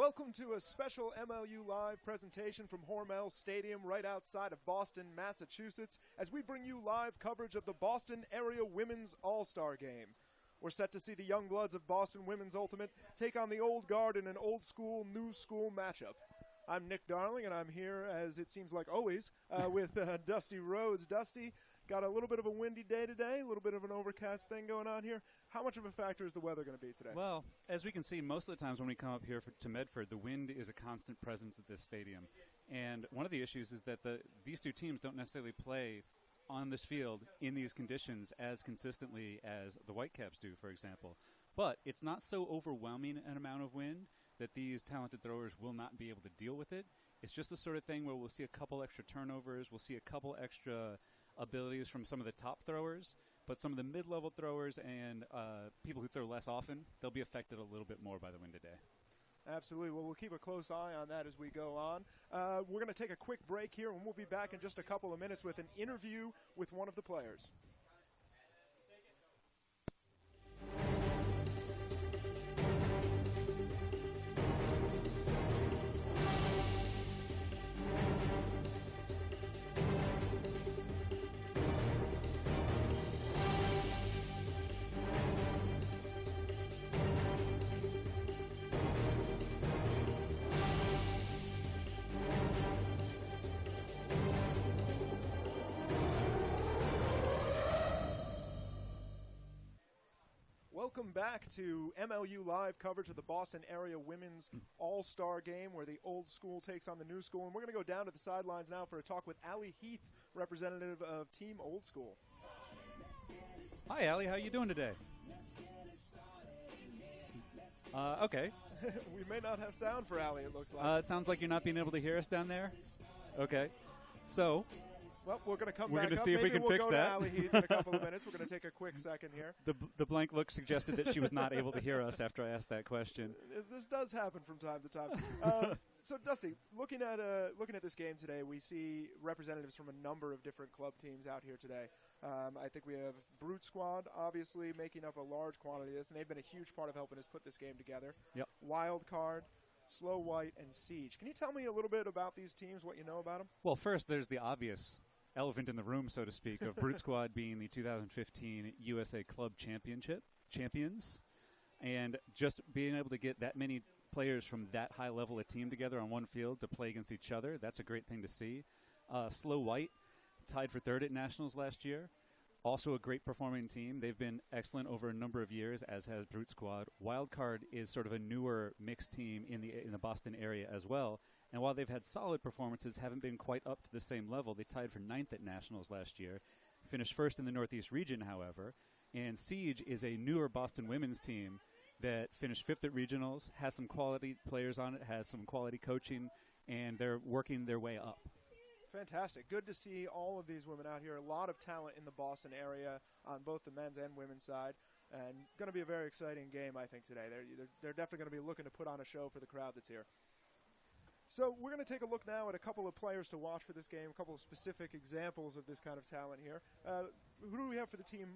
Welcome to a special MLU Live presentation from Hormel Stadium right outside of Boston, Massachusetts, as we bring you live coverage of the Boston Area Women's All-Star Game. We're set to see the young bloods of Boston Women's Ultimate take on the old guard in an old school, new school matchup. I'm Nick Darling, and I'm here, as it seems like always, with Dusty Rhodes. Dusty, got a little bit of a windy day today, a little bit of an overcast thing going on here. How much of a factor is the weather going to be today? Well, as we can see, most of the times when we come up here to Medford, the wind is a constant presence at this stadium. And one of the issues is that these two teams don't necessarily play on this field in these conditions as consistently as the Whitecaps do, for example. But it's not so overwhelming an amount of wind that these talented throwers will not be able to deal with it. It's just the sort of thing where we'll see a couple extra turnovers, we'll see a couple extra abilities from some of the top throwers, but some of the mid-level throwers and people who throw less often, they'll be affected a little bit more by the wind today. Absolutely. Well, we'll keep a close eye on that as we go on. We're going to take a quick break here, and we'll be back in just a couple of minutes with an interview with one of the players. Welcome back to MLU Live coverage of the Boston Area Women's All-Star Game, where the old school takes on the new school. And we're going to go down to the sidelines now for a talk with Allie Heath, representative of Team Old School. Hi, Allie. How are you doing today? Okay. We may not have sound for Allie, it looks like. It sounds like you're not being able to hear us down there. Okay. So... well, we're going to come back up. We're going to see if we can we'll fix go that. To Allie Heath in a couple of minutes. We're going to take a quick second here. The blank look suggested that she was not able to hear us after I asked that question. This does happen from time to time. So, Dusty, looking at this game today, we see representatives from a number of different club teams out here today. I think we have Brute Squad, obviously, making up a large quantity of this, and they've been a huge part of helping us put this game together. Yep. Wild Card, Slow White, and Siege. Can you tell me a little bit about these teams, what you know about them? Well, first, there's the obvious elephant in the room, so to speak, of Brute Squad being the 2015 USA Club champions. And just being able to get that many players from that high level of team together on one field to play against each other, that's a great thing to see. Slow White, tied for third at Nationals last year. Also a great performing team. They've been excellent over a number of years, as has Brute Squad. Wildcard is sort of a newer mixed team in the Boston area as well. And while they've had solid performances, haven't been quite up to the same level. They tied for 9th at Nationals last year. Finished first in the Northeast region, however. And Siege is a newer Boston women's team that finished 5th at regionals, has some quality players on it, has some quality coaching, and they're working their way up. Fantastic. Good to see all of these women out here. A lot of talent in the Boston area on both the men's and women's side. And going to be a very exciting game, I think, today. They're definitely going to be looking to put on a show for the crowd that's here. So we're going to take a look now at a couple of players to watch for this game, a couple of specific examples of this kind of talent here. Who do we have for the team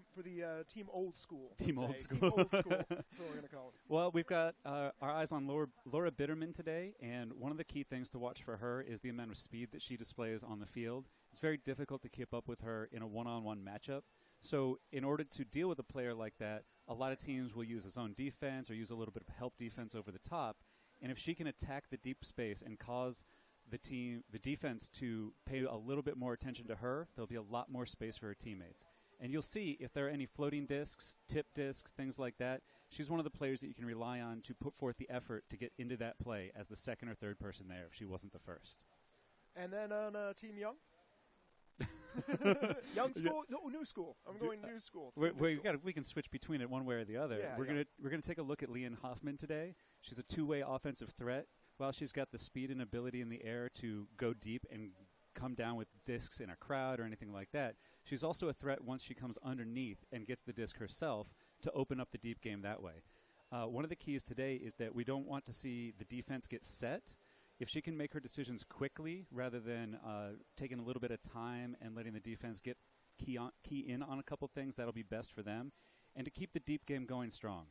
Team Old School? Team Old School. Team Old School. That's what we're going to call it. Well, we've got our eyes on Laura Bitterman today, and one of the key things to watch for her is the amount of speed that she displays on the field. It's very difficult to keep up with her in a one-on-one matchup. So in order to deal with a player like that, a lot of teams will use a zone defense or use a little bit of help defense over the top. And if she can attack the deep space and cause the defense to pay a little bit more attention to her, there'll be a lot more space for her teammates. And you'll see if there are any floating discs, tip discs, things like that, she's one of the players that you can rely on to put forth the effort to get into that play as the second or third person there if she wasn't the first. And then on Team Young? Young school? No, new school. I'm going new school. We can switch between it one way or the other. Yeah, we're gonna take a look at Leanne Hoffman today. She's a two-way offensive threat. While she's got the speed and ability in the air to go deep and come down with discs in a crowd or anything like that, she's also a threat once she comes underneath and gets the disc herself to open up the deep game that way. One of the keys today is that we don't want to see the defense get set. If she can make her decisions quickly rather than taking a little bit of time and letting the defense get key in on a couple things, that'll be best for them. And to keep the deep game going strong,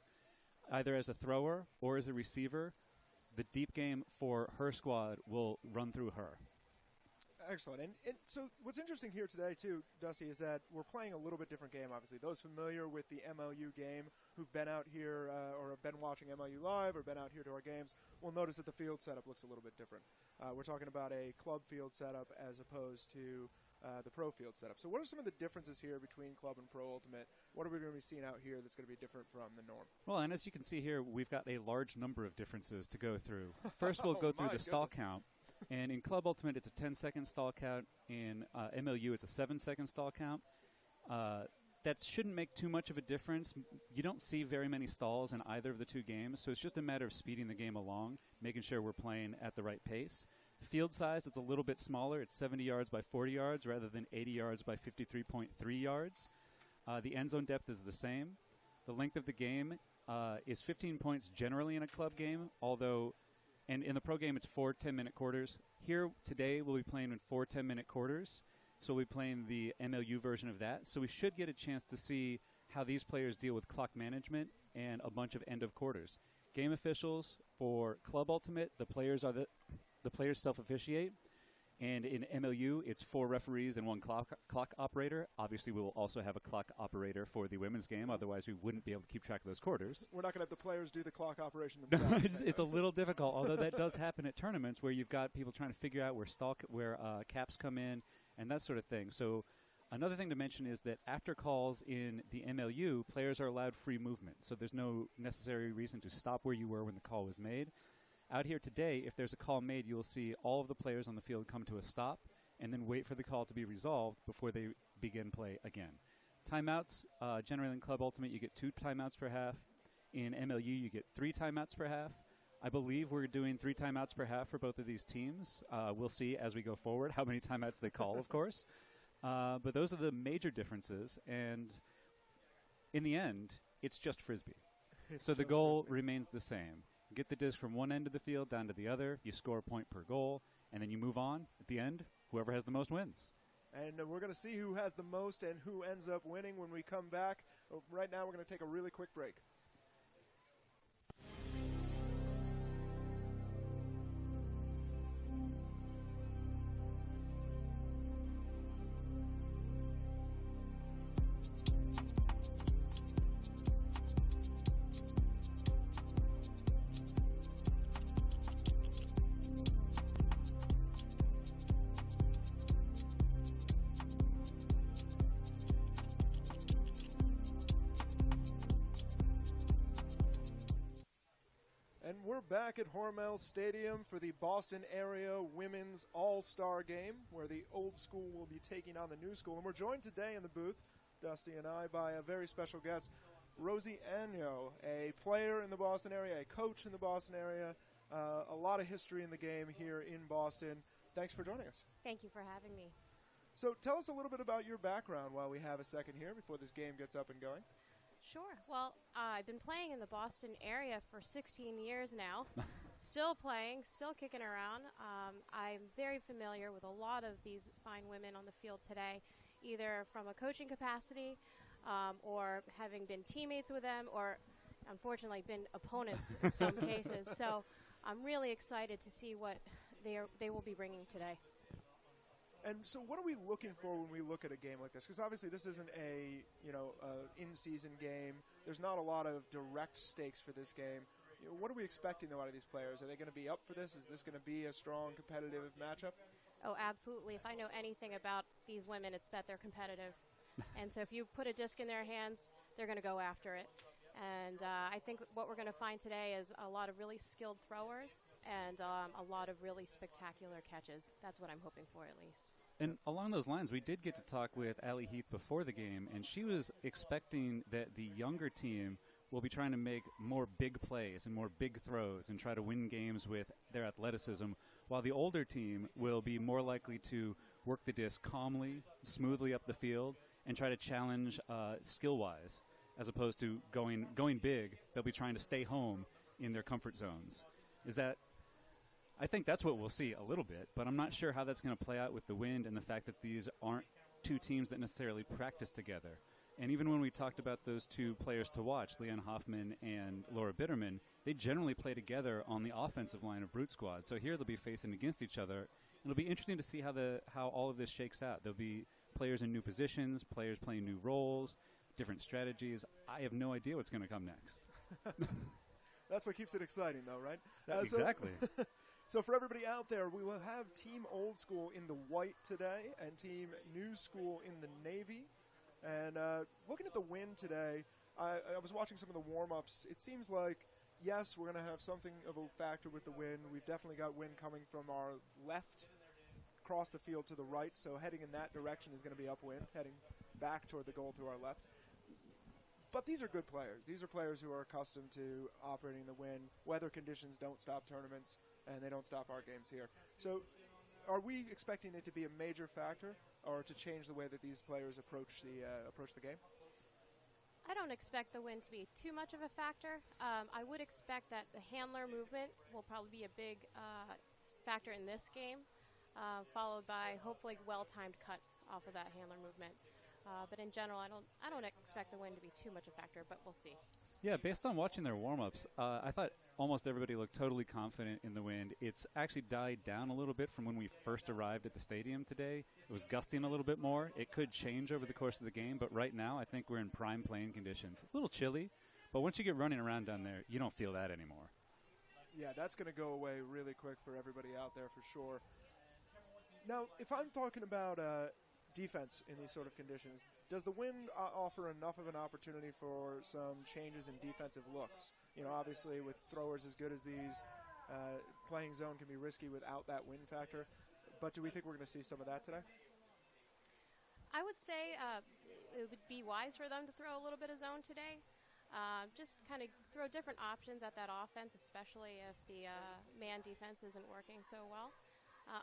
either as a thrower or as a receiver, the deep game for her squad will run through her. Excellent. And so what's interesting here today, too, Dusty, is that we're playing a little bit different game, obviously. Those familiar with the MLU game who've been out here or have been watching MLU Live or been out here to our games will notice that the field setup looks a little bit different. We're talking about a club field setup as opposed to the pro field setup. So what are some of the differences here between club and pro ultimate? What are we going to be seeing out here that's going to be different from the norm? Well, and as you can see here, we've got a large number of differences to go through. First, we'll go through the stall count. And in Club Ultimate, it's a 10-second stall count. In MLU, it's a 7-second stall count. That shouldn't make too much of a difference. You don't see very many stalls in either of the two games, so it's just a matter of speeding the game along, making sure we're playing at the right pace. Field size, it's a little bit smaller. It's 70 yards by 40 yards rather than 80 yards by 53.3 yards. The end zone depth is the same. The length of the game is 15 points generally in a club game, although... And in the pro game, it's 4 10-minute quarters. Here today, we'll be playing in 4 10-minute quarters. So we'll be playing the MLU version of that. So we should get a chance to see how these players deal with clock management and a bunch of end of quarters. Game officials for Club Ultimate, the players self-officiate. And in MLU, it's 4 referees and 1 clock operator. Obviously, we will also have a clock operator for the women's game. Otherwise, we wouldn't be able to keep track of those quarters. We're not going to have the players do the clock operation themselves. It's a little difficult, although that does happen at tournaments where you've got people trying to figure out where caps come in and that sort of thing. So another thing to mention is that after calls in the MLU, players are allowed free movement. So there's no necessary reason to stop where you were when the call was made. Out here today, if there's a call made, you will see all of the players on the field come to a stop and then wait for the call to be resolved before they begin play again. Timeouts, generally in Club Ultimate, you get 2 timeouts per half. In MLU, you get 3 timeouts per half. I believe we're doing 3 timeouts per half for both of these teams. We'll see as we go forward how many timeouts they call, of course. But those are the major differences. And in the end, it's just Frisbee. So the goal remains the same. Get the disc from one end of the field down to the other. You score a point per goal, and then you move on. At the end, whoever has the most wins. And we're going to see who has the most and who ends up winning when we come back. Right now, we're going to take a really quick break. And we're back at Hormel Stadium for the Boston Area Women's All-Star Game, where the old school will be taking on the new school. And we're joined today in the booth, Dusty and I, by a very special guest, Rosie Agno, a player in the Boston area, a coach in the Boston area, a lot of history in the game here in Boston. Thanks for joining us. Thank you for having me. So tell us a little bit about your background while we have a second here before this game gets up and going. Sure. Well, I've been playing in the Boston area for 16 years now. Still playing, still kicking around. I'm very familiar with a lot of these fine women on the field today, either from a coaching capacity or having been teammates with them or, unfortunately, been opponents in some cases. So I'm really excited to see what they will be bringing today. And so what are we looking for when we look at a game like this? Because obviously this isn't a in-season game. There's not a lot of direct stakes for this game. What are we expecting though out of these players? Are they going to be up for this? Is this going to be a strong competitive matchup? Oh, absolutely. If I know anything about these women, it's that they're competitive. And so if you put a disc in their hands, they're going to go after it. And I think what we're going to find today is a lot of really skilled throwers and a lot of really spectacular catches. That's what I'm hoping for, at least. And along those lines, we did get to talk with Allie Heath before the game, and she was expecting that the younger team will be trying to make more big plays and more big throws and try to win games with their athleticism, while the older team will be more likely to work the disc calmly, smoothly up the field, and try to challenge skill-wise. As opposed to going big, they'll be trying to stay home in their comfort zones. I think that's what we'll see a little bit, but I'm not sure how that's going to play out with the wind and the fact that these aren't two teams that necessarily practice together. And even when we talked about those two players to watch, Leon Hoffman and Laura Bitterman, they generally play together on the offensive line of Brute Squad. So here they'll be facing against each other. It'll be interesting to see how all of this shakes out. There'll be players in new positions, players playing new roles, different strategies. I have no idea what's going to come next. That's what keeps it exciting, though, right? Exactly. So for everybody out there, we will have Team Old School in the white today and Team New School in the navy. And looking at the wind today, I was watching some of the warm-ups. It seems like, yes, we're going to have something of a factor with the wind. We've definitely got wind coming from our left across the field to the right, so heading in that direction is going to be upwind, heading back toward the goal to our left. But these are good players. These are players who are accustomed to operating the wind. Weather conditions don't stop tournaments, and they don't stop our games here. So are we expecting it to be a major factor or to change the way that these players approach the game? I don't expect the wind to be too much of a factor. I would expect that the handler movement will probably be a big factor in this game, followed by hopefully well-timed cuts off of that handler movement. But in general, I don't expect the wind to be too much a factor, but we'll see. Yeah, based on watching their warm-ups, I thought almost everybody looked totally confident in the wind. It's actually died down a little bit from when we first arrived at the stadium today. It was gusting a little bit more. It could change over the course of the game, but right now I think we're in prime playing conditions. A little chilly, but once you get running around down there, you don't feel that anymore. Yeah, that's going to go away really quick for everybody out there for sure. Now, if I'm talking about defense in these sort of conditions, does the wind offer enough of an opportunity for some changes in defensive looks? You know, obviously with throwers as good as these, playing zone can be risky without that wind factor. But do we think we're going to see some of that today? I would say it would be wise for them to throw a little bit of zone today. Just kind of throw different options at that offense, especially if the man defense isn't working so well.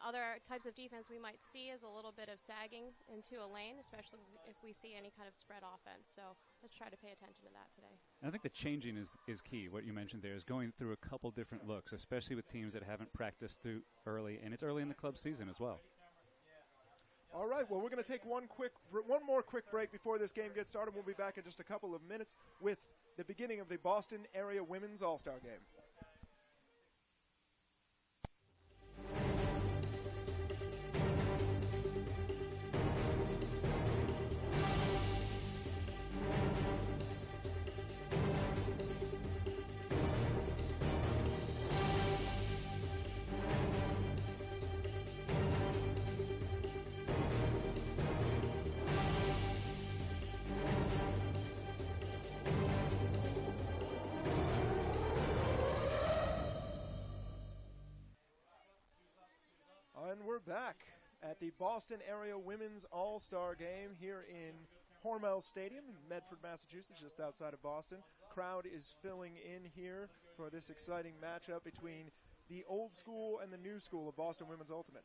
Other types of defense we might see is a little bit of sagging into a lane, especially if we see any kind of spread offense. So let's try to pay attention to that today. And I think the changing is key. What you mentioned there is going through a couple different looks, especially with teams that haven't practiced through early, and it's early in the club season as well. All right, well, we're going to take one more quick break before this game gets started. We'll be back in just a couple of minutes with the beginning of the Boston Area Women's All-Star Game. And we're back at the Boston Area Women's All-Star Game here in Hormel Stadium in Medford, Massachusetts, just outside of Boston. Crowd is filling in here for this exciting matchup between the old school and the new school of Boston Women's Ultimate.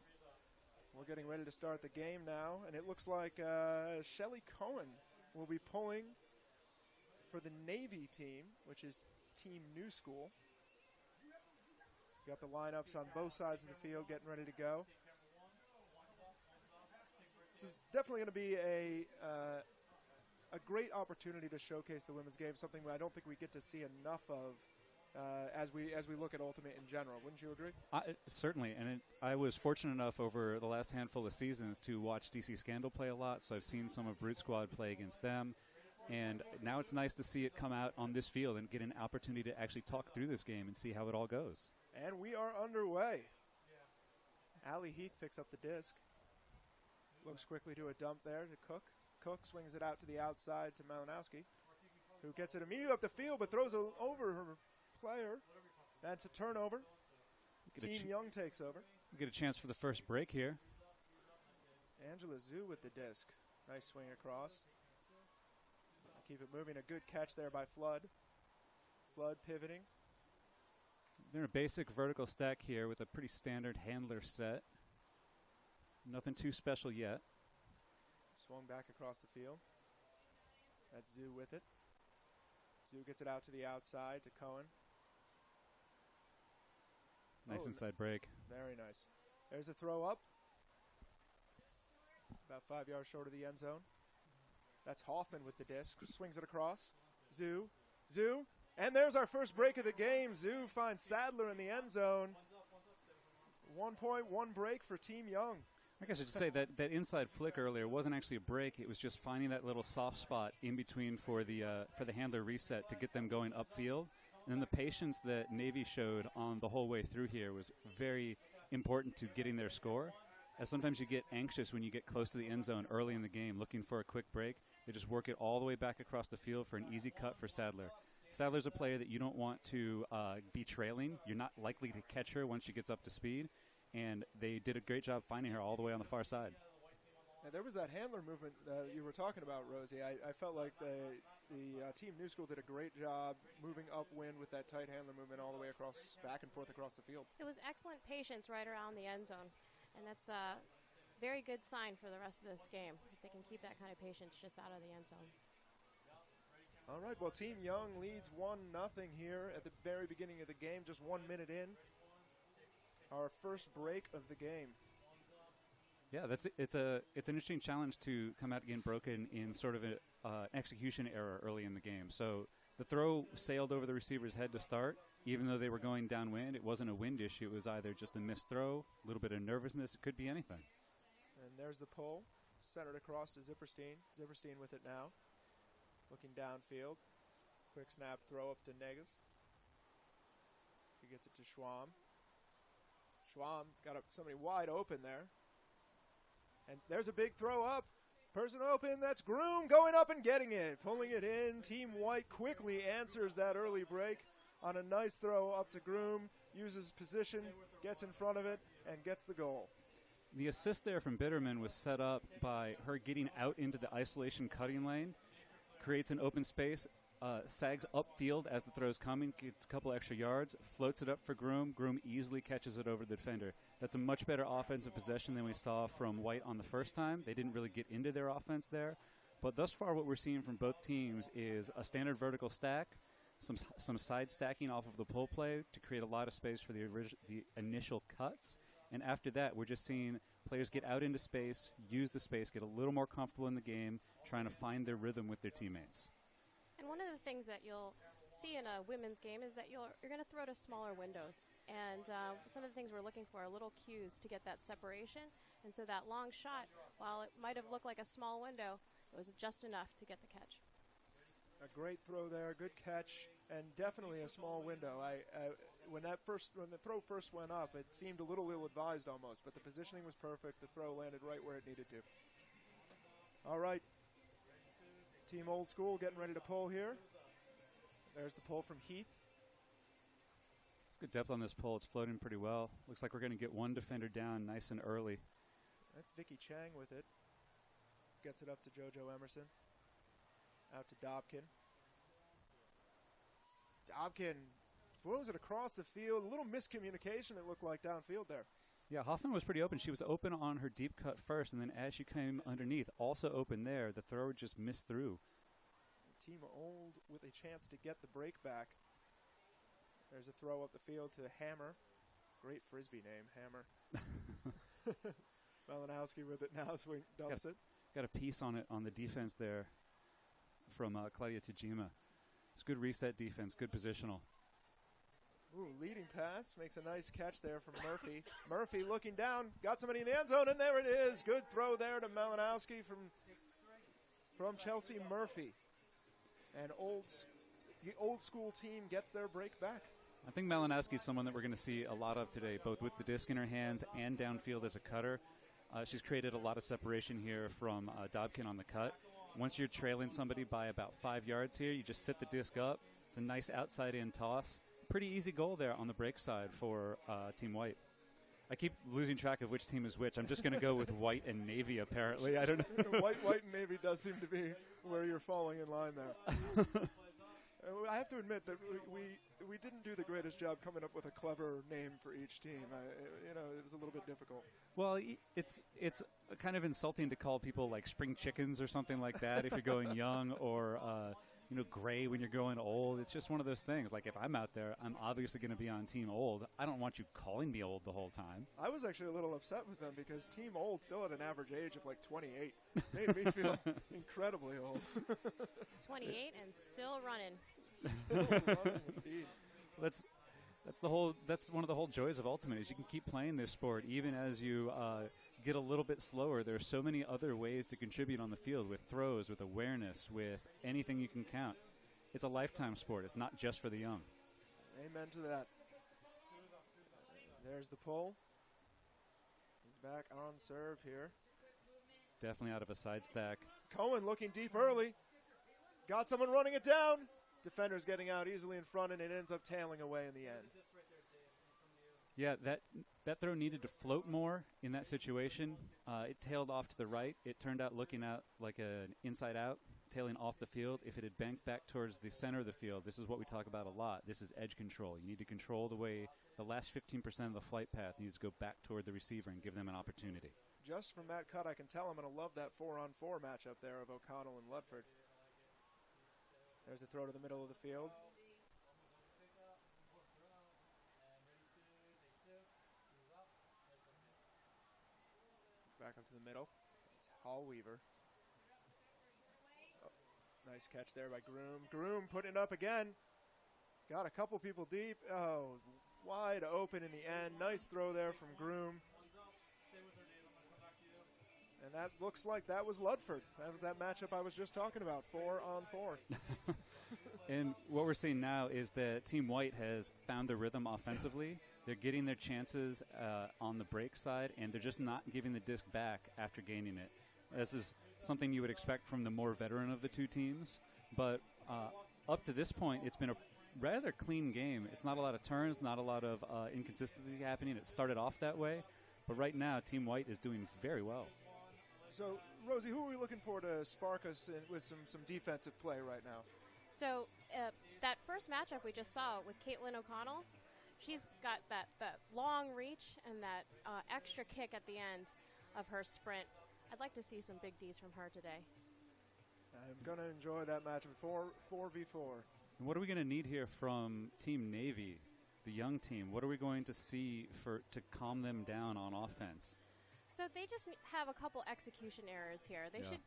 We're getting ready to start the game now, and it looks like Shelly Cohen will be pulling for the Navy team, which is Team New School. Got the lineups on both sides of the field getting ready to go. This is definitely going to be a great opportunity to showcase the women's game, something I don't think we get to see enough of as we look at Ultimate in general. Wouldn't you agree? Certainly, and I was fortunate enough over the last handful of seasons to watch DC Scandal play a lot, so I've seen some of Brute Squad play against them. And now it's nice to see it come out on this field and get an opportunity to actually talk through this game and see how it all goes. And we are underway. Allie Heath picks up the disc. Looks quickly to a dump there to Cook. Cook swings it out to the outside to Malinowski, who gets it immediately up the field but throws it over her player. That's a turnover. Team Young takes over. We get a chance for the first break here. Angela Zhu with the disc. Nice swing across. Keep it moving. A good catch there by Flood. Flood pivoting. They're in a basic vertical stack here with a pretty standard handler set. Nothing too special yet. Swung back across the field. That's Zhu with it. Zhu gets it out to the outside to Cohen. Nice inside break. Very nice. There's a throw up. About 5 yards short of the end zone. That's Hoffman with the disc. Swings it across. Zhu. And there's our first break of the game. Zhu finds Sadler in the end zone. 1.1 break for Team Young. I guess I should say that inside flick earlier wasn't actually a break. It was just finding that little soft spot in between for the handler reset to get them going upfield. And then the patience that Navy showed on the whole way through here was very important to getting their score. As sometimes you get anxious when you get close to the end zone early in the game looking for a quick break. They just work it all the way back across the field for an easy cut for Sadler. Sadler's a player that you don't want to be trailing. You're not likely to catch her once she gets up to speed. And they did a great job finding her all the way on the far side. And there was that handler movement you were talking about, Rosie. I felt like the Team New School did a great job moving upwind with that tight handler movement all the way across, back and forth across the field. It was excellent patience right around the end zone, and that's a very good sign for the rest of this game. If they can keep that kind of patience just out of the end zone. All right, well, Team Young leads 1-0 here at the very beginning of the game, just 1 minute in. Our first break of the game. Yeah, it's an interesting challenge to come out again broken in sort of an execution error early in the game. So the throw sailed over the receiver's head to start, even though they were going downwind. It wasn't a wind issue. It was either just a missed throw, a little bit of nervousness. It could be anything. And there's the pull, centered across to Zipperstein. Zipperstein with it now, looking downfield. Quick snap throw up to Negus. He gets it to Schwam. Schwam got somebody wide open there. And there's a big throw up. Person open, that's Groom going up and getting it. Pulling it in. Team White quickly answers that early break on a nice throw up to Groom. Uses position, gets in front of it, and gets the goal. The assist there from Bitterman was set up by her getting out into the isolation cutting lane. Creates an open space. Sags upfield as the throw's coming, gets a couple extra yards, floats it up for Groom. Groom easily catches it over the defender. That's a much better offensive possession than we saw from White on the first time. They didn't really get into their offense there. But thus far what we're seeing from both teams is a standard vertical stack, some side stacking off of the pull play to create a lot of space for the initial cuts. And after that, we're just seeing players get out into space, use the space, get a little more comfortable in the game, trying to find their rhythm with their teammates. And one of the things that you'll see in a women's game is that you're going to throw to smaller windows. And some of the things we're looking for are little cues to get that separation. And so that long shot, while it might have looked like a small window, it was just enough to get the catch. A great throw there, good catch, and definitely a small window. When the throw first went up, it seemed a little ill-advised almost, but the positioning was perfect. The throw landed right where it needed to. All right. Team Old School getting ready to pull here. There's the pull from Heath. It's good depth on this pull. It's floating pretty well. Looks like we're going to get one defender down nice and early. That's Vicky Chang with it. Gets it up to JoJo Emerson. Out to Dobkin. Dobkin throws it across the field. A little miscommunication, it looked like, downfield there. Yeah, Hoffman was pretty open. She was open on her deep cut first, and then as she came underneath, also open there, the thrower just missed through. Team Old with a chance to get the break back. There's a throw up the field to Hammer. Great Frisbee name, Hammer. Malinowski with it now, swing dumps it. Got a piece on it on the defense there from Claudia Tajima. It's good reset defense, good positional. Ooh, leading pass, makes a nice catch there from Murphy. Murphy looking down, got somebody in the end zone, and there it is. Good throw there to Malinowski from Chelsea Murphy. And the Old School team gets their break back. I think Malinowski is someone that we're going to see a lot of today, both with the disc in her hands and downfield as a cutter. She's created a lot of separation here from Dobkin on the cut. Once you're trailing somebody by about 5 yards here, you just sit the disc up. It's a nice outside-in toss. Pretty easy goal there on the break side for Team White. I keep losing track of which team is which. I'm just going to go with White and Navy, apparently. I don't know. White and Navy does seem to be where you're falling in line there. I have to admit that we didn't do the greatest job coming up with a clever name for each team. It was a little bit difficult. Well, it's kind of insulting to call people like spring chickens or something like that if you're going young, or gray when you're growing old. It's just one of those things. Like, if I'm out there, I'm obviously going to be on Team Old. I don't want you calling me old the whole time. I was actually a little upset with them because Team Old still had an average age of like 28. Made me feel incredibly old. 28 and still running. Still running, indeed. That's one of the whole joys of Ultimate is you can keep playing this sport even as you get a little bit slower. There are so many other ways to contribute on the field with throws, with awareness, with anything you can count. It's a lifetime sport. It's not just for the young. Amen to that. There's the pull. He's back on serve here. Definitely out of a side stack. Cohen looking deep early. Got someone running it down. Defender's getting out easily in front, and it ends up tailing away in the end. Yeah, that throw needed to float more in that situation. It tailed off to the right. It turned out looking out like an inside out, tailing off the field. If it had banked back towards the center of the field, this is what we talk about a lot. This is edge control. You need to control the way the last 15% of the flight path needs to go back toward the receiver and give them an opportunity. Just from that cut, I can tell I'm going to love that 4-on-4 matchup there of O'Connell and Ludford. There's a throw to the middle of the field. Back up to the middle. It's Hall Weaver. Oh, nice catch there by Groom. Groom putting it up again. Got a couple people deep. Oh, wide open in the end. Nice throw there from Groom. And that looks like that was Ludford. That was that matchup I was just talking about, 4-on-4. And what we're seeing now is that Team White has found the rhythm offensively. They're getting their chances on the break side, and they're just not giving the disc back after gaining it. This is something you would expect from the more veteran of the two teams. But up to this point, it's been a rather clean game. It's not a lot of turns, not a lot of inconsistency happening. It started off that way. But right now, Team White is doing very well. So, Rosie, who are we looking for to spark us with some defensive play right now? So that first matchup we just saw with Caitlin O'Connell, she's got that long reach and that extra kick at the end of her sprint. I'd like to see some big Ds from her today. I'm going to enjoy that matchup, 4v4. And what are we going to need here from Team Navy, the young team? What are we going to see to calm them down on offense? So they just have a couple execution errors here. They should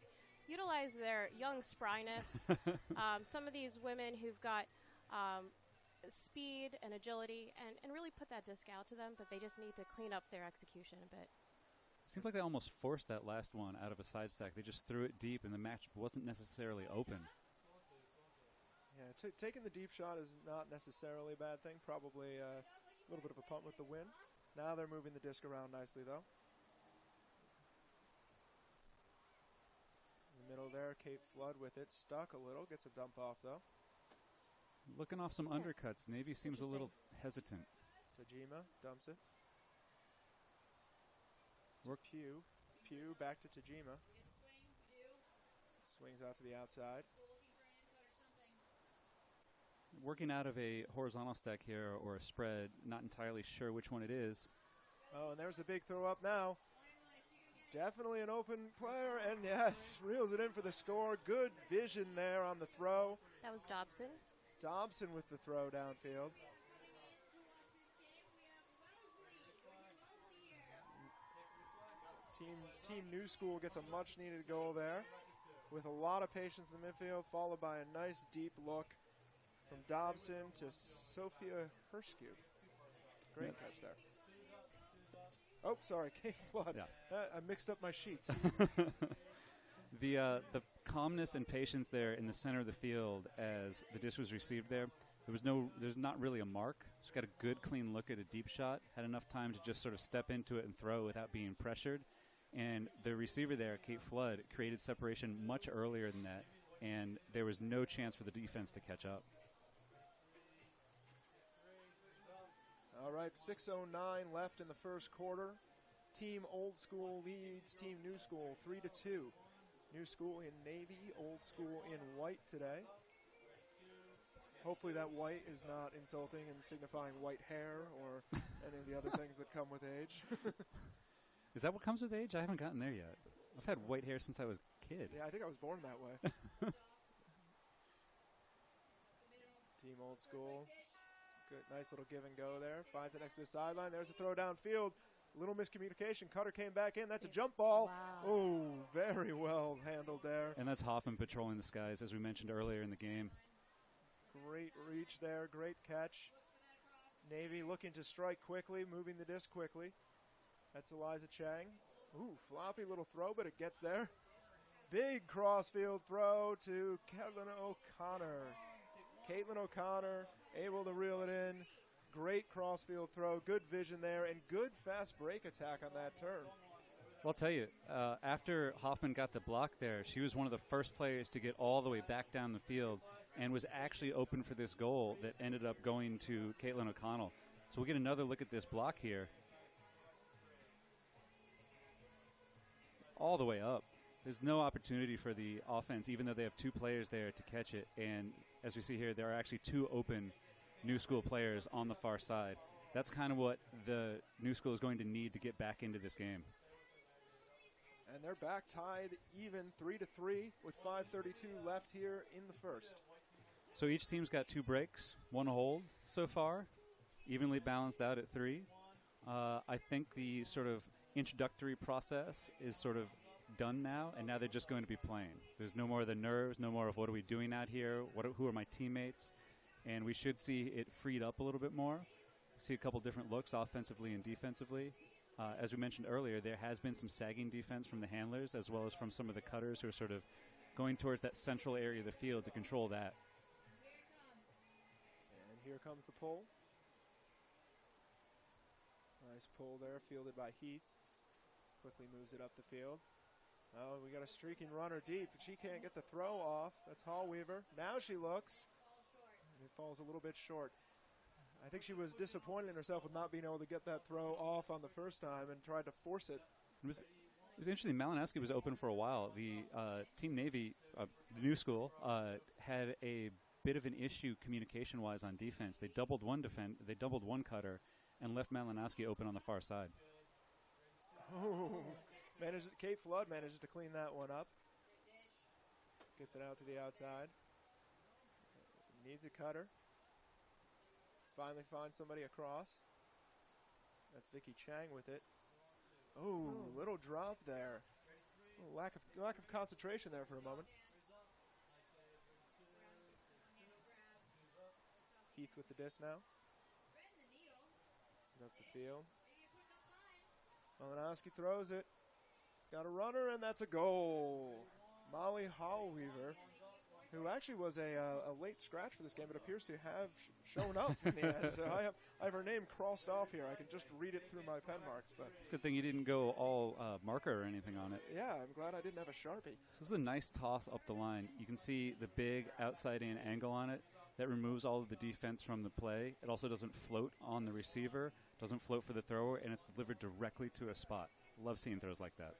utilize their young spryness. Some of these women who've got speed and agility and really put that disc out to them, but they just need to clean up their execution a bit. It seems like they almost forced that last one out of a side stack. They just threw it deep, and the match wasn't necessarily open. Yeah, taking the deep shot is not necessarily a bad thing. Probably a little bit of a punt with the win. Now they're moving the disc around nicely, though. Middle there, Kate Flood with it, stuck a little, gets a dump off though. Looking off some undercuts. Navy seems a little hesitant. Tajima dumps it. Pugh back to Tajima. Swings out to the outside. Working out of a horizontal stack here or a spread, not entirely sure which one it is. Oh, and there's the big throw up now. Definitely an open player, and yes, reels it in for the score. Good vision there on the throw. That was Dobson. Dobson with the throw downfield. Team New School gets a much-needed goal there with a lot of patience in the midfield, followed by a nice deep look from Dobson to Sophia Herskue. Great catch there. Oh, sorry, Kate Flood. Yeah. I mixed up my sheets. The calmness and patience there in the center of the field as the disc was received there. There's not really a mark. She's got a good, clean look at a deep shot. Had enough time to just sort of step into it and throw without being pressured. And the receiver there, Kate Flood, created separation much earlier than that, and there was no chance for the defense to catch up. All right, 6:09 left in the first quarter. Team Old School leads Team New School 3-2. New School in navy, Old School in white today. Hopefully that white is not insulting and signifying white hair or any of the other things that come with age. Is that what comes with age? I haven't gotten there yet. I've had white hair since I was a kid. Yeah, I think I was born that way. Team Old School. Good, nice little give and go there. Finds it next to the sideline. There's a throw downfield. Little miscommunication. Cutter came back in. That's a jump ball. Wow. Oh, very well handled there. And that's Hoffman patrolling the skies, as we mentioned earlier in the game. Great reach there. Great catch. Navy looking to strike quickly, moving the disc quickly. That's Eliza Chang. Ooh, floppy little throw, but it gets there. Big crossfield throw to Caitlin O'Connor. Caitlin O'Connor able to reel it in. Great crossfield throw, good vision there, and good fast break attack on that turn. Well, I'll tell you, after Hoffman got the block there, she was one of the first players to get all the way back down the field and was actually open for this goal that ended up going to Caitlin O'Connell. So we'll get another look at this block here. All the way up. There's no opportunity for the offense, even though they have two players there to catch it. And as we see here, there are actually two open New School players on the far side. That's kind of what the New School is going to need to get back into this game. And they're back tied even 3-3 with 5:32 left here in the first. So each team's got 2 breaks, 1 hold so far, evenly balanced out at 3. I think the sort of introductory process is sort of done now, and now they're just going to be playing. There's no more of the nerves, no more of what are we doing out here, who are my teammates, and we should see it freed up a little bit more. See a couple different looks offensively and defensively. As we mentioned earlier, there has been some sagging defense from the handlers as well as from some of the cutters who are sort of going towards that central area of the field to control that. And here comes the pull. Nice pull there, fielded by Heath. Quickly moves it up the field. Oh, we got a streaking runner deep, but she can't get the throw off. That's Hall Weaver. Now she looks. And it falls a little bit short. I think she was disappointed in herself with not being able to get that throw off on the first time and tried to force it. It was interesting. Malinowski was open for a while. The Team Navy, the New School, had a bit of an issue communication-wise on defense. They doubled one cutter and left Malinowski open on the far side. Oh, Kate Flood manages to clean that one up. Gets it out to the outside. Needs a cutter. Finally finds somebody across. That's Vicky Chang with it. Oh, little drop there. Lack of concentration there for a moment. Heath with the disc now. Up the field. Malinowski throws it. Got a runner, and that's a goal. Molly Hallweaver, who actually was a late scratch for this game, but appears to have shown up in the end. So I have her name crossed off here. I can just read it through my pen marks. But it's a good thing you didn't go all marker or anything on it. Yeah, I'm glad I didn't have a Sharpie. So this is a nice toss up the line. You can see the big outside-in angle on it. That removes all of the defense from the play. It also doesn't float on the receiver, doesn't float for the thrower, and it's delivered directly to a spot. Love seeing throws like that.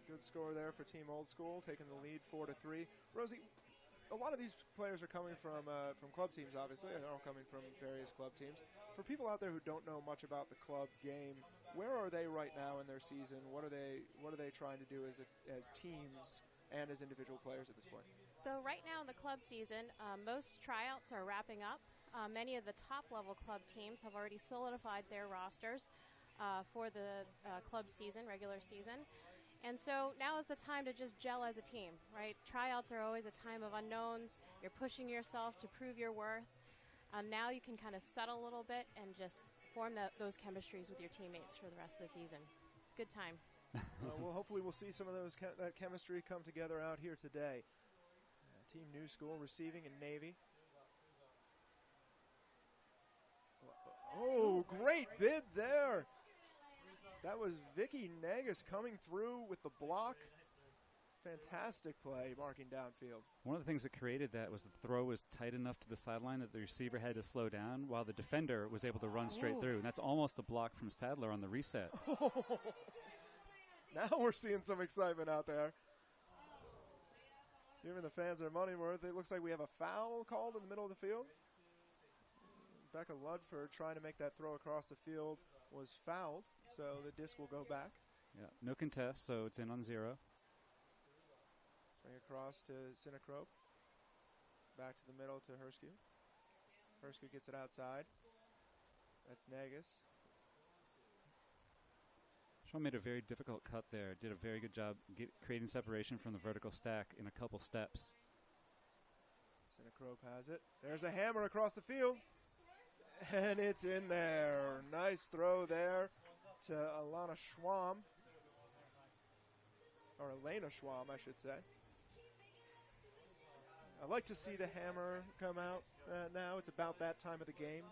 Good score there for Team Old School, taking the lead 4-3. Rosie, a lot of these players are coming from club teams, obviously. They're all coming from various club teams. For people out there who don't know much about the club game, where are they right now in their season? What are they trying to do as teams and as individual players at this point? So right now in the club season, most tryouts are wrapping up. Many of the top-level club teams have already solidified their rosters for the club season, regular season. And so now is the time to just gel as a team, right? Tryouts are always a time of unknowns. You're pushing yourself to prove your worth. Now you can kind of settle a little bit and just form those chemistries with your teammates for the rest of the season. It's a good time. Well, hopefully we'll see some of that chemistry come together out here today. Team New School receiving in Navy. Oh, great bid there. That was Vicky Negus coming through with the block. Fantastic play, marking downfield. One of the things that created that was the throw was tight enough to the sideline that the receiver had to slow down while the defender was able to run straight through. And that's almost the block from Sadler on the reset. Now we're seeing some excitement out there. Giving the fans their money worth. It looks like we have a foul called in the middle of the field. Becca Ludford trying to make that throw across the field was fouled, so the disc will go back. Yeah, no contest, so it's in on 0. Bring across to Sinacrope. Back to the middle to Herskew. Herska gets it outside. That's Nagus. Shaw made a very difficult cut there. Did a very good job creating separation from the vertical stack in a couple steps. Sinacrope has it. There's a hammer across the field. And it's in there. Nice throw there to Alana Schwam. Or Elena Schwam, I should say. I like to see the hammer come out now. It's about that time of the game.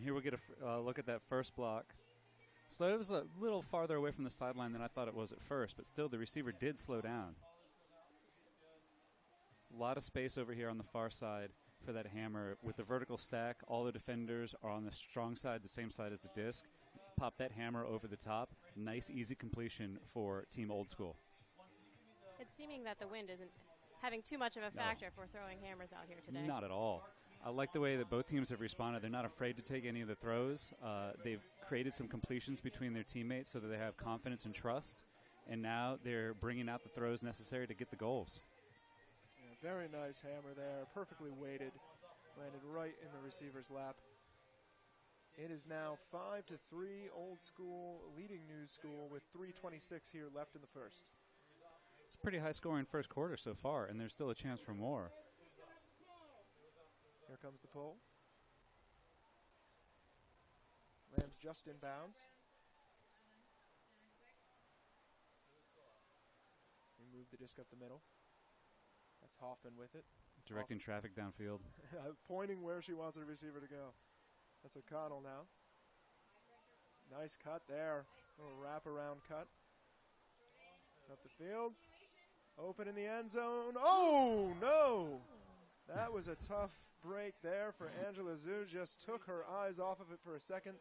Here we'll get a look at that first block. So it was a little farther away from the sideline than I thought it was at first, but still the receiver did slow down. A lot of space over here on the far side for that hammer. With the vertical stack, all the defenders are on the strong side, the same side as the disc. Pop that hammer over the top. Nice, easy completion for Team Old School. It's seeming that the wind isn't having too much of a factor for throwing hammers out here today. Not at all. I like the way that both teams have responded. They're not afraid to take any of the throws. They've created some completions between their teammates so that they have confidence and trust. And now they're bringing out the throws necessary to get the goals. Yeah, very nice hammer there. Perfectly weighted. Landed right in the receiver's lap. It is now 5-3 Old School leading New School with 3:26 here left in the first. It's a pretty high-scoring first quarter so far, and there's still a chance for more. Here comes the pull. Lands just in bounds. We move the disc up the middle. That's Hoffman with it. Directing traffic downfield. Pointing where she wants the receiver to go. That's O'Connell now. Nice cut there. Little wraparound cut. Up the field. Open in the end zone. Oh, no! That was a tough break there for Angela Zhu. Just took her eyes off of it for a second.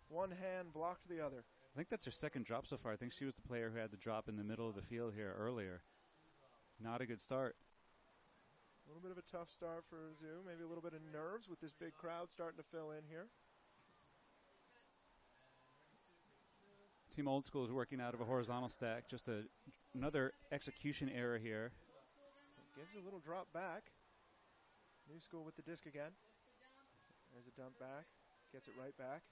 One hand blocked the other. I think that's her second drop so far. I think she was the player who had the drop in the middle of the field here earlier. Not a good start. A little bit of a tough start for Zhu. Maybe a little bit of nerves with this big crowd starting to fill in here. Team Old School is working out of a horizontal stack. Just another execution error here. Gives a little drop back. New School with the disc again. There's a dump back. Gets it right back.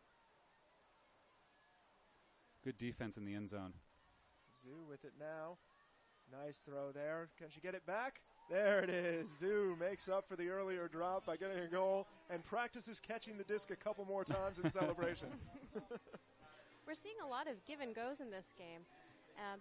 Good defense in the end zone. Zhu with it now. Nice throw there. Can she get it back? There it is. Zhu makes up for the earlier drop by getting a goal and practices catching the disc a couple more times in celebration. We're seeing a lot of give and goes in this game.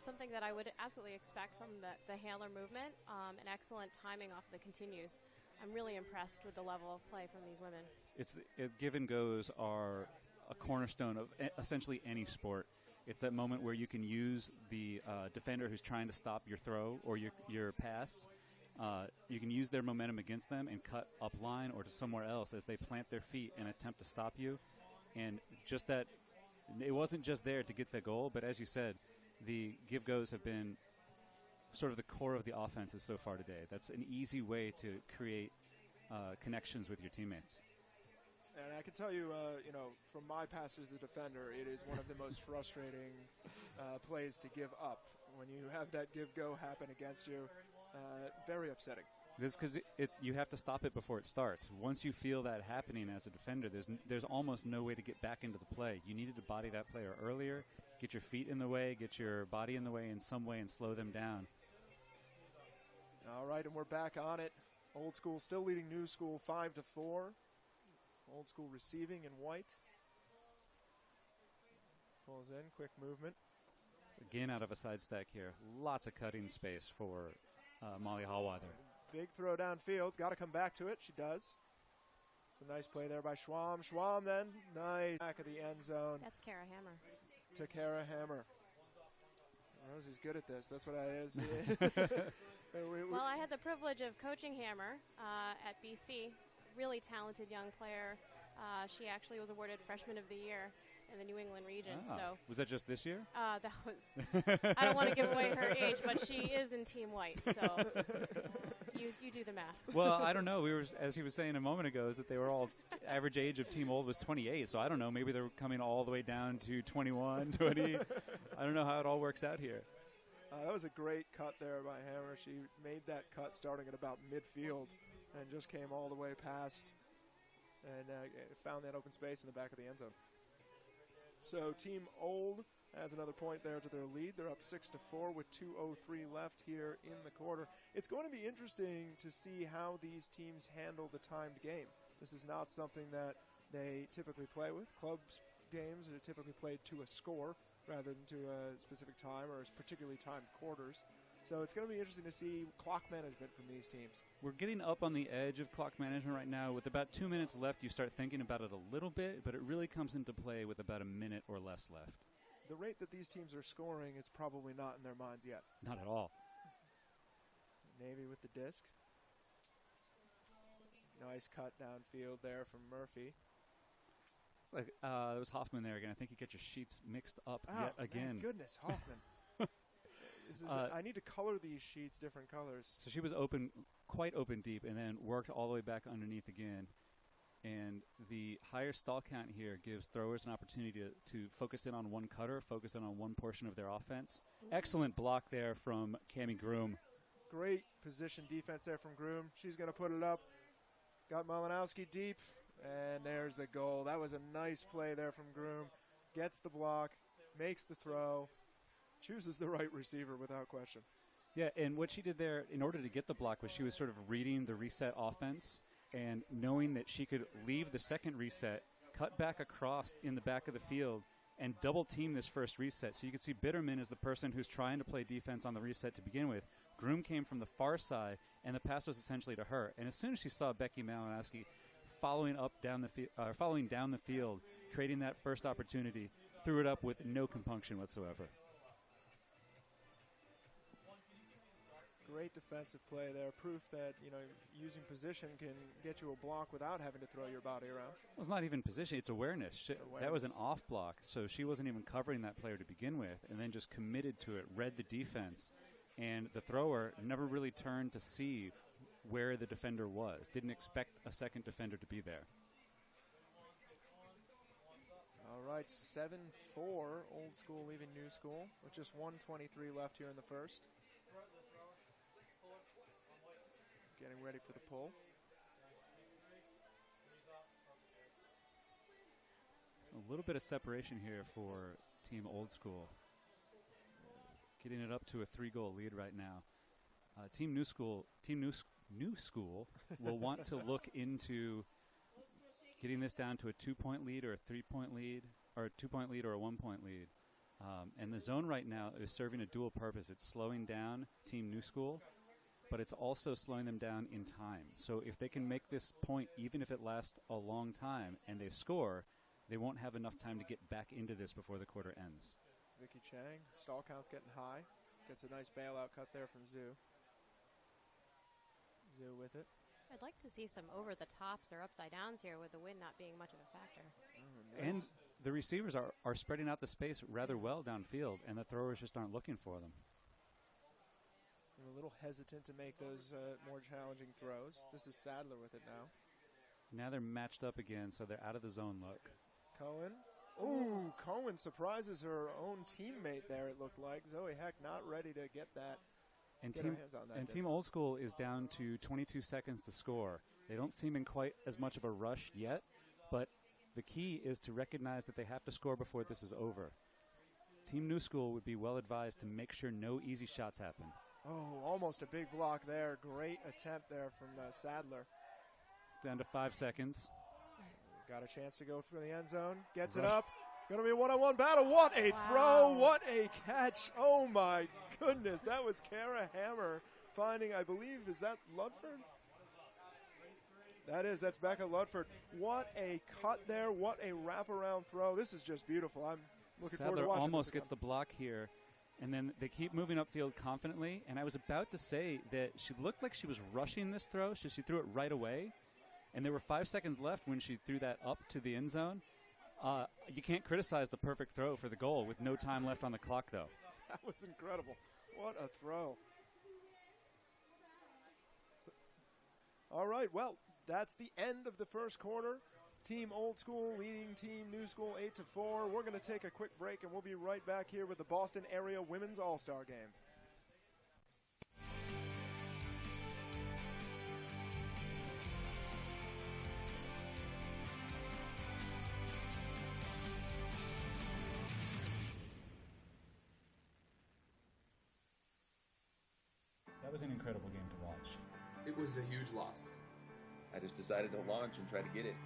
Something that I would absolutely expect from the handler movement. An excellent timing off the continues. I'm really impressed with the level of play from these women. Give and goes are a cornerstone of essentially any sport. It's that moment where you can use the defender who's trying to stop your throw or your pass. You can use their momentum against them and cut up line or to somewhere else as they plant their feet and attempt to stop you. And just that, it wasn't just there to get the goal, but as you said, the give-goes have been sort of the core of the offenses so far today. That's an easy way to create connections with your teammates. And I can tell you, from my past as a defender, it is one of the most frustrating plays to give up. When you have that give-go happen against you, very upsetting. This because you have to stop it before it starts. Once you feel that happening as a defender, there's almost no way to get back into the play. You needed to body that player earlier, get your feet in the way, get your body in the way in some way, and slow them down. All right, and we're back on it. Old School still leading New School 5-4. Old School receiving in white. Pulls in, quick movement. Again, out of a side stack here. Lots of cutting space for Molly Hallwather. Big throw downfield. Got to come back to it. She does. It's a nice play there by Schwam. Schwam then, nice back of the end zone. That's Kara Hammer. To Kara Hammer. Rosie's good at this. That's what I is. Well, I had the privilege of coaching Hammer at BC. Really talented young player. She actually was awarded Freshman of the Year in the New England region. So was that just this year? That was. I don't want to give away her age, but she is in Team White. So you do the math. Well, I don't know. As he was saying a moment ago, is that they were all average age of Team Old was 28. So I don't know. Maybe they're coming all the way down to 21, 20. I don't know how it all works out here. That was a great cut there by Hammer. She made that cut starting at about midfield and just came all the way past and found that open space in the back of the end zone. So Team Old adds another point there to their lead. They're up 6-4 with 2:03 left here in the quarter. It's going to be interesting to see how these teams handle the timed game. This is not something that they typically play with. Clubs games are typically played to a score rather than to a specific time or particularly timed quarters. So it's going to be interesting to see clock management from these teams. We're getting up on the edge of clock management right now. With about 2 minutes left, you start thinking about it a little bit, but it really comes into play with about a minute or less left. The rate that these teams are scoring, it's probably not in their minds yet. Not at all. Navy with the disc. Nice cut downfield there from Murphy. It's like there was Hoffman there again. I think you get your sheets mixed up yet again. My goodness, Hoffman. I need to color these sheets different colors. So she was open, quite open deep, and then worked all the way back underneath again. And the higher stall count here gives throwers an opportunity to focus in on one cutter, focus in on one portion of their offense. Excellent block there from Cammie Groom. Great position defense there from Groom. She's going to put it up. Got Malinowski deep, and there's the goal. That was a nice play there from Groom. Gets the block, makes the throw, chooses the right receiver without question. Yeah, and what she did there in order to get the block was she was sort of reading the reset offense and knowing that she could leave the second reset, cut back across in the back of the field, and double team this first reset. So you can see Bitterman is the person who's trying to play defense on the reset to begin with. Groom came from the far side, and the pass was essentially to her. And as soon as she saw Becky Malinowski following down the field, creating that first opportunity, threw it up with no compunction whatsoever. Great defensive play there. Proof that, using position can get you a block without having to throw your body around. Well, it's not even position. It's awareness. That was an off block, so she wasn't even covering that player to begin with, and then just committed to it, read the defense. And the thrower never really turned to see where the defender was. Didn't expect a second defender to be there. All right, 7-4, Old School leaving New School, with just 1:23 left here in the first. Getting ready for the pull. So a little bit of separation here for Team Old School. Getting it up to a 3-goal lead right now. Team New School will want to look into getting this down to a 2-point lead or a 3-point lead, or a 2-point lead or a 1-point lead. And the zone right now is serving a dual purpose. It's slowing down Team New School, but it's also slowing them down in time. So if they can make this point, even if it lasts a long time, and they score, they won't have enough time to get back into this before the quarter ends. Vicky Chang, stall count's getting high. Gets a nice bailout cut there from Zhu. Zhu with it. I'd like to see some over-the-tops or upside-downs here with the wind not being much of a factor. Nice. And the receivers are spreading out the space rather well downfield, and the throwers just aren't looking for them. They're a little hesitant to make those more challenging throws. This is Sadler with it now. Now they're matched up again, so they're out of the zone look. Cohen. Ooh, Cohen surprises her own teammate there, it looked like. Zoe Heck not ready to get that. And get her hands on that. Team Old School is down to 22 seconds to score. They don't seem in quite as much of a rush yet, but the key is to recognize that they have to score before this is over. Team New School would be well advised to make sure no easy shots happen. Oh, almost a big block there. Great attempt there from Sadler. Down to 5 seconds. Got a chance to go for the end zone. Gets it up. Going to be a one-on-one battle. What a throw. What a catch. Oh, my goodness. That was Kara Hammer finding, I believe, is that Ludford? That's Becca Ludford. What a cut there. What a wraparound throw. This is just beautiful. I'm looking forward to Sadler watching almost this gets the block here. And then they keep moving upfield confidently. And I was about to say that she looked like she was rushing this throw. So she threw it right away. And there were 5 seconds left when she threw that up to the end zone. You can't criticize the perfect throw for the goal with no time left on the clock, though. That was incredible. What a throw. All right, well, that's the end of the first quarter. Team Old School leading Team New School 8-4. We're going to take a quick break, and we'll be right back here with the Boston Area Women's All-Star Game. was an incredible game to watch. It was a huge loss. I just decided to launch and try to get it.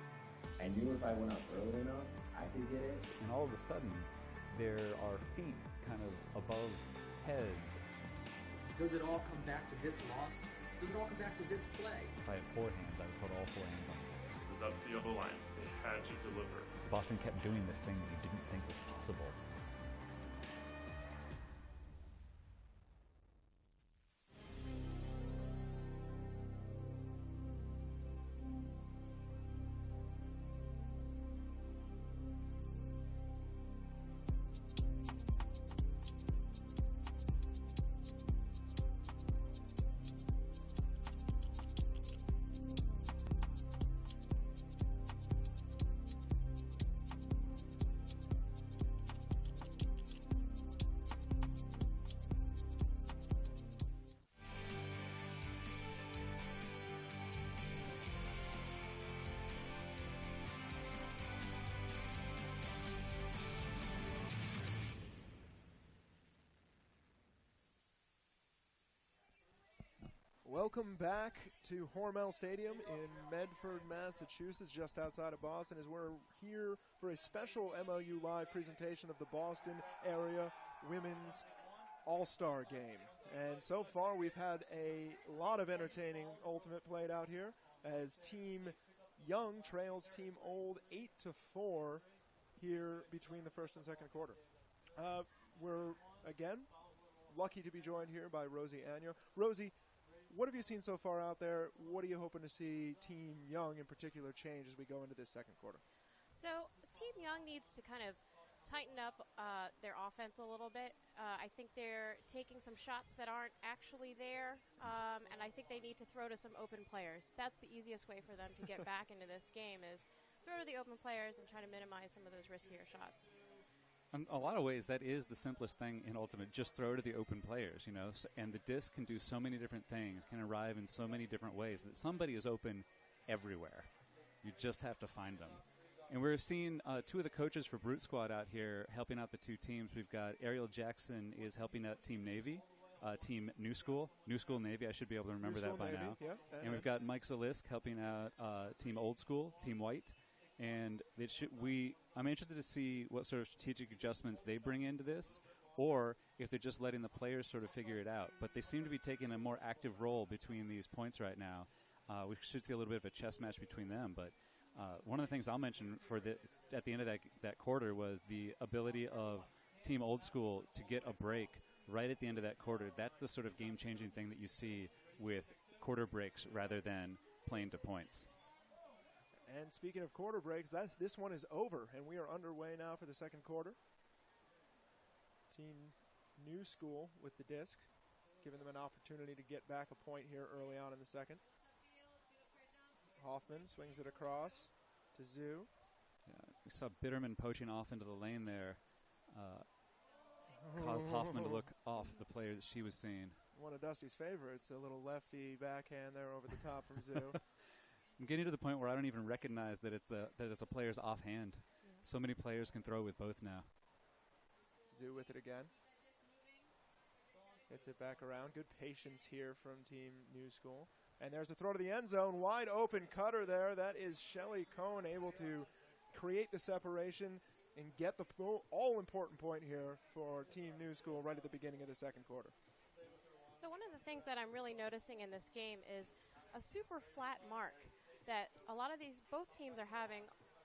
I knew if I went up early enough, I could get it. And all of a sudden, there are feet kind of above heads. Does it all come back to this loss? Does it all come back to this play? If I had four hands, I would put all four hands on it. It was up the other line. They had to deliver. Boston kept doing this thing that you didn't think was possible. Welcome back to Hormel Stadium in Medford, Massachusetts, just outside of Boston, as we're here for a special MLU Live presentation of the Boston Area Women's All-Star Game. And so far, we've had a lot of entertaining Ultimate played out here, as Team Young trails Team Old 8-4 here between the first and second quarter. We're, again, lucky to be joined here by Rosie Agno. Rosie, what have you seen so far out there? What are you hoping to see Team Young in particular change as we go into this second quarter? So Team Young needs to kind of tighten up their offense a little bit. I think they're taking some shots that aren't actually there, and I think they need to throw to some open players. That's the easiest way for them to get back into this game, is throw to the open players and try to minimize some of those riskier shots. In a lot of ways, that is the simplest thing in Ultimate. Just throw to the open players, you know. And the disc can do so many different things, can arrive in so many different ways, that somebody is open everywhere. You just have to find them. And we're seeing two of the coaches for Brute Squad out here helping out the two teams. We've got Ariel Jackson is helping out Team Navy, Team New School Navy. I should be able to remember that by Navy, now. Yeah, and we've got Mike Zalisk helping out Team Old School, Team White. And I'm interested to see what sort of strategic adjustments they bring into this, or if they're just letting the players sort of figure it out. But they seem to be taking a more active role between these points right now. We should see a little bit of a chess match between them. But one of the things I'll mention at the end of that quarter was the ability of Team Old School to get a break right at the end of that quarter. That's the sort of game-changing thing that you see with quarter breaks rather than playing to points. And speaking of quarter breaks, this one is over, and we are underway now for the second quarter. Team New School with the disc, giving them an opportunity to get back a point here early on in the second. Hoffman swings it across to Zoo. Yeah, we saw Bitterman poaching off into the lane there. Caused Hoffman to look off the player that she was seeing. One of Dusty's favorites, a little lefty backhand there over the top from Zoo. I'm getting to the point where I don't even recognize that it's a player's offhand. Yeah. So many players can throw with both now. Zoo with it again. Gets it back around. Good patience here from Team New School. And there's a throw to the end zone. Wide open cutter there. That is Shelly Cohn able to create the separation and get the all-important point here for Team New School right at the beginning of the second quarter. So one of the things that I'm really noticing in this game is a super flat mark that both teams are having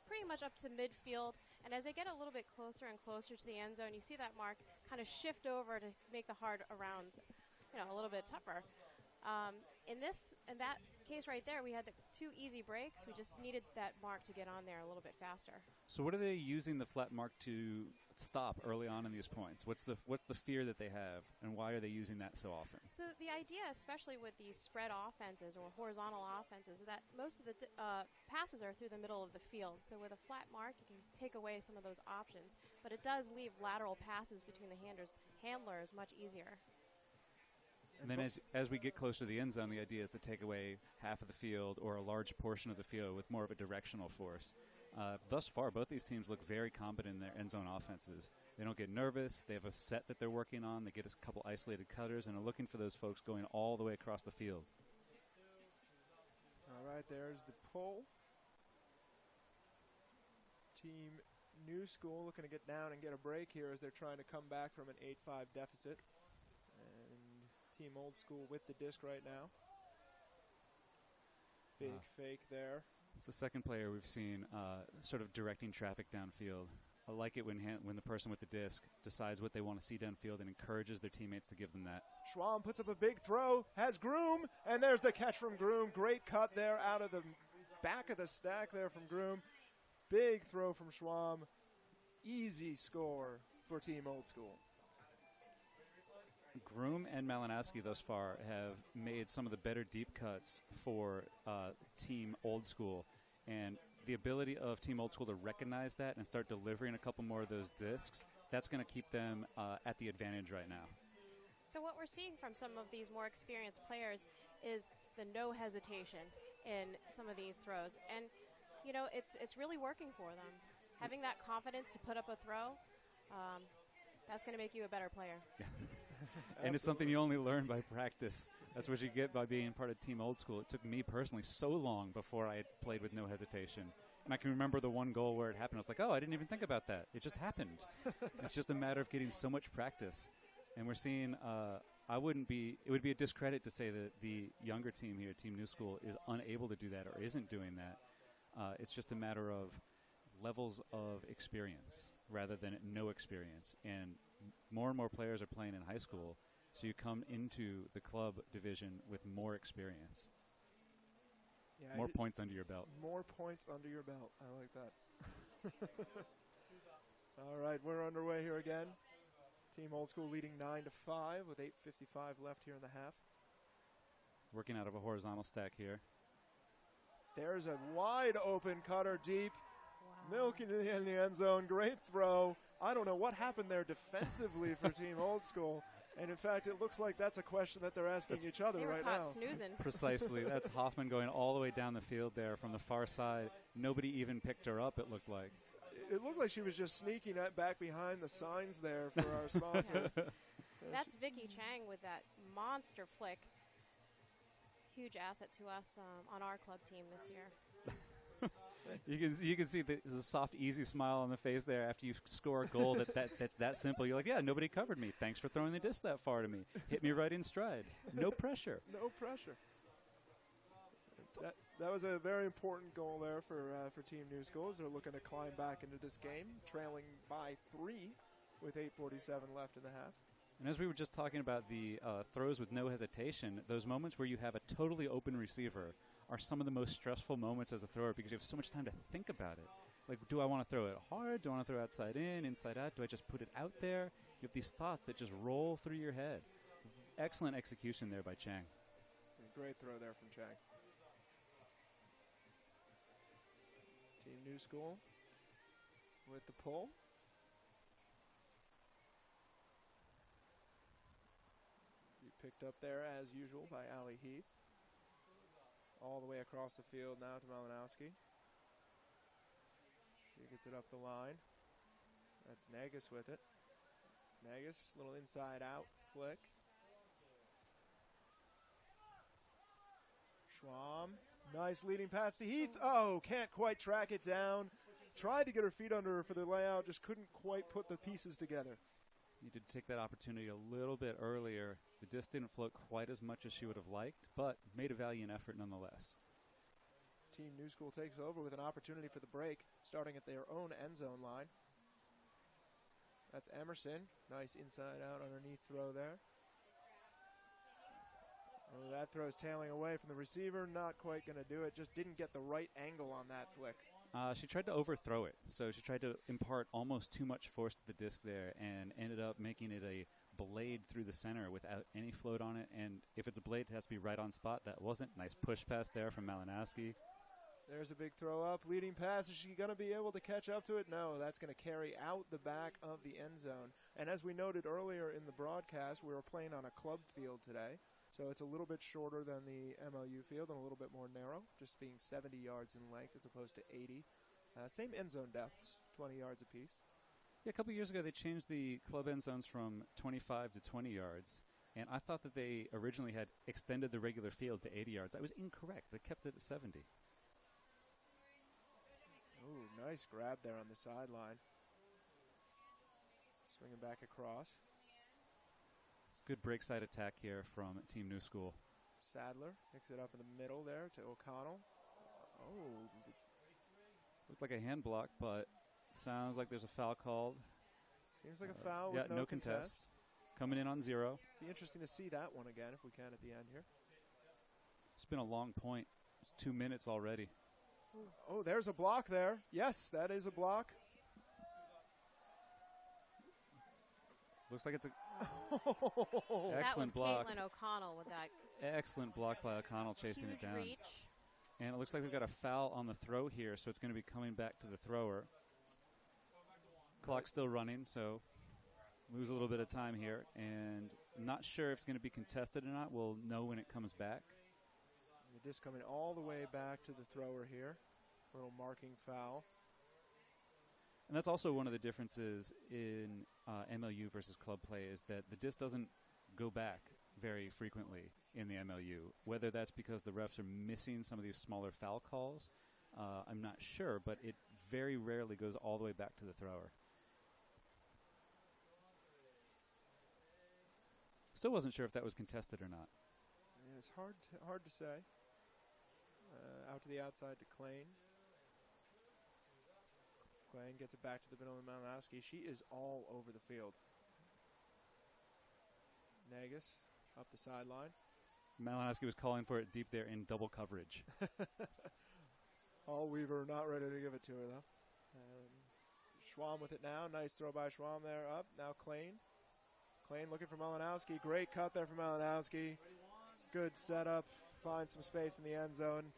pretty much up to midfield, and as they get a little bit closer and closer to the end zone, you see that mark kind of shift over to make the hard arounds, a little bit tougher. In that case right there, we had two easy breaks. We just needed that mark to get on there a little bit faster. So what are they using the flat mark to stop early on in these points? What's the fear that they have, and why are they using that so often? So the idea, especially with these spread offenses or horizontal offenses, is that most of the passes are through the middle of the field. So with a flat mark, you can take away some of those options, but it does leave lateral passes between the handlers much easier. And then as we get closer to the end zone, the idea is to take away half of the field or a large portion of the field with more of a directional force. Thus far, both these teams look very competent in their end zone offenses. They don't get nervous. They have a set that they're working on. They get a couple isolated cutters and are looking for those folks going all the way across the field. All right, there's the pull. Team New School looking to get down and get a break here as they're trying to come back from an 8-5 deficit. And Team Old School with the disc right now. Big fake there. It's the second player we've seen sort of directing traffic downfield. I like it when the person with the disc decides what they want to see downfield and encourages their teammates to give them that. Schwam puts up a big throw, has Groom, and there's the catch from Groom. Great cut there out of the back of the stack there from Groom. Big throw from Schwam. Easy score for Team Old School. Groom and Malinowski thus far have made some of the better deep cuts for Team Old School. And the ability of Team Old School to recognize that and start delivering a couple more of those discs, that's going to keep them at the advantage right now. So what we're seeing from some of these more experienced players is the no hesitation in some of these throws. And, you know, it's really working for them. Having that confidence to put up a throw, that's going to make you a better player. And it's something you only learn by practice. That's what you get by being part of Team Old School. It took me personally so long before I had played with no hesitation. And I can remember the one goal where it happened. I was like, oh, I didn't even think about that. It just happened. It's just a matter of getting so much practice. And we're seeing, it would be a discredit to say that the younger team here, Team New School, is unable to do that or isn't doing that. It's just a matter of levels of experience rather than no experience. And more players are playing in high school, so you come into the club division with more experience. Yeah, more points under your belt. More points under your belt. I like that. All right, we're underway here again. Team Old School leading 9-5 with 8:55 left here in the half. Working out of a horizontal stack here. There's a wide open cutter deep. Wow. Milking in the end zone. Great throw. I don't know what happened there defensively for Team Old School. And, in fact, it looks like that's a question that they're asking each other right now. Snoozing. Precisely. That's Hoffman going all the way down the field there from the far side. Nobody even picked her up, it looked like. It looked like she was just sneaking back behind the signs there for our sponsors. That's Vicky Chang with that monster flick. Huge asset to us on our club team this year. You can see the soft, easy smile on the face there after you score a goal that's that simple. You're like, yeah, nobody covered me. Thanks for throwing the disc that far to me. Hit me right in stride. No pressure. No pressure. That was a very important goal there for Team New School as they're looking to climb back into this game, trailing by 3 with 8:47 left in the half. And as we were just talking about the throws with no hesitation, those moments where you have a totally open receiver are some of the most stressful moments as a thrower because you have so much time to think about it. Like, do I want to throw it hard? Do I want to throw outside in, inside out? Do I just put it out there? You have these thoughts that just roll through your head. Excellent execution there by Chang. Great throw there from Chang. Team New School with the pull. Picked up there as usual by Allie Heath. All the way across the field now to Malinowski. She gets it up the line. That's Nagus with it. Nagus, little inside out flick. Schwam, nice leading pass to Heath. Oh, can't quite track it down. Tried to get her feet under her for the layout, just couldn't quite put the pieces together. Needed to take that opportunity a little bit earlier. The disc didn't float quite as much as she would have liked, but made a valiant effort nonetheless. Team New School takes over with an opportunity for the break, starting at their own end zone line. That's Emerson. Nice inside out underneath throw there. Oh, that throw's tailing away from the receiver. Not quite going to do it. Just didn't get the right angle on that flick. She tried to overthrow it. So she tried to impart almost too much force to the disc there and ended up making it a blade through the center without any float on it. And if it's a blade, it has to be right on spot. That wasn't. Nice push pass there from Malinowski. There's a big throw up. Leading pass. Is she going to be able to catch up to it? No, that's going to carry out the back of the end zone. And as we noted earlier in the broadcast, we were playing on a club field today. So it's a little bit shorter than the MLU field and a little bit more narrow, just being 70 yards in length as opposed to 80. Same end zone depths, 20 yards apiece. Yeah, a couple years ago, they changed the club end zones from 25 to 20 yards. And I thought that they originally had extended the regular field to 80 yards. I was incorrect. They kept it at 70. Ooh, nice grab there on the sideline. Swinging back across. Good break side attack here from Team New School. Sadler picks it up in the middle there to O'Connell. Oh. Looked like a hand block, but sounds like there's a foul called. Seems like a foul Yeah, with no contest. Coming in on 0. Be interesting to see that one again if we can at the end here. It's been a long point. It's 2 minutes already. Oh, there's a block there. Yes, that is a block. Looks like it's a That excellent was block. Caitlin O'Connell with that Excellent block by O'Connell chasing huge it down. reach. And it looks like we've got a foul on the throw here, so it's going to be coming back to the thrower. Clock's still running, so lose a little bit of time here. And not sure if it's going to be contested or not. We'll know when it comes back. The disc coming all the way back to the thrower here. A little marking foul. And that's also one of the differences in MLU versus club play is that the disc doesn't go back very frequently in the MLU. Whether that's because the refs are missing some of these smaller foul calls, I'm not sure, but it very rarely goes all the way back to the thrower. Still wasn't sure if that was contested or not. Yeah, it's hard to say. Out to the outside to Klain. Klain gets it back to the middle of Malinowski. She is all over the field. Nagus up the sideline. Malinowski was calling for it deep there in double coverage. All Weaver not ready to give it to her, though. Schwamm with it now. Nice throw by Schwamm there. Up. Now Klain. Klain looking for Malinowski. Great cut there for Malinowski. Good setup. Finds some space in the end zone.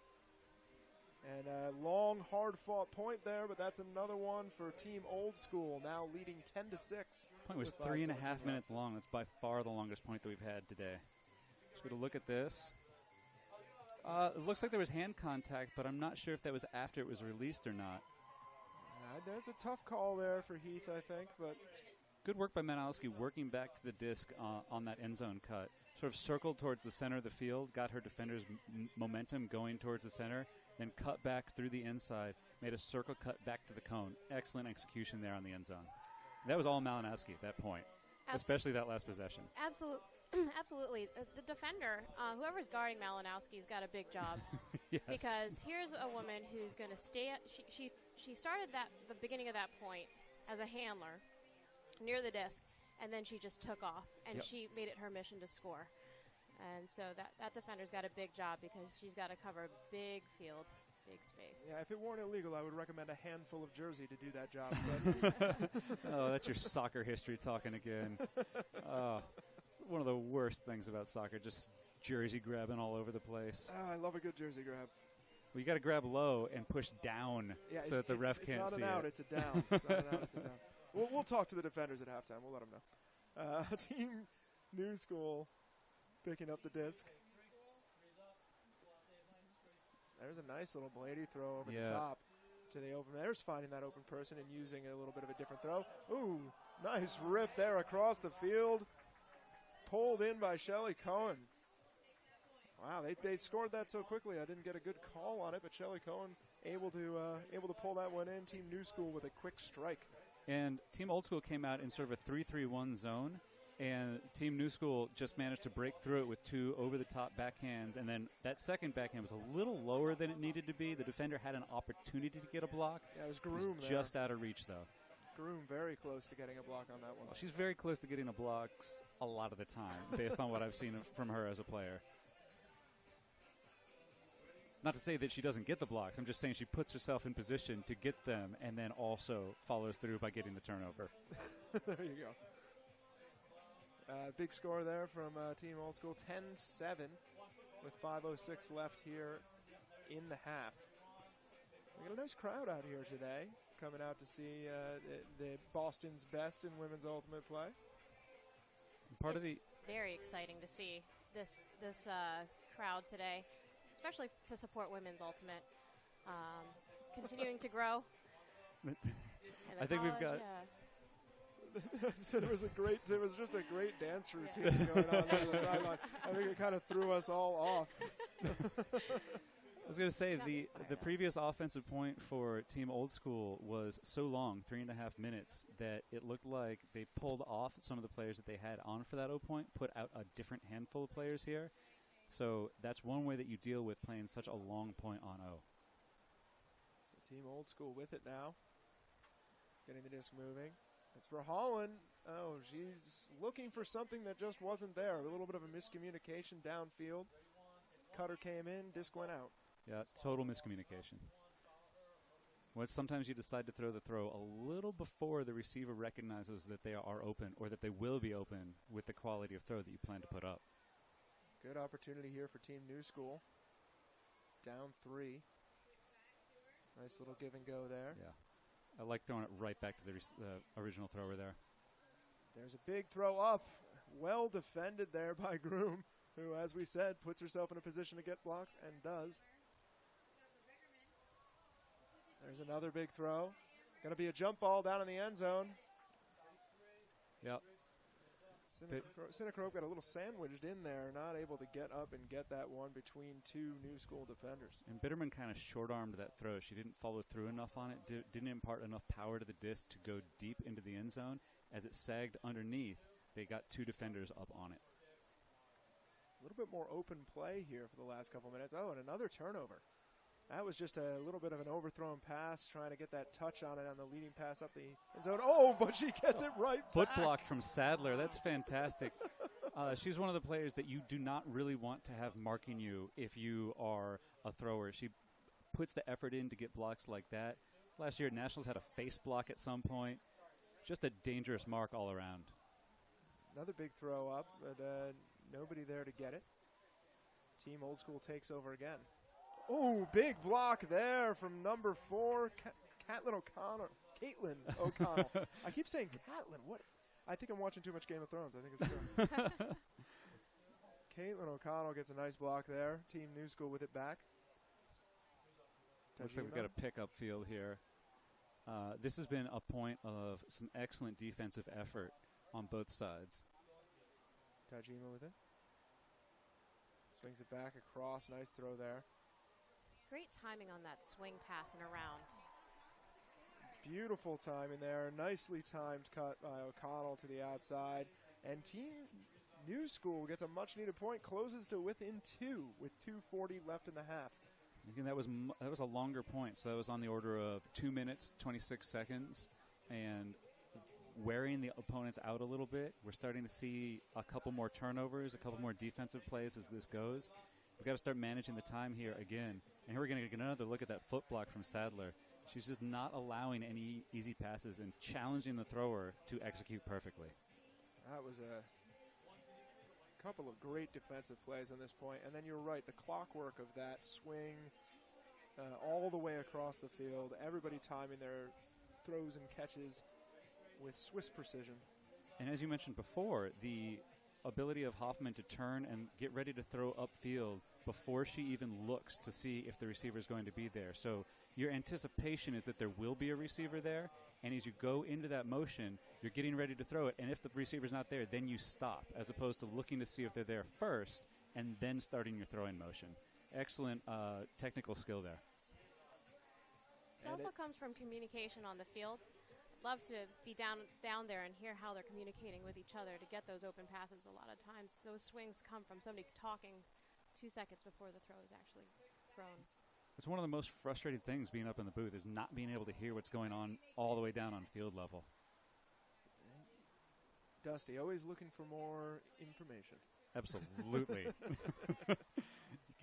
And a long, hard-fought point there, but that's another one for Team Old School, now leading 10-6. Point was 3.5 minutes long. That's by far the longest point that we've had today. Just going to look at this. It looks like there was hand contact, but I'm not sure if that was after it was released or not. That's a tough call there for Heath, I think, but good work by Manalowski working back to the disc on that end zone cut. Sort of circled towards the center of the field, got her defender's momentum going towards the center, then cut back through the inside, made a circle cut back to the cone. Excellent execution there on the end zone. That was all Malinowski at that point, especially that last possession. Absolutely. The defender, whoever's guarding Malinowski's got a big job. Yes. Because here's a woman who's going to stay at, she started the beginning of that point as a handler near the disc, and then she just took off, and she made it her mission to score. And so that defender's got a big job because she's got to cover a big field, big space. Yeah, if it weren't illegal, I would recommend a handful of jersey to do that job. But oh, that's your soccer history talking again. Oh, it's one of the worst things about soccer, just jersey grabbing all over the place. Oh, I love a good jersey grab. Well, you got to grab low and push down so that the ref can't see it. It's not an out, it's a down. It's not an out, it's a down. We'll talk to the defenders at halftime. We'll let them know. Team New School picking up the disc. There's a nice little bladey throw over the top to the open. There's finding that open person and using a little bit of a different throw. Ooh, nice rip there across the field. Pulled in by Shelly Cohen. Wow, they scored that so quickly. I didn't get a good call on it, but Shelly Cohen able to pull that one in. Team New School with a quick strike. And Team Old School came out in sort of a 3-3-1 zone, and Team New School just managed to break through it with two over-the-top backhands, and then that second backhand was a little lower than it needed to be. The defender had an opportunity to get a block. Yeah, it was Groom there. Just out of reach, though. Groom very close to getting a block on that one. Well, she's very close to getting a block a lot of the time, based on what I've seen from her as a player. Not to say that she doesn't get the blocks. I'm just saying she puts herself in position to get them and then also follows through by getting the turnover. There you go. Big score there from Team Old School, 10-7 with 5:06 left here in the half. We got a nice crowd out here today, coming out to see the Boston's best in women's ultimate play. It's very exciting to see this crowd today, especially to support women's ultimate. It's continuing to grow. And I think we've got- So there was just a great dance routine going on there on the sideline. I think it kind of threw us all off. I was going to say, the previous offensive point for Team Old School was so long, 3.5 minutes, that it looked like they pulled off some of the players that they had on for that O point, put out a different handful of players here. So that's one way that you deal with playing such a long point on O. So Team Old School with it now. Getting the disc moving. It's for Holland. Oh, she's looking for something that just wasn't there. A little bit of a miscommunication downfield. Cutter came in, disc went out. Yeah, total miscommunication. Sometimes you decide to throw the throw a little before the receiver recognizes that they are open or that they will be open with the quality of throw that you plan to put up. Good opportunity here for Team New School. Down 3. Nice little give and go there. Yeah. I like throwing it right back to the original thrower there. There's a big throw up. Well defended there by Groom, who, as we said, puts herself in a position to get blocks and does. There's another big throw. Going to be a jump ball down in the end zone. Yep. Sinekrop got a little sandwiched in there, not able to get up and get that one between two New School defenders. And Bitterman kind of short-armed that throw. She didn't follow through enough on it, didn't impart enough power to the disc to go deep into the end zone. As it sagged underneath, they got two defenders up on it. A little bit more open play here for the last couple minutes. Oh, and another turnover. That was just a little bit of an overthrown pass, trying to get that touch on it on the leading pass up the end zone. Oh, but she gets it right Foot back. block from Sadler. That's fantastic. She's one of the players that you do not really want to have marking you if you are a thrower. She puts the effort in to get blocks like that. Last year at Nationals had a face block at some point. Just a dangerous mark all around. Another big throw up, but nobody there to get it. Team Old School takes over again. Oh, big block there from number 4, Caitlin O'Connell. I keep saying Caitlin. What? I think I'm watching too much Game of Thrones. I think it's true. Caitlin O'Connell gets a nice block there. Team New School with it back. Looks like we've got a pickup field here. This has been a point of some excellent defensive effort on both sides. Tajima with it. Swings it back across. Nice throw there. Great timing on that swing pass and around. Beautiful timing there. Nicely timed cut by O'Connell to the outside. And Team New School gets a much-needed point, closes to within 2 with 2:40 left in the half. Again, that was a longer point, so that was on the order of 2 minutes, 26 seconds, and wearing the opponents out a little bit. We're starting to see a couple more turnovers, a couple more defensive plays as this goes. We've got to start managing the time here again. And here we're going to get another look at that foot block from Sadler. She's just not allowing any easy passes and challenging the thrower to execute perfectly. That was a couple of great defensive plays on this point. And then you're right, the clockwork of that swing all the way across the field, everybody timing their throws and catches with Swiss precision. And as you mentioned before, the ability of Hoffman to turn and get ready to throw upfield before she even looks to see if the receiver is going to be there. So your anticipation is that there will be a receiver there, and as you go into that motion, you're getting ready to throw it, and if the receiver's not there, then you stop, as opposed to looking to see if they're there first and then starting your throwing motion. Excellent technical skill there. It also comes from communication on the field. Love to be down there and hear how they're communicating with each other to get those open passes. A lot of times those swings come from somebody talking 2 seconds before the throw is actually thrown. It's one of the most frustrating things being up in the booth is not being able to hear what's going on all the way down on field level. Dusty, always looking for more information. Absolutely. You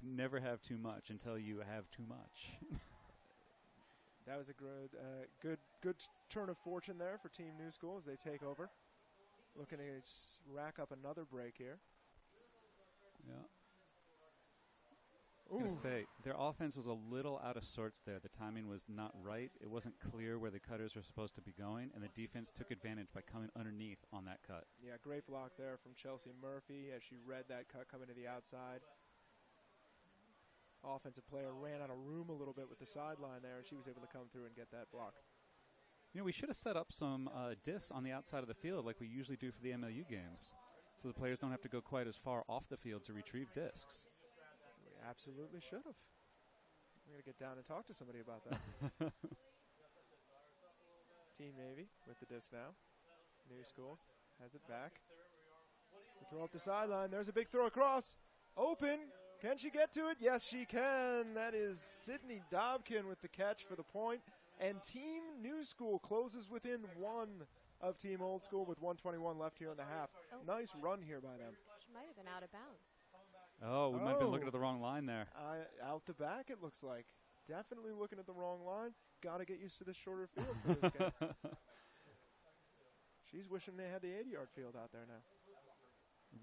can never have too much until you have too much. That was a good turn of fortune there for Team New School as they take over. Looking to rack up another break here. Yeah. I was going to say, their offense was a little out of sorts there. The timing was not right. It wasn't clear where the cutters were supposed to be going, and the defense took advantage by coming underneath on that cut. Yeah, great block there from Chelsea Murphy as she read that cut coming to the outside. Offensive player ran out of room a little bit with the sideline there, and she was able to come through and get that block. You know, we should have set up some discs on the outside of the field like we usually do for the MLU games, so the players don't have to go quite as far off the field to retrieve discs. We absolutely should have. We're going to get down and talk to somebody about that. Team Navy with the disc now. New School has it back. To throw up the sideline. There's a big throw across. Open. Can she get to it? Yes, she can. That is Sydney Dobkin with the catch for the point. And Team New School closes within one of Team Old School with 1:21 left here in the half. Oh. Nice run here by them. She might have been out of bounds. Oh, we might have been looking at the wrong line there. Out the back, it looks like. Definitely looking at the wrong line. Got to get used to this shorter field for this game. She's wishing they had the 80-yard field out there now.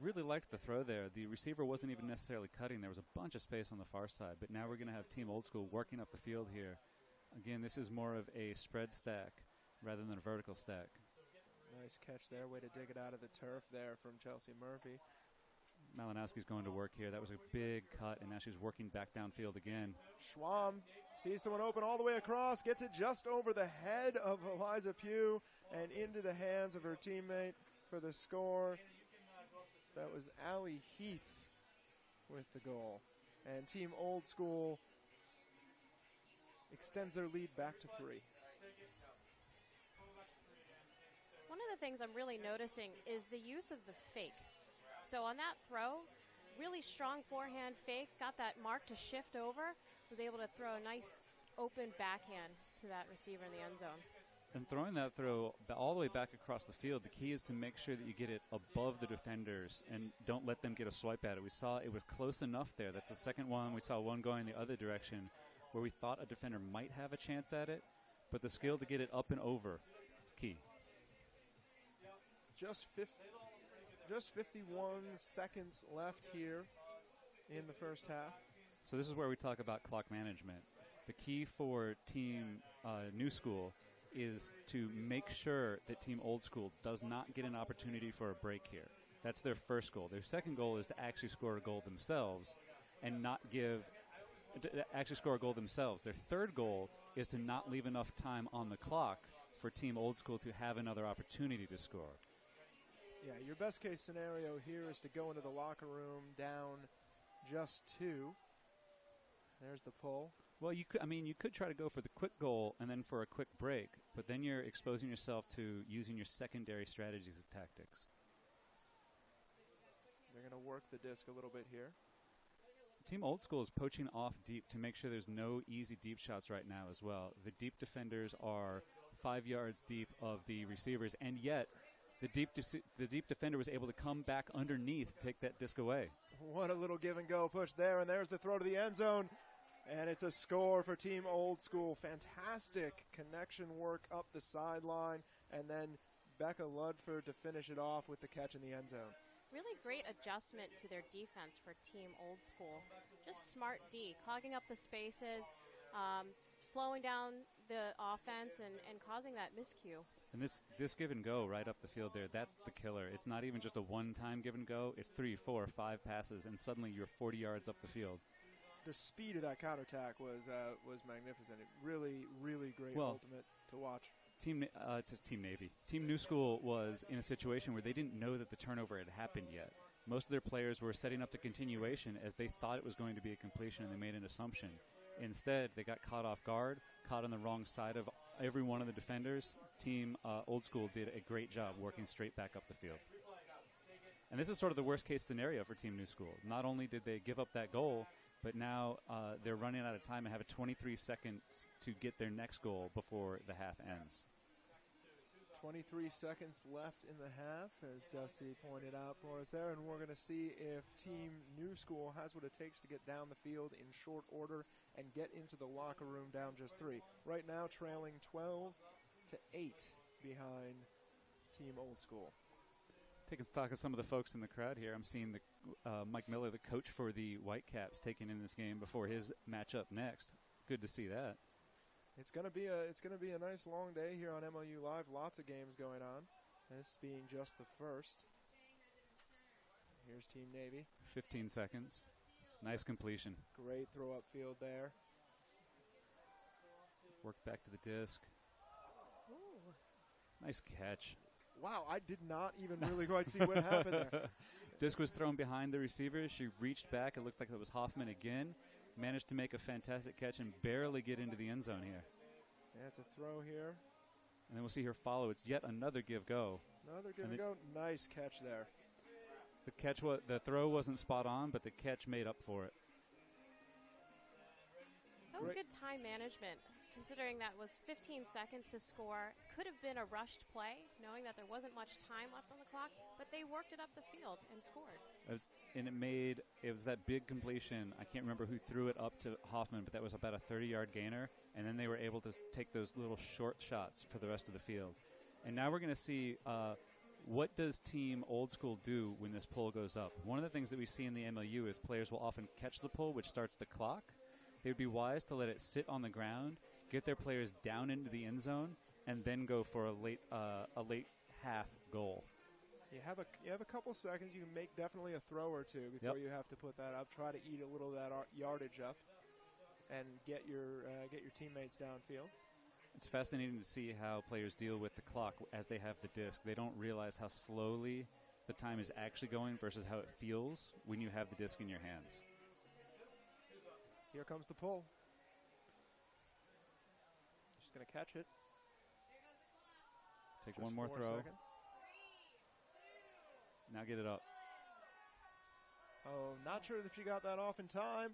Really liked the throw there. The receiver wasn't even necessarily cutting. There was a bunch of space on the far side, but now we're going to have Team Old School working up the field here. Again, this is more of a spread stack rather than a vertical stack. Nice catch there. Way to dig it out of the turf there from Chelsea Murphy. Malinowski's going to work here. That was a big cut, and now she's working back downfield again. Schwam sees someone open all the way across, gets it just over the head of Eliza Pugh and into the hands of her teammate for the score. That was Allie Heath with the goal. And Team Old School extends their lead back to 3. One of the things I'm really noticing is the use of the fake. So on that throw, really strong forehand fake, got that mark to shift over, was able to throw a nice open backhand to that receiver in the end zone. And throwing that throw all the way back across the field, the key is to make sure that you get it above the defenders and don't let them get a swipe at it. We saw it was close enough there. That's the second one. We saw one going the other direction where we thought a defender might have a chance at it, but the skill to get it up and over is key. Just 51 seconds left here in the first half. So this is where we talk about clock management. The key for Team New School is to make sure that Team Old School does not get an opportunity for a break here. That's their first goal. Their second goal is to actually score a goal themselves and not give actually score a goal themselves. Their third goal is to not leave enough time on the clock for Team Old School to have another opportunity to score. Yeah, your best case scenario here is to go into the locker room down just 2. There's the pull. Well, you could try to go for the quick goal and then for a quick break, but then you're exposing yourself to using your secondary strategies and tactics. They're going to work the disc a little bit here. Team Old School is poaching off deep to make sure there's no easy deep shots right now as well. The deep defenders are 5 yards deep of the receivers, and yet the deep defender was able to come back underneath to take that disc away. What a little give and go push there, and there's the throw to the end zone. And it's a score for Team Old School. Fantastic connection work up the sideline, and then Becca Ludford to finish it off with the catch in the end zone. Really great adjustment to their defense for Team Old School. Just smart D, clogging up the spaces, slowing down the offense, and causing that miscue. And this give and go right up the field there, that's the killer. It's not even just a one-time give and go. It's 3, 4, 5 passes, and suddenly you're 40 yards up the field. The speed of that counterattack was magnificent. It really, really great ultimate to watch. Team Navy. Team New School was in a situation where they didn't know that the turnover had happened yet. Most of their players were setting up the continuation as they thought it was going to be a completion, and they made an assumption. Instead, they got caught off guard, caught on the wrong side of every one of the defenders. Team Old School did a great job working straight back up the field. And this is sort of the worst-case scenario for Team New School. Not only did they give up that goal, but now they're running out of time and have 23 seconds to get their next goal before the half ends. 23 seconds left in the half, as Dusty pointed out for us there, and we're going to see if Team New School has what it takes to get down the field in short order and get into the locker room down just 3. Right now, trailing 12-8 behind Team Old School. Taking stock of some of the folks in the crowd here, I'm seeing Mike Miller, the coach for the Whitecaps, taking in this game before his matchup next. Good to see that. It's gonna be a nice long day here on MLU Live. Lots of games going on. This being just the first. Here's Team Navy. 15 seconds. Nice completion. Great throw up field there. Work back to the disc. Ooh. Nice catch. Wow, I did not even really quite see what happened there. Disc was thrown behind the receiver. She reached back. It looked like it was Hoffman again. Managed to make a fantastic catch and barely get into the end zone here. Yeah, it's a throw here. And then we'll see her follow. It's yet another give-go. Another give-go. Nice catch there. The throw wasn't spot on, but the catch made up for it. That was good time management, considering that was 15 seconds to score. Could have been a rushed play, knowing that there wasn't much time left on the clock, but they worked it up the field and scored. It was that big completion. I can't remember who threw it up to Hoffman, but that was about a 30-yard gainer, and then they were able to take those little short shots for the rest of the field. And now we're going to see what does Team Old School do when this pull goes up. One of the things that we see in the MLU is players will often catch the pull, which starts the clock. They would be wise to let it sit on the ground, get their players down into the end zone, and then go for a late half goal. You have a couple seconds. You can make definitely a throw or two before you have to put that up. Try to eat a little of that yardage up, and get your teammates downfield. It's fascinating to see how players deal with the clock as they have the disc. They don't realize how slowly the time is actually going versus how it feels when you have the disc in your hands. Here comes the pull. She's going to catch it. Take Just one more 4 throw. seconds. Now get it up. Oh, not sure if she got that off in time.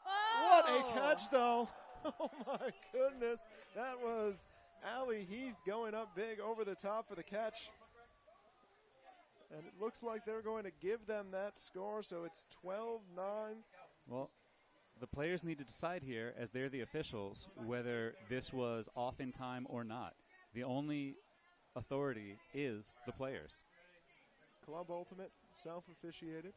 Oh! What a catch, though. Oh, my goodness. That was Allie Heath going up big over the top for the catch. And it looks like they're going to give them that score, so it's 12-9. Well, the players need to decide here, as they're the officials, whether this was off in time or not. The only authority is the players. Club Ultimate, self-officiated.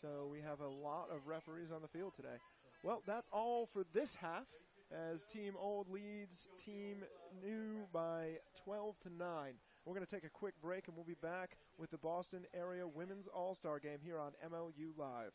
So we have a lot of referees on the field today. Well, that's all for this half, as Team Old leads Team New by 12-9. We're going to take a quick break, and we'll be back with the Boston Area Women's All-Star Game here on MLU Live.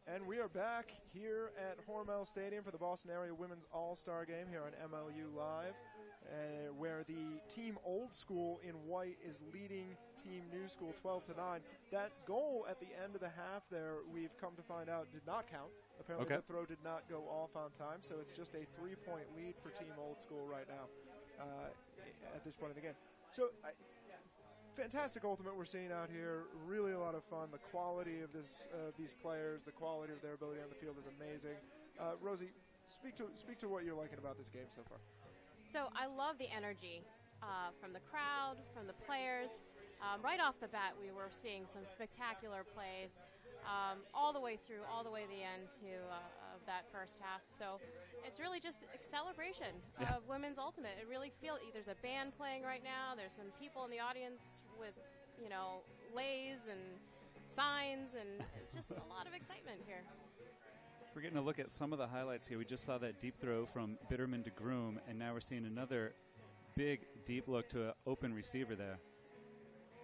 And we are back here at Hormel Stadium for the Boston Area Women's All-Star Game here on MLU Live, where the Team Old School in white is leading Team New School 12-9. That goal at the end of the half there, we've come to find out, did not count. Apparently the throw did not go off on time, so it's just a 3-point lead for Team Old School right now at this point in the game. So fantastic ultimate we're seeing out here. Really a lot of fun. The quality of these players, the quality of their ability on the field is amazing. Rosie, speak to what you're liking about this game so far. So I love the energy from the crowd, from the players. Right off the bat, we were seeing some spectacular plays all the way through, all the way to the end of that first half. So it's really just a celebration of women's ultimate. It really feels there's a band playing right now. There's some people in the audience with, lays and signs, and it's just a lot of excitement here. We're getting a look at some of the highlights here. We just saw that deep throw from Bitterman to Groom, and now we're seeing another big deep look to an open receiver there.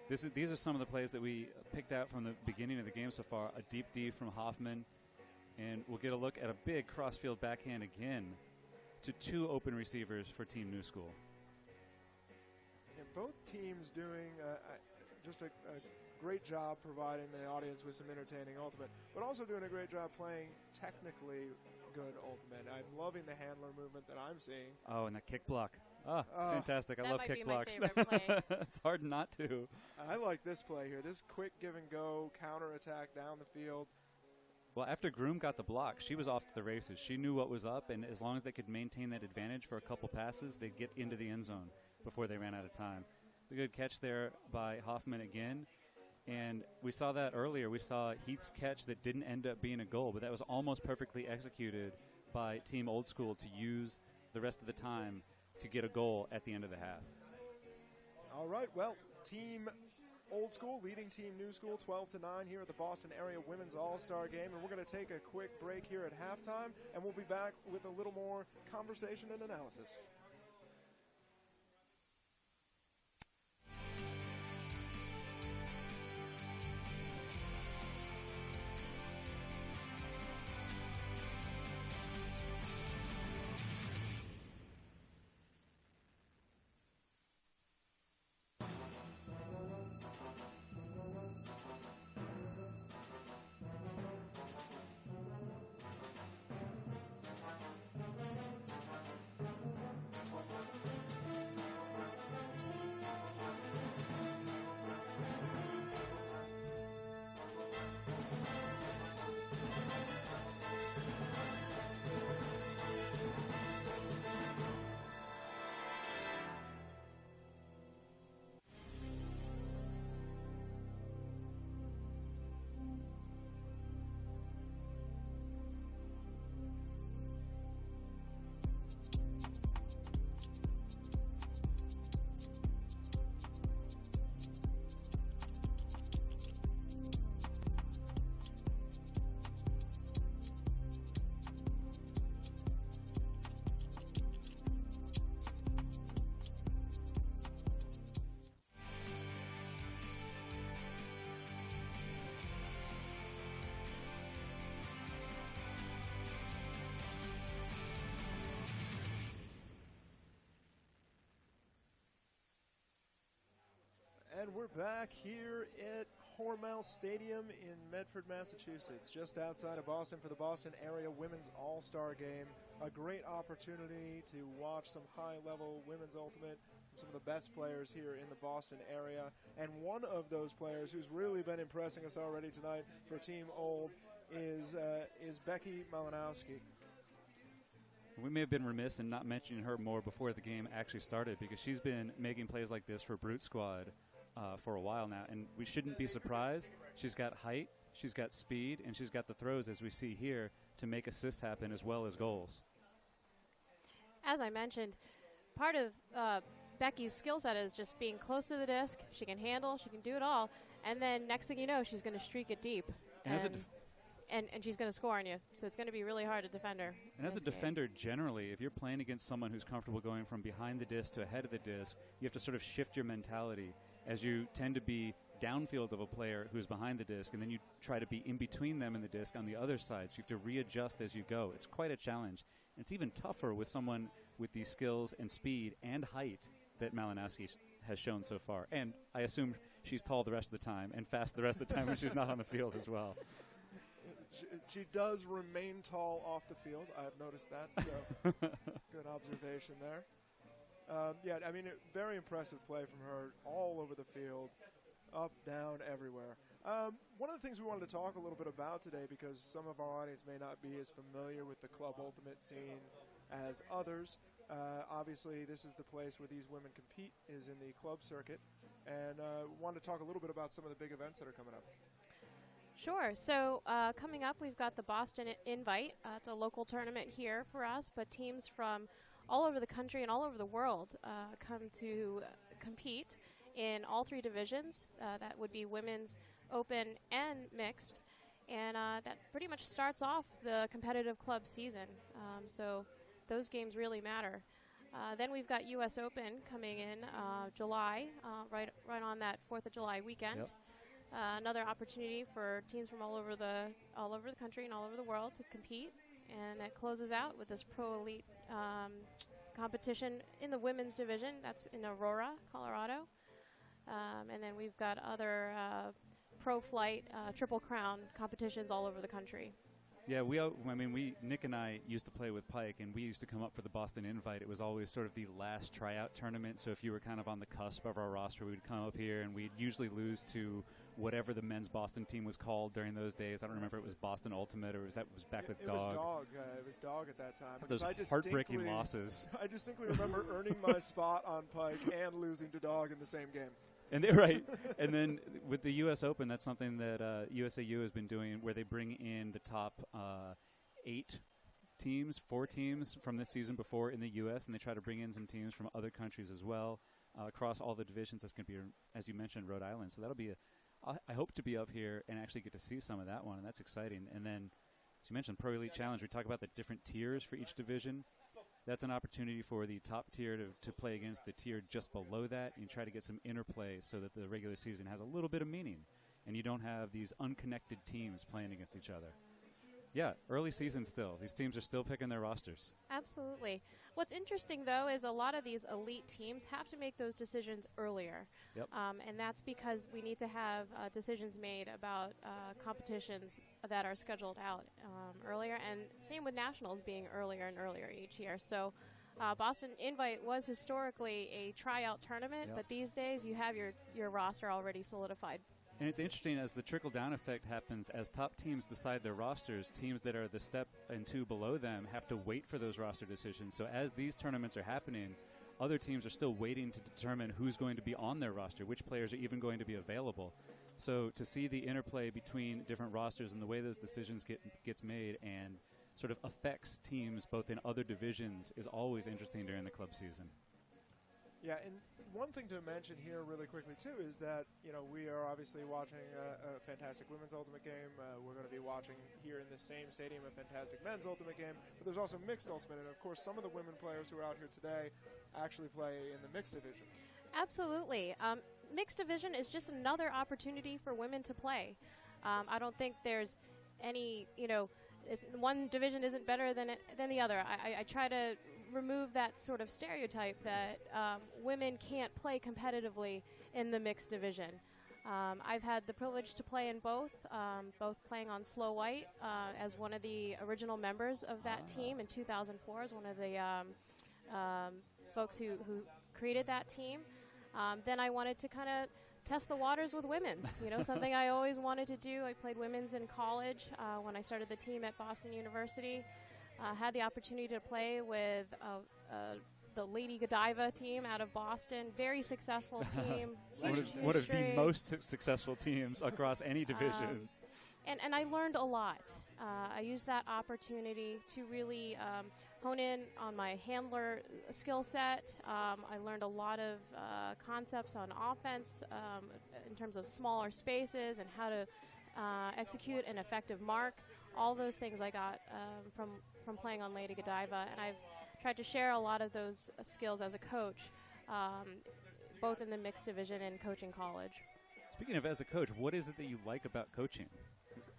These are some of the plays that we picked out from the beginning of the game so far. A deep D from Hoffman, and we'll get a look at a big crossfield backhand again to 2 open receivers for Team New School. And both teams doing just a great job providing the audience with some entertaining ultimate, but also doing a great job playing technically good ultimate. I'm loving the handler movement that I'm seeing. Oh, and that kick block. Oh, fantastic. I that love might kick be my blocks. favorite play. It's hard not to. I like this play here. This quick give and go counter attack down the field. Well, after Groom got the block, she was off to the races. She knew what was up, and as long as they could maintain that advantage for a couple passes, they'd get into the end zone before they ran out of time. A good catch there by Hoffman again. And we saw that earlier. We saw Heath's catch that didn't end up being a goal, but that was almost perfectly executed by Team Old School to use the rest of the time to get a goal at the end of the half. All right, well, Team Old School leading Team New School 12-9 here at the Boston Area Women's All-Star Game. And we're going to take a quick break here at halftime, and we'll be back with a little more conversation and analysis. And we're back here at Hormel Stadium in Medford, Massachusetts, just outside of Boston for the Boston Area Women's All-Star Game. A great opportunity to watch some high-level women's ultimate from some of the best players here in the Boston area. And one of those players who's really been impressing us already tonight for Team Old is Becky Malinowski. We may have been remiss in not mentioning her more before the game actually started, because she's been making plays like this for Brute Squad for a while now, and we shouldn't be surprised. She's got height, she's got speed, and she's got the throws, as we see here, to make assists happen as well as goals. As I mentioned, part of Becky's skill set is just being close to the disc. She can handle, she can do it all, and then next thing you know, she's going to streak it deep. And she's going to score on you, so it's going to be really hard to defend her. And as a defender, generally, if you're playing against someone who's comfortable going from behind the disc to ahead of the disc, you have to sort of shift your mentality, as you tend to be downfield of a player who's behind the disc, and then you try to be in between them and the disc on the other side, so you have to readjust as you go. It's quite a challenge. And it's even tougher with someone with the skills and speed and height that Malinowski has shown so far. And I assume she's tall the rest of the time and fast the rest of the time when she's not on the field as well. She does remain tall off the field. I've noticed that. So good observation there. Yeah, I mean, very impressive play from her all over the field, up, down, everywhere. One of the things we wanted to talk a little bit about today, because some of our audience may not be as familiar with the Club Ultimate scene as others. Obviously, this is the place where these women compete, is in the club circuit. And wanted to talk a little bit about some of the big events that are coming up. Sure. So coming up, we've got the Boston Invite. It's a local tournament here for us, but teams from all over the country and all over the world come to compete in all three divisions. That would be women's, open, and mixed. and that pretty much starts off the competitive club season. So those games really matter. Then we've got U.S. Open coming in July, right on that 4th of July weekend. Yep. Another opportunity for teams from all over the country and all over the world to compete, and it closes out with this Pro Elite competition in the women's division. That's in Aurora, Colorado, and then we've got other Pro Flight Triple Crown competitions all over the country. Yeah, Nick and I used to play with Pike, and we used to come up for the Boston Invite. It was always sort of the last tryout tournament, so if you were kind of on the cusp of our roster, we'd come up here, and we'd usually lose to whatever the men's Boston team was called during those days. I don't remember if it was Boston Ultimate or was back with Dog. It was Dog. It was Dog at that time. Those heartbreaking losses. I distinctly remember earning my spot on Pike and losing to Dog in the same game. And they're right. And then with the U.S. Open, that's something that USAU has been doing, where they bring in the top 4 teams from the season before in the U.S., and they try to bring in some teams from other countries as well across all the divisions. That's going to be, as you mentioned, Rhode Island. So that'll be I hope to be up here and actually get to see some of that one, and that's exciting. And then, as you mentioned, Pro Elite Challenge, we talk about the different tiers for each division. That's an opportunity for the top tier to play against the tier just below that and try to get some interplay so that the regular season has a little bit of meaning and you don't have these unconnected teams playing against each other. Yeah, early season still. These teams are still picking their rosters. Absolutely. What's interesting, though, is a lot of these elite teams have to make those decisions earlier. Yep. And that's because we need to have decisions made about competitions that are scheduled out earlier, and same with nationals being earlier and earlier each year. So Boston Invite was historically a tryout tournament, Yep. but these days you have your roster already solidified. And it's interesting as the trickle-down effect happens, as top teams decide their rosters, teams that are the step and two below them have to wait for those roster decisions. So as these tournaments are happening, other teams are still waiting to determine who's going to be on their roster, which players are even going to be available. So to see the interplay between different rosters and the way those decisions gets made and sort of affects teams both in other divisions is always interesting during the club season. Yeah, and one thing to mention here really quickly, too, is that, we are obviously watching a fantastic women's Ultimate game. We're going to be watching here in this same stadium a fantastic men's Ultimate game, but there's also mixed Ultimate, and, of course, some of the women players who are out here today actually play in the mixed division. Absolutely. Mixed division is just another opportunity for women to play. I don't think there's any, one division isn't better than the other. I try to remove that sort of stereotype that women can't play competitively in the mixed division. I've had the privilege to play in both playing on Slow White as one of the original members of that team in 2004 as one of the folks who created that team. Then I wanted to kind of test the waters with women's, something I always wanted to do. I played women's in college when I started the team at Boston University. Had the opportunity to play with the Lady Godiva team out of Boston. Very successful team. One of the most successful teams across any division. And I learned a lot. I used that opportunity to really hone in on my handler skill set. I learned a lot of concepts on offense in terms of smaller spaces and how to execute an effective mark. All those things I got from playing on Lady Godiva, and I've tried to share a lot of those skills as a coach, both in the mixed division and coaching college. Speaking of as a coach, what is it that you like about coaching?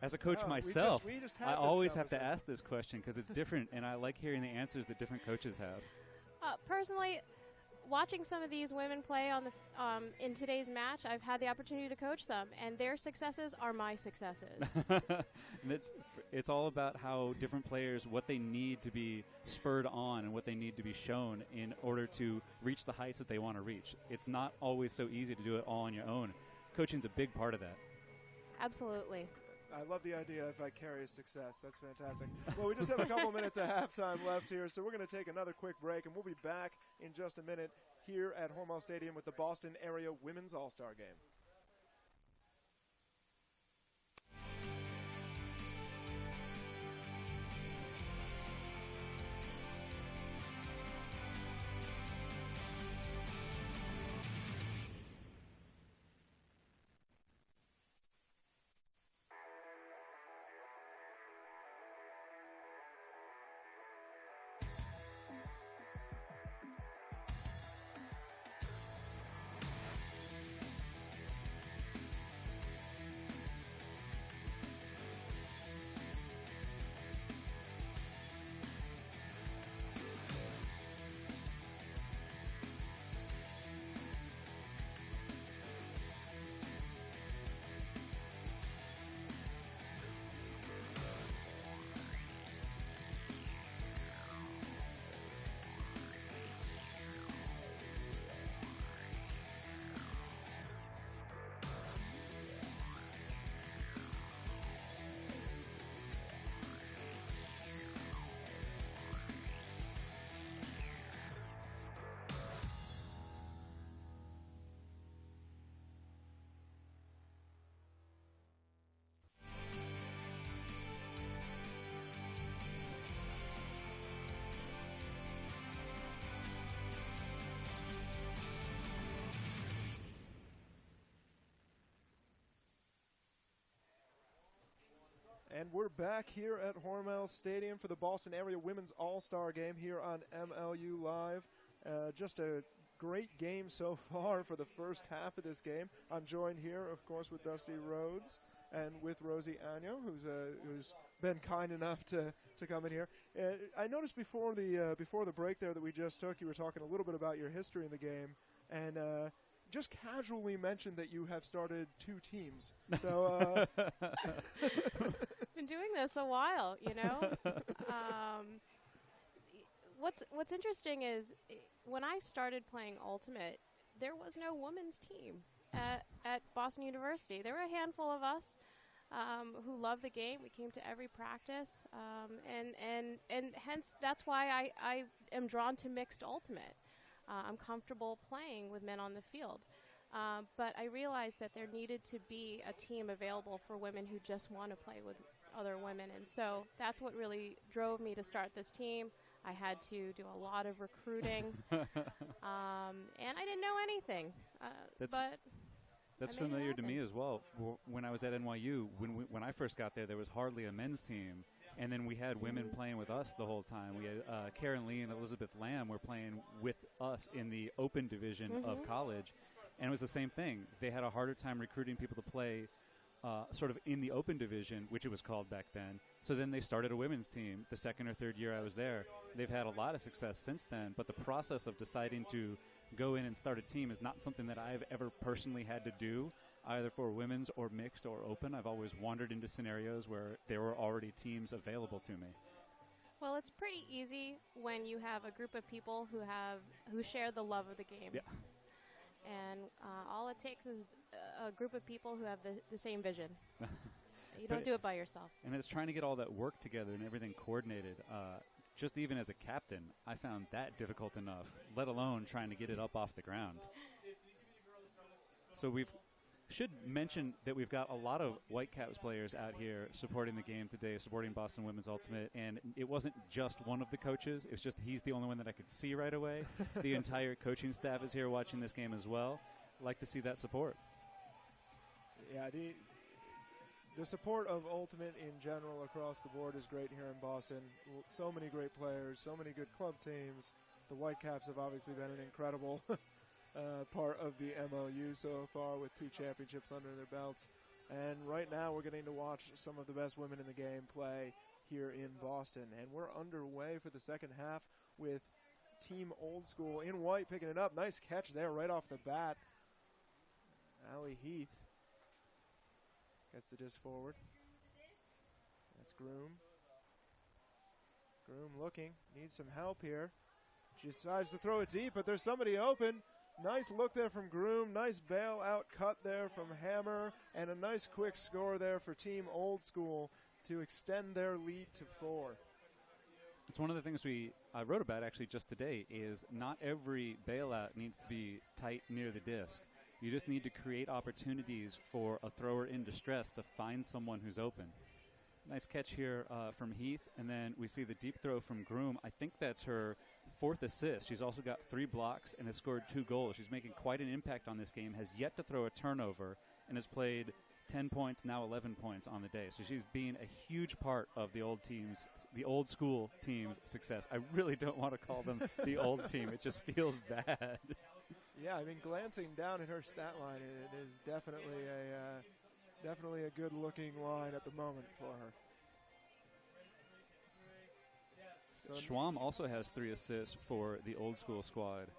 As a coach myself, we just I always have to ask this question because it's different, and I like hearing the answers that different coaches have. Personally, watching some of these women play on the in today's match, I've had the opportunity to coach them, and their successes are my successes. It's all about how different players, what they need to be spurred on and what they need to be shown in order to reach the heights that they want to reach. It's not always so easy to do it all on your own. Coaching's a big part of that. Absolutely. I love the idea of vicarious success. That's fantastic. Well, we just have a couple minutes of halftime left here, so we're going to take another quick break, and we'll be back in just a minute here at Hormel Stadium with the Boston Area Women's All-Star Game. And we're back here at Hormel Stadium for the Boston Area Women's All-Star Game here on MLU Live. Just a great game so far for the first half of this game. I'm joined here, of course, with Dusty Rhodes and with Rosie Agno, who's been kind enough to come in here. I noticed before the break there that we just took, you were talking a little bit about your history in the game, and just casually mentioned that you have started 2 teams. So been doing this a while, you know. What's interesting is when I started playing Ultimate, there was no women's team at Boston University. There were a handful of us who loved the game. We came to every practice, and hence that's why I am drawn to mixed Ultimate. I'm comfortable playing with men on the field. But I realized that there needed to be a team available for women who just want to play with other women. And so that's what really drove me to start this team. I had to do a lot of recruiting, and I didn't know anything. That's familiar to me as well. When I was at NYU, when I first got there was hardly a men's team. And then we had women playing with us the whole time. We had Karen Lee and Elizabeth Lamb were playing with us in the open division of college. And it was the same thing. They had a harder time recruiting people to play sort of in the open division, which it was called back then. So then they started a women's team the second or third year I was there. They've had a lot of success since then. But the process of deciding to go in and start a team is not something that I've ever personally had to do, either for women's or mixed or open. I've always wandered into scenarios where there were already teams available to me. Well, it's pretty easy when you have a group of people who share the love of the game. Yeah. And all it takes is a group of people who have the same vision. You don't do it by yourself. And it's trying to get all that work together and everything coordinated. Just even as a captain, I found that difficult enough, let alone trying to get it up off the ground. So should mention that we've got a lot of Whitecaps players out here supporting the game today, supporting Boston Women's Ultimate, and it wasn't just one of the coaches. It's just he's the only one that I could see right away. The entire coaching staff is here watching this game as well. Like to see that support. Yeah, the support of Ultimate in general across the board is great here in Boston. So many great players, so many good club teams. The Whitecaps have obviously been an incredible part of the MLU so far with 2 championships under their belts. And right now we're getting to watch some of the best women in the game play here in Boston. And we're underway for the second half with Team Old School in white picking it up. Nice catch there right off the bat. Allie Heath gets the disc forward. That's Groom. Groom looking, needs some help here. She decides to throw it deep, but there's somebody open. Nice look there from Groom. Nice bailout cut there from Hammer. And a nice quick score there for Team Old School to extend their lead to 4. It's one of the things I wrote about actually just today is not every bailout needs to be tight near the disc. You just need to create opportunities for a thrower in distress to find someone who's open. Nice catch here from Heath, and then we see the deep throw from Groom. I think that's her 4th assist. She's also got 3 blocks and has scored 2 goals. She's making quite an impact on this game, has yet to throw a turnover, and has played 10 points, now 11 points on the day. So she's being a huge part of the old school team's success. I really don't want to call them the old team. It just feels bad. Yeah, I mean, glancing down at her stat line, it is definitely a good-looking line at the moment for her. So Schwamm also has 3 assists for the Old School squad.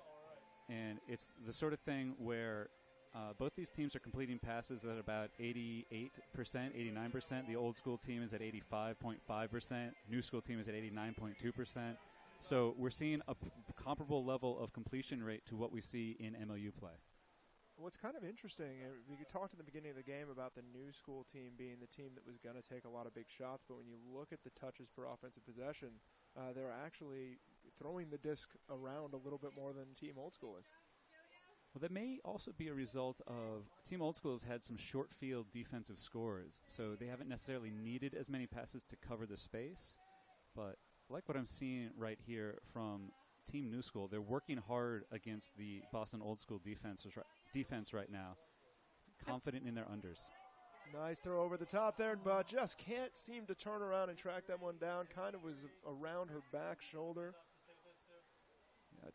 And it's the sort of thing where both these teams are completing passes at about 88%, 89%. The Old School team is at 85.5%. New School team is at 89.2%. So we're seeing a comparable level of completion rate to what we see in MLU play. What's kind of interesting, we talked in the beginning of the game about the New School team being the team that was going to take a lot of big shots, but when you look at the touches per offensive possession, they're actually throwing the disc around a little bit more than Team Old School is. Well, that may also be a result of Team Old School has had some short field defensive scores, so they haven't necessarily needed as many passes to cover the space. But I like what I'm seeing right here from Team New School. They're working hard against the Boston Old School defense right now, confident in their unders. Nice throw over the top there, but just can't seem to turn around and track that one down. Kind of was around her back shoulder.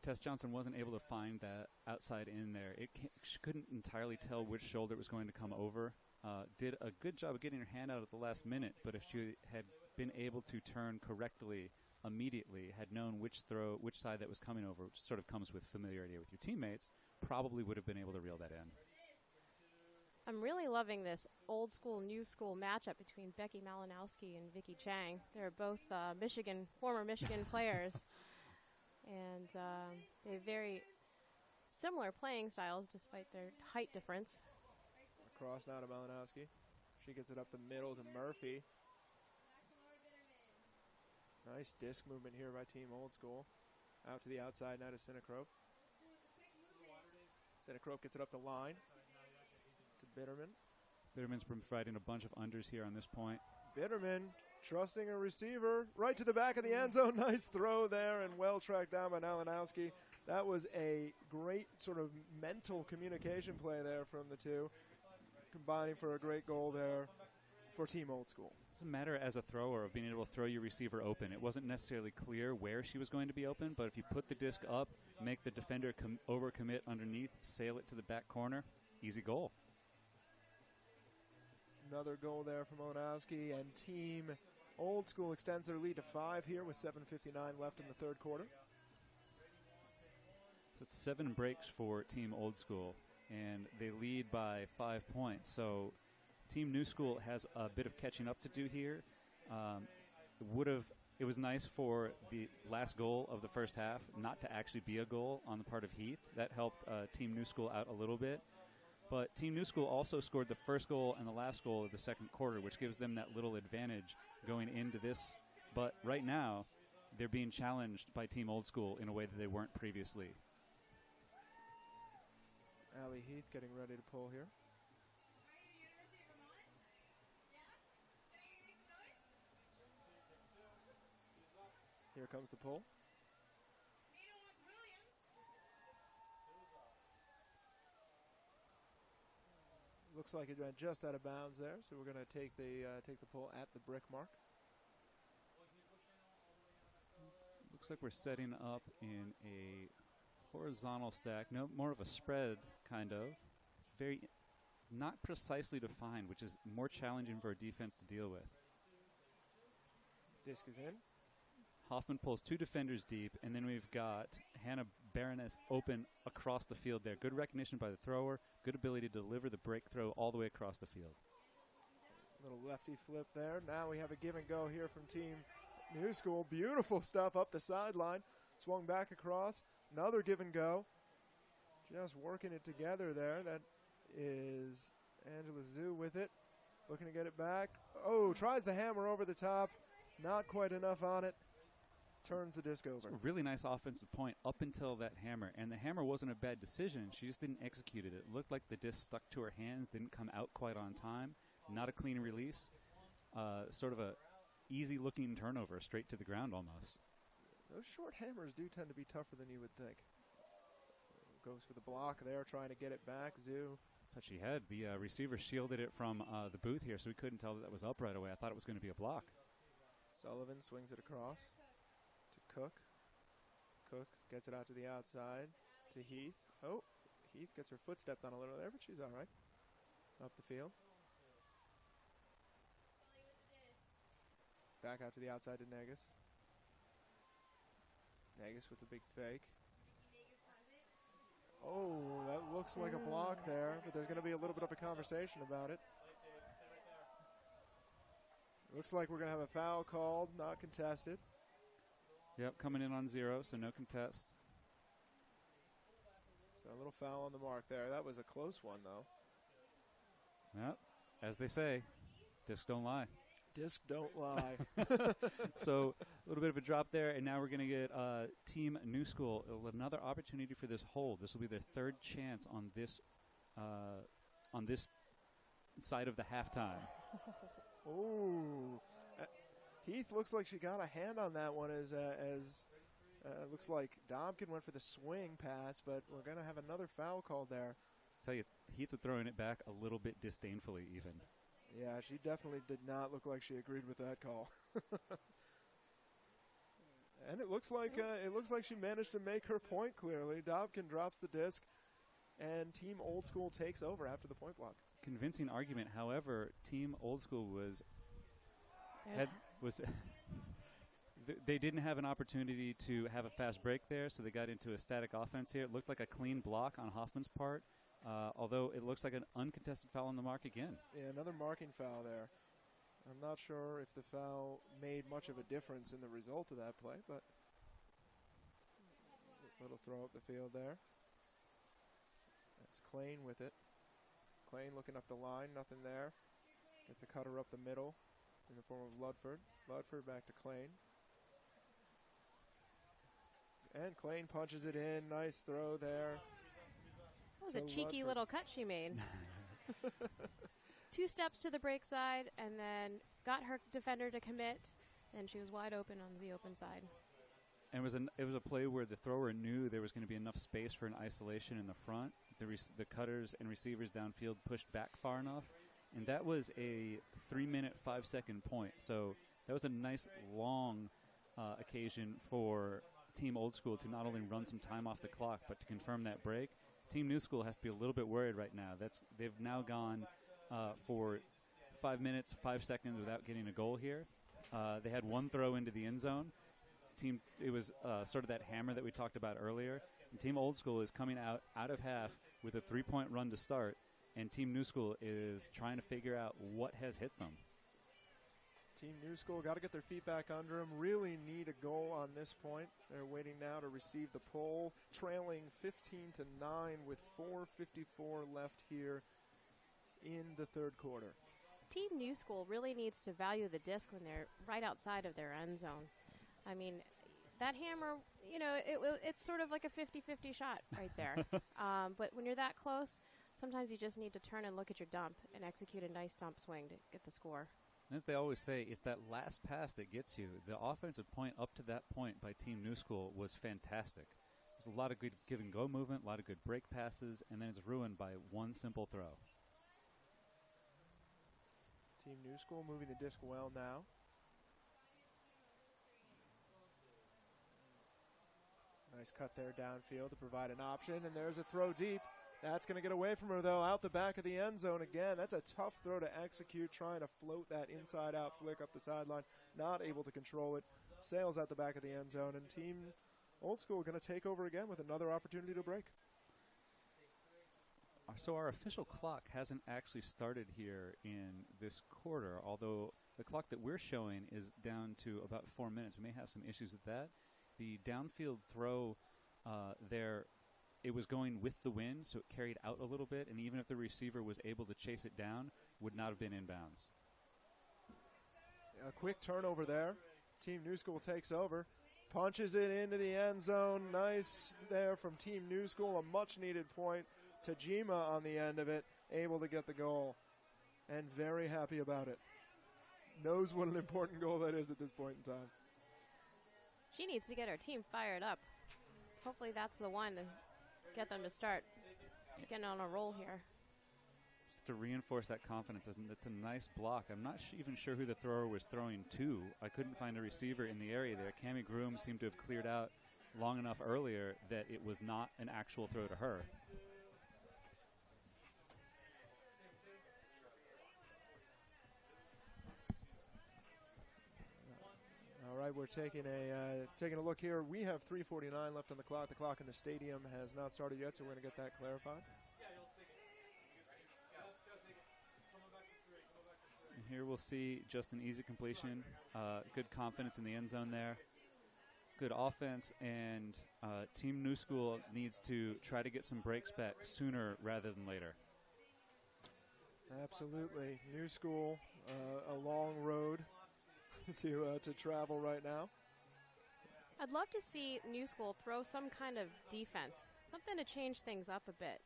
Tess Johnson wasn't able to find that outside in there. She couldn't entirely tell which shoulder it was going to come over. Did a good job of getting her hand out at the last minute, but if she had been able to turn correctly immediately, had known which side that was coming over, which sort of comes with familiarity with your teammates, probably would have been able to reel that in. I'm really loving this old school, new school matchup between Becky Malinowski and Vicky Chang. They're both former Michigan players, and they have very similar playing styles despite their height difference. Across now to Malinowski. She gets it up the middle to Murphy. Nice disc movement here by Team Old School. Out to the outside now to Sinacrope. Sinacrope gets it up the line to Bitterman. Bitterman's been providing a bunch of unders here on this point. Bitterman trusting a receiver right to the back of the end zone. Nice throw there and well tracked down by Malinowski. That was a great sort of mental communication play there from the two, combining for a great goal there for Team Old School. It's a matter as a thrower of being able to throw your receiver open. It wasn't necessarily clear where she was going to be open, but if you put the disc up, make the defender overcommit underneath, sail it to the back corner, easy goal. Another goal there from Malinowski, and Team Old School extends their lead to 5 here with 7:59 left in the third quarter. So it's 7 breaks for Team Old School, and they lead by 5 points. So Team New School has a bit of catching up to do here. It was nice for the last goal of the first half not to actually be a goal on the part of Heath. That helped Team New School out a little bit. But Team New School also scored the first goal and the last goal of the second quarter, which gives them that little advantage going into this. But right now, they're being challenged by Team Old School in a way that they weren't previously. Allie Heath getting ready to pull here. Here comes the pull. Looks like it went just out of bounds there, so we're going to take the pull at the brick mark. Looks like we're setting up in a horizontal stack, no, more of a spread, kind of. It's very not precisely defined, which is more challenging for a defense to deal with. Disc is in. Hoffman pulls 2 defenders deep, and then we've got Hannah Baroness open across the field there. Good recognition by the thrower, good ability to deliver the break throw all the way across the field. Little lefty flip there. Now we have a give and go here from Team New School. Beautiful stuff up the sideline. Swung back across. Another give and go. Just working it together there. That is Angela Zhu with it. Looking to get it back. Oh, tries the hammer over the top. Not quite enough on it. Turns the disc over. A really nice offensive point up until that hammer. And the hammer wasn't a bad decision. She just didn't execute it. It looked like the disc stuck to her hands, didn't come out quite on time. Not a clean release. Sort of a easy-looking turnover, straight to the ground almost. Those short hammers do tend to be tougher than you would think. Goes for the block there, trying to get it back. Zhu. Thought she had. The receiver shielded it from the booth here, so we couldn't tell that was up right away. I thought it was going to be a block. Sullivan swings it across to Cook. Cook gets it out to the outside to Heath. Oh, Heath gets her foot stepped on a little there, but she's all right. Up the field. Back out to the outside to Negus. Negus with the big fake. Oh, that looks like a block there, but there's going to be a little bit of a conversation about it. Looks like we're going to have a foul called, not contested. Yep, coming in on 0, so no contest. So a little foul on the mark there. That was a close one, though. Yep, as they say, discs don't lie. Disc don't lie. So a little bit of a drop there, and now we're going to get Team New School another opportunity for this hold. This will be their third chance on this side of the halftime. Oh, Heath looks like she got a hand on that one as looks like Dobkin went for the swing pass, but we're going to have another foul called there. I tell you, Heath was throwing it back a little bit disdainfully even. Yeah, she definitely did not look like she agreed with that call. And it looks like she managed to make her point clearly. Dobkin drops the disc, and Team Old School takes over after the point block. Convincing argument. However, Team Old School they didn't have an opportunity to have a fast break there, so they got into a static offense here. It looked like a clean block on Hoffman's part, although it looks like an uncontested foul on the mark again. Yeah, another marking foul there. I'm not sure if the foul made much of a difference in the result of that play, but little throw up the field there. That's Klein with it. Klein looking up the line, nothing there. Gets a cutter up the middle in the form of Ludford. Ludford back to Klein. And Klein punches it in. Nice throw there. That was a cheeky little cut she made. 2 steps to the break side and then got her defender to commit, and she was wide open on the open side. And it was a play where the thrower knew there was going to be enough space for an isolation in the front. The cutters and receivers downfield pushed back far enough, and that was a 3-minute, 5-second point. So that was a nice, long occasion for Team Old School to not only run some time off the clock, but to confirm that break. Team New School has to be a little bit worried right now. They've now gone for 5 minutes, 5 seconds without getting a goal here. They had one throw into the end zone. It was sort of that hammer that we talked about earlier. And Team Old School is coming out of half with a 3-point run to start, and Team New School is trying to figure out what has hit them. Team New School got to get their feet back under them. Really need a goal on this point. They're waiting now to receive the pull, trailing 15-9 with 4:54 left here in the third quarter. Team New School really needs to value the disc when they're right outside of their end zone. I mean, that hammer, it's sort of like a 50-50 shot right there. But when you're that close, sometimes you just need to turn and look at your dump and execute a nice dump swing to get the score. And as they always say, it's that last pass that gets you. The offensive point up to that point by Team New School was fantastic. There's a lot of good give-and-go movement, a lot of good break passes, and then it's ruined by one simple throw. Team New School moving the disc well now. Nice cut there downfield to provide an option, and there's a throw deep. That's going to get away from her, though, out the back of the end zone again. That's a tough throw to execute, trying to float that inside-out flick up the sideline. Not able to control it. Sails out the back of the end zone, and Team Old School going to take over again with another opportunity to break. So our official clock hasn't actually started here in this quarter, although the clock that we're showing is down to about 4 minutes. We may have some issues with that. The downfield throw there, it was going with the wind, so it carried out a little bit, and even if the receiver was able to chase it down, would not have been inbounds. A quick turnover there. Team New School takes over, punches it into the end zone. Nice there from Team New School, a much-needed point. Tajima on the end of it, able to get the goal, and very happy about it. Knows what an important goal that is at this point in time. She needs to get her team fired up. Hopefully that's the one to get them to start getting on a roll here. Just to reinforce that confidence, it's a nice block. I'm not even sure who the thrower was throwing to. I couldn't find a receiver in the area there. Cammie Groom seemed to have cleared out long enough earlier that it was not an actual throw to her. All right, we're taking a look here. We have 3:49 left on the clock. The clock in the stadium has not started yet, so we're going to get that clarified. And here we'll see just an easy completion, good confidence in the end zone there, good offense, and Team New School needs to try to get some breaks back sooner rather than later. Absolutely. New School, a long road to travel right now. I'd love to see New School throw some kind of defense, something to change things up a bit.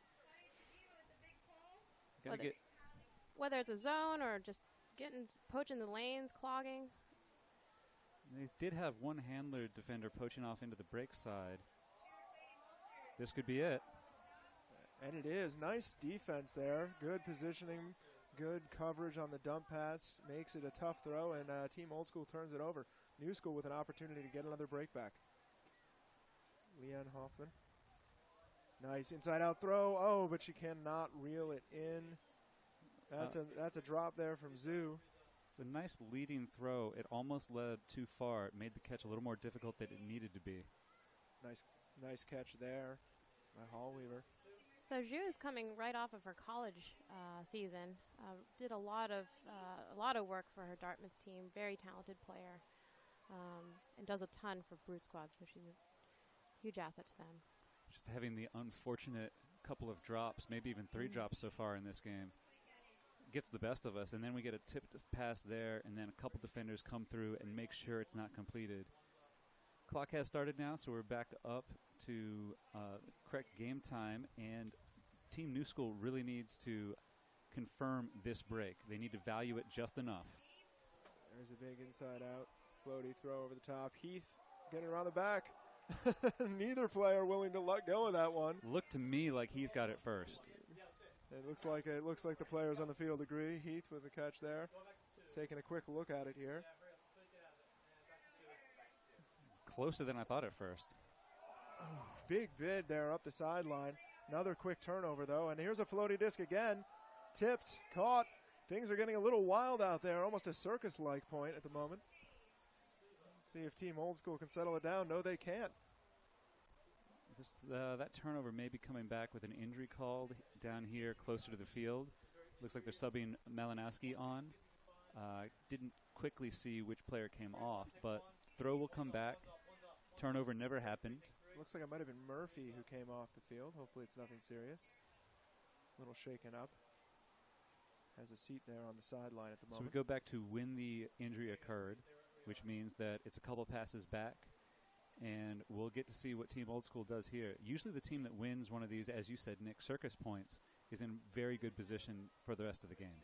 Whether it's a zone or just poaching the lanes, clogging. They did have one handler defender poaching off into the break side. This could be it. And it is. Nice defense there. Good positioning Good coverage on the dump pass. Makes it a tough throw, and Team Old School turns it over. New School with an opportunity to get another break back. Leanne Hoffman. Nice inside-out throw. Oh, but she cannot reel it in. That's a drop there from Zoo. It's a nice leading throw. It almost led too far. It made the catch a little more difficult than it needed to be. Nice catch there by Hallweaver. So Zhu is coming right off of her college season. Did a lot of work for her Dartmouth team. Very talented player, and does a ton for Brute Squad. So she's a huge asset to them. Just having the unfortunate couple of drops, maybe even 3 drops so far in this game, gets the best of us. And then we get a tipped pass there, and then a couple defenders come through and make sure it's not completed. Clock has started now, so we're back up to correct game time, and Team New School really needs to confirm this break. They need to value it just enough. There's a big inside-out floaty throw over the top. Heath getting around the back. Neither player willing to let go of that one. Looked to me like Heath got it first. It looks like the players on the field agree. Heath with the catch there. Taking a quick look at it here. It's closer than I thought at first. Oh, big bid there up the sideline. Another quick turnover though, and here's a floaty disc again. Tipped, caught. Things are getting a little wild out there, almost a circus-like point at the moment. See if Team Old School can settle it down. No, they can't. That turnover may be coming back with an injury called down here closer to the field. Looks like they're subbing Malinowski on. Didn't quickly see which player came off, but throw will come back. Turnover never happened. Looks like it might have been Murphy who came off the field. Hopefully it's nothing serious. A little shaken up. Has a seat there on the sideline at the moment. So we go back to when the injury occurred, which means that it's a couple passes back, and we'll get to see what Team Old School does here. Usually the team that wins one of these, as you said, Nick, circus points, is in very good position for the rest of the game.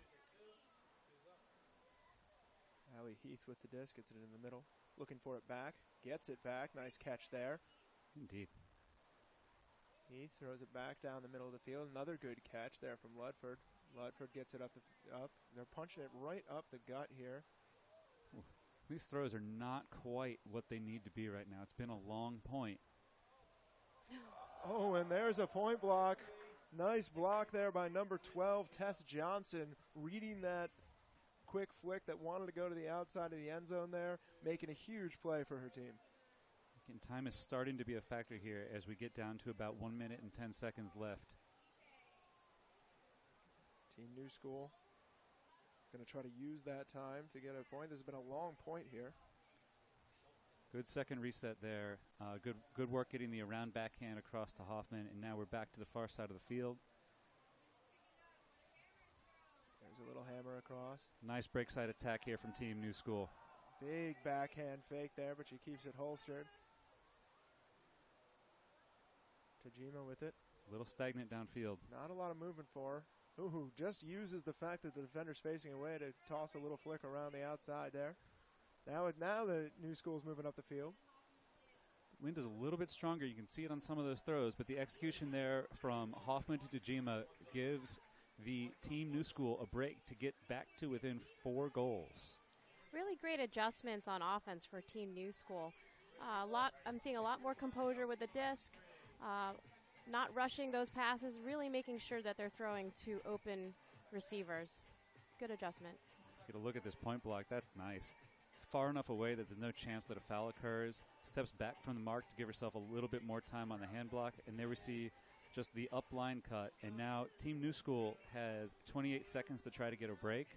Allie Heath with the disc, gets it in the middle. Looking for it back, gets it back. Nice catch there. Indeed. Heath throws it back down the middle of the field. Another good catch there from Ludford. Ludford gets it up. They're punching it right up the gut here. These throws are not quite what they need to be right now. It's been a long point. Oh, and there's a point block. Nice block there by number 12, Tess Johnson, reading that quick flick that wanted to go to the outside of the end zone there, making a huge play for her team. And time is starting to be a factor here as we get down to about 1 minute and 10 seconds left. Team New School going to try to use that time to get a point. This has been a long point here. Good second reset there. Good work getting the around backhand across to Hoffman, and now we're back to the far side of the field. There's a little hammer across. Nice break side attack here from Team New School. Big backhand fake there, but she keeps it holstered. Tajima with it. A little stagnant downfield. Not a lot of movement for her. Ooh, just uses the fact that the defender's facing away to toss a little flick around the outside there. Now the New School's moving up the field. The wind is a little bit stronger. You can see it on some of those throws, but the execution there from Hoffman to Tajima gives the Team New School a break to get back to within 4 goals. Really great adjustments on offense for Team New School. I'm seeing a lot more composure with the disc. Not rushing those passes, really making sure that they're throwing to open receivers. Good adjustment. Get a look at this point block. That's nice. Far enough away that there's no chance that a foul occurs. Steps back from the mark to give herself a little bit more time on the hand block. And there we see just the up line cut. And now Team New School has 28 seconds to try to get a break.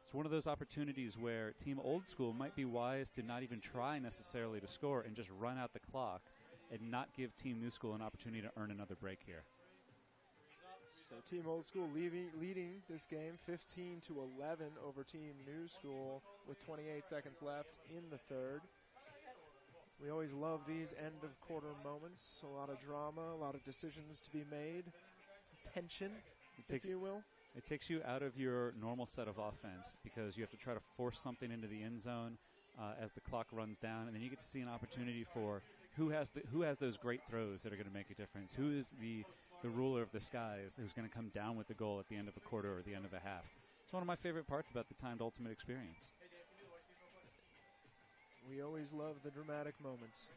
It's one of those opportunities where Team Old School might be wise to not even try necessarily to score and just run out the clock and not give Team New School an opportunity to earn another break here. So Team Old School leading this game 15-11 over Team New School with 28 seconds left in the third. We always love these end of quarter moments. A lot of drama, a lot of decisions to be made. Tension, if you will. It takes you out of your normal set of offense because you have to try to force something into the end zone as the clock runs down, and then you get to see an opportunity for who has those great throws that are going to make a difference. Who is the ruler of the skies who's going to come down with the goal at the end of a quarter or the end of a half. It's one of my favorite parts about the timed ultimate experience. We always love the dramatic moments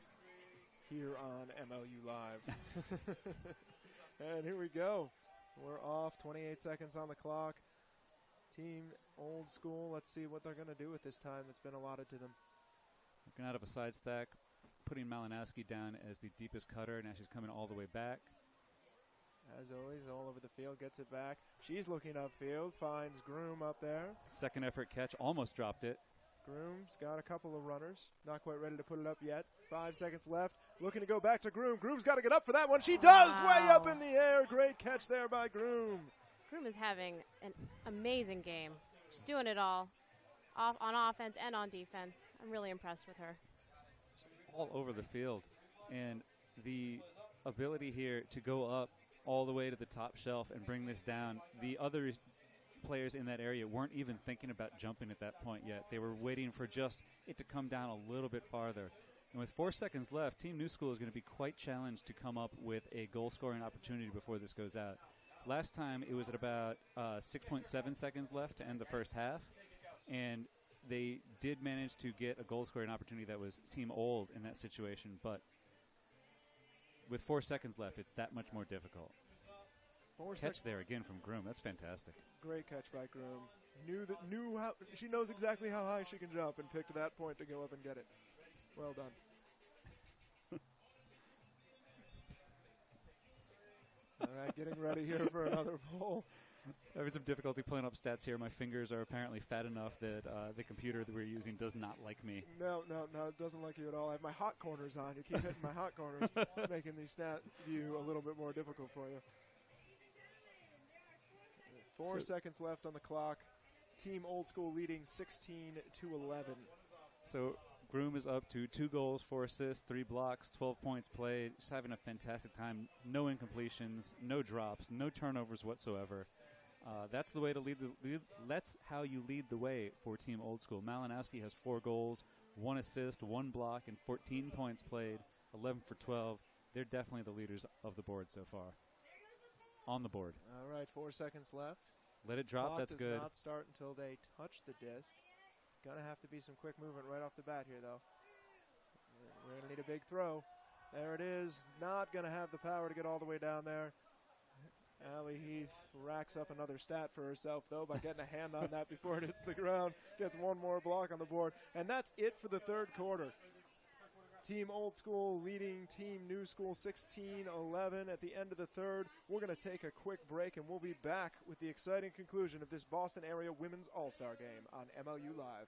here on MLU Live. And here we go. We're off, 28 seconds on the clock. Team Old School, let's see what they're going to do with this time that's been allotted to them. Looking out of a side stack, putting Malinowski down as the deepest cutter. Now she's coming all the way back. As always, all over the field, gets it back. She's looking upfield, finds Groom up there. Second effort catch, almost dropped it. Groom's got a couple of runners. Not quite ready to put it up yet. 5 seconds left. Looking to go back to Groom. Groom's got to get up for that one. She does! Way up in the air. Great catch there by Groom. Groom is having an amazing game. She's doing it all, on offense and on defense. I'm really impressed with her. All over the field. And the ability here to go up all the way to the top shelf and bring this down, the other players in that area weren't even thinking about jumping at that point yet. They were waiting for just it to come down a little bit farther. And with 4 seconds left, Team New School is going to be quite challenged to come up with a goal-scoring opportunity before this goes out. Last time, it was at about 6.7 seconds left to end the first half, and they did manage to get a goal-scoring opportunity that was Team Old in that situation, but with 4 seconds left, it's that much more difficult. Catch there again from Groom. That's fantastic. Great catch by Groom. Knew how she knows exactly how high she can jump and picked that point to go up and get it. Well done. All right, getting ready here for another bowl. Having some difficulty pulling up stats here. My fingers are apparently fat enough that the computer that we're using does not like me. No, it doesn't like you at all. I have my hot corners on. You keep hitting my hot corners, making the stat view a little bit more difficult for you. 4 seconds left on the clock. Team Old School leading 16-11. So Groom is up to 2 goals, 4 assists, 3 blocks, 12 points played. Just having a fantastic time. No incompletions, no drops, no turnovers whatsoever. That's the way to lead that's how you lead the way for Team Old School. Malinowski has 4 goals, 1 assist, 1 block, and 14 points played, 11 for 12. They're definitely the leaders of the board so far. On the board. All right, 4 seconds left. Let it drop. Clock That's good. does not start until they touch the disc. Gonna have to be some quick movement right off the bat here, though. We're gonna need a big throw. There it is. Not gonna have the power to get all the way down there. Allie Heath racks up another stat for herself, though, by getting a hand on that before it hits the ground. Gets one more block on the board. And that's it for the third quarter. Team Old School leading Team New School 16-11 at the end of the third. We're going to take a quick break, and we'll be back with the exciting conclusion of this Boston area Women's All-Star Game on MLU Live.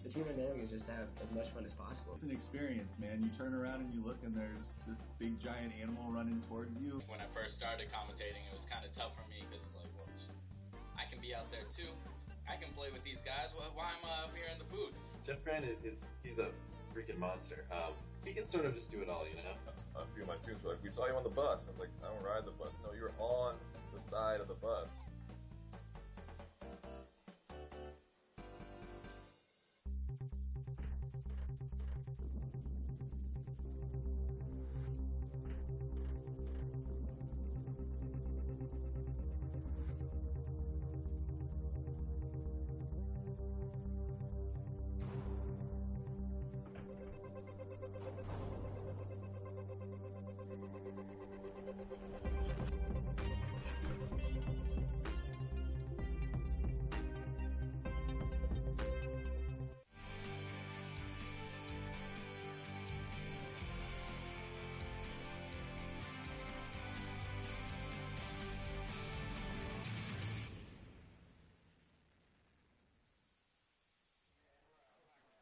The team dynamic is just to have as much fun as possible. It's an experience, man. You turn around and you look and there's this big giant animal running towards you. When I first started commentating, it was kind of tough for me because it's like, well, I can be out there too. I can play with these guys. Well, why am I up here in the booth? Jeff Grant he's a freaking monster. He can sort of just do it all, you know? A few of my students were like, we saw you on the bus. I was like, I don't ride the bus. No, you're on the side of the bus.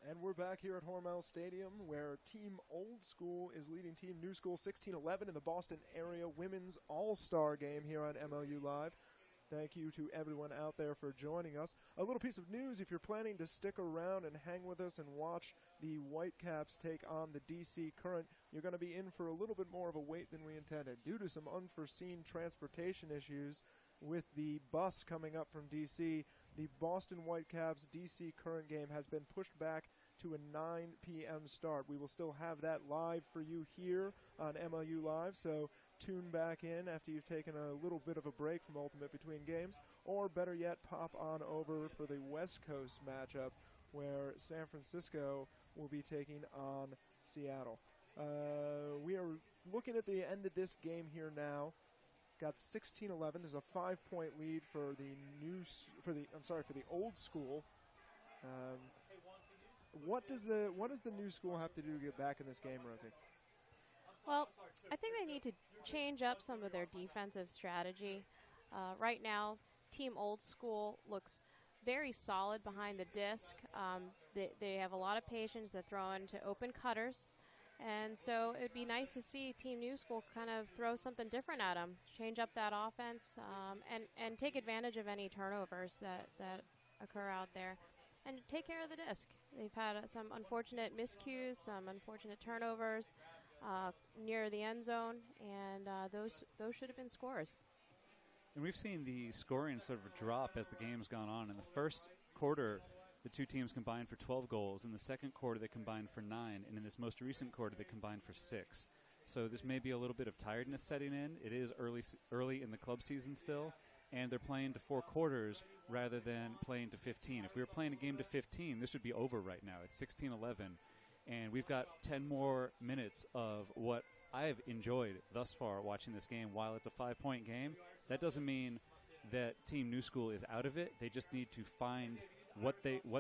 And we're back here at Hormel Stadium, where Team Old School is leading Team New School 16-11 in the Boston area Women's All-Star Game here on MLU Live. Thank you to everyone out there for joining us. A little piece of news, if you're planning to stick around and hang with us and watch the Whitecaps take on the DC Current, you're going to be in for a little bit more of a wait than we intended. Due to some unforeseen transportation issues with the bus coming up from DC, the Boston Whitecaps DC Current game has been pushed back to a 9 p.m. start. We will still have that live for you here on MLU Live, so tune back in after you've taken a little bit of a break from Ultimate Between Games, or better yet, pop on over for the West Coast matchup where San Francisco will be taking on Seattle. We are looking at the end of this game here now. Got 16-11. There's a 5-point lead for the old school. What does the new school have to do to get back in this game, Rosie? Well, I think they need to change up some of their defensive strategy. Right now, Team Old School looks very solid behind the disc. They have a lot of patience. They're throwing to open cutters. And so it would be nice to see Team New School kind of throw something different at them, change up that offense, and take advantage of any turnovers that occur out there, and take care of the disc. They've had some unfortunate miscues, some unfortunate turnovers near the end zone, and those should have been scores. And we've seen the scoring sort of drop as the game's gone on. In the first quarter, the two teams combined for 12 goals. In the second quarter, they combined for 9. And in this most recent quarter, they combined for 6. So this may be a little bit of tiredness setting in. It is early in the club season still. And they're playing to 4 quarters rather than playing to 15. If we were playing a game to 15, this would be over right now. It's 16-11. And we've got 10 more minutes of what I've enjoyed thus far watching this game. While it's a 5-point game, that doesn't mean that Team New School is out of it. They just need to find what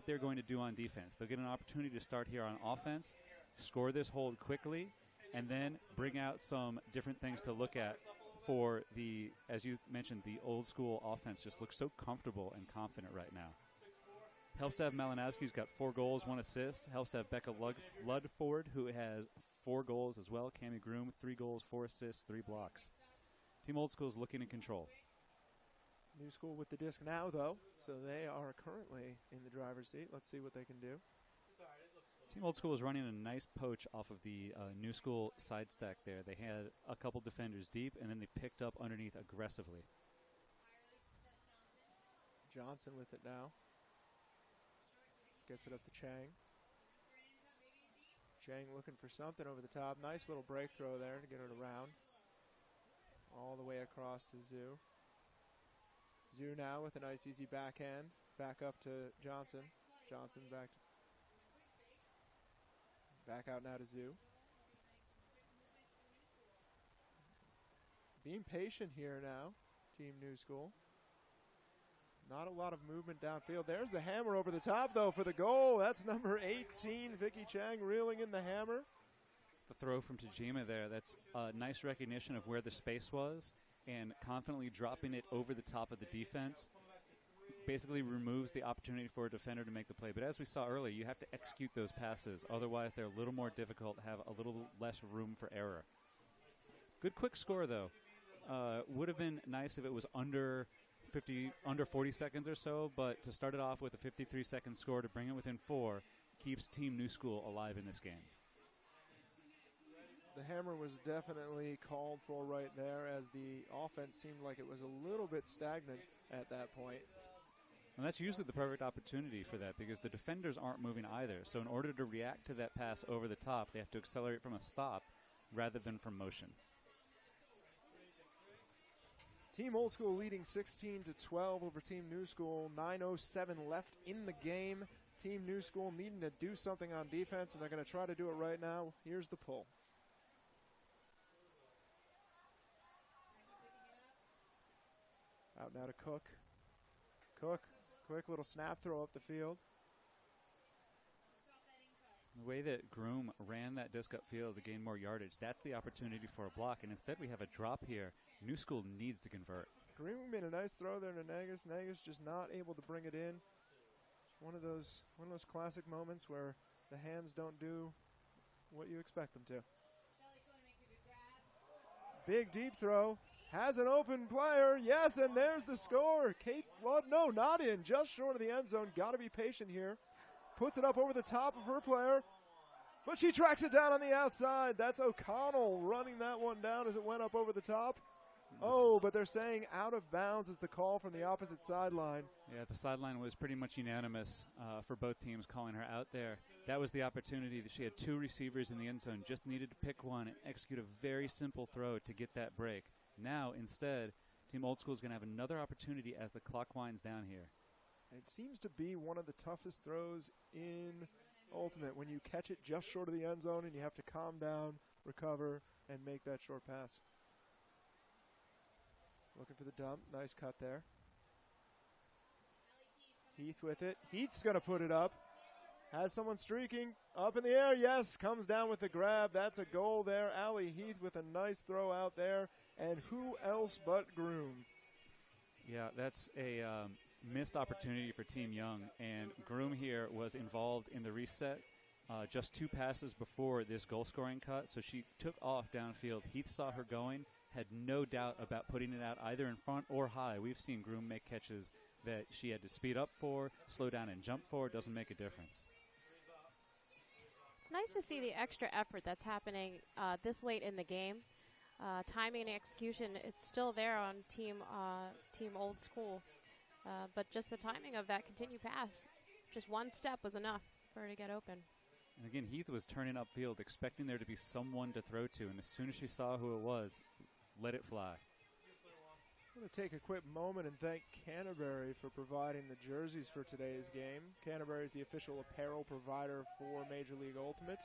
they're going to do on defense. They'll get an opportunity to start here on offense, score this hold quickly, and then bring out some different things to look at for the, as you mentioned, the old school offense just looks so comfortable and confident right now. Helps to have Malinowski's got 4 goals, 1 assist. Helps to have Becca Ludford, who has 4 goals as well. Cami Groom, 3 goals, 4 assists, 3 blocks. Team Old School is looking in control. New School with the disc now, though, so they are currently in the driver's seat. Let's see what they can do. Team Old School is running a nice poach off of the New School side stack there. They had a couple defenders deep, and then they picked up underneath aggressively. Johnson with it now. Gets it up to Chang. Chang looking for something over the top. Nice little break throw there to get it around. All the way across to Zhu. Zhu now with a nice easy backhand. Back up to Johnson. Johnson back out now to Zhu. Being patient here now, Team New School. Not a lot of movement downfield. There's the hammer over the top, though, for the goal. That's number 18, Vicky Chang, reeling in the hammer. The throw from Tajima there, that's a nice recognition of where the space was and confidently dropping it over the top of the defense. Basically removes the opportunity for a defender to make the play. But as we saw earlier, you have to execute those passes. Otherwise, they're a little more difficult, have a little less room for error. Good quick score, though. Would have been nice if it was under 40 seconds or so, but to start it off with a 53-second score to bring it within 4 keeps Team New School alive in this game. The hammer was definitely called for right there, as the offense seemed like it was a little bit stagnant at that point. And that's usually the perfect opportunity for that, because the defenders aren't moving either. So in order to react to that pass over the top, they have to accelerate from a stop rather than from motion. Team Old School leading 16-12 over Team New School. 9:07 left in the game. Team New School needing to do something on defense, and they're going to try to do it right now. Here's the pull. Out now to Cook. Cook, quick little snap throw up the field. The way that Groom ran that disc upfield to gain more yardage, that's the opportunity for a block. And instead we have a drop here. New School needs to convert. Groom made a nice throw there to Nagus. Nagus just not able to bring it in. One of those classic moments where the hands don't do what you expect them to. Big deep throw. has an open player. Yes, and there's the score. Kate Flood, no, not in. Just short of the end zone. Got to be patient here. Puts it up over the top of her player. But she tracks it down on the outside. That's O'Connell running that one down as it went up over the top. Oh, but they're saying out of bounds is the call from the opposite sideline. Yeah, the sideline was pretty much unanimous for both teams calling her out there. That was the opportunity that she had two receivers in the end zone, just needed to pick one and execute a very simple throw to get that break. Now, instead, Team Old School is going to have another opportunity as the clock winds down here. It seems to be one of the toughest throws in Ultimate when you catch it just short of the end zone and you have to calm down, recover, and make that short pass. Looking for the dump. Nice cut there. Heath with it. Heath's going to put it up. Has someone streaking up in the air. Yes, comes down with the grab. That's a goal there. Allie Heath with a nice throw out there. And who else but Groom? Yeah, that's a missed opportunity for Team Young. And Groom here was involved in the reset just two passes before this goal-scoring cut. So she took off downfield. Heath saw her going, had no doubt about putting it out either in front or high. We've seen Groom make catches that she had to speed up for, slow down and jump for. It doesn't make a difference. It's nice to see the extra effort that's happening this late in the game. Timing and execution, it's still there on Team Old School. But just the timing of that continued pass, just one step was enough for her to get open. And again, Heath was turning upfield, expecting there to be someone to throw to. And as soon as she saw who it was, let it fly. I'm going to take a quick moment and thank Canterbury for providing the jerseys for today's game. Canterbury is the official apparel provider for Major League Ultimate.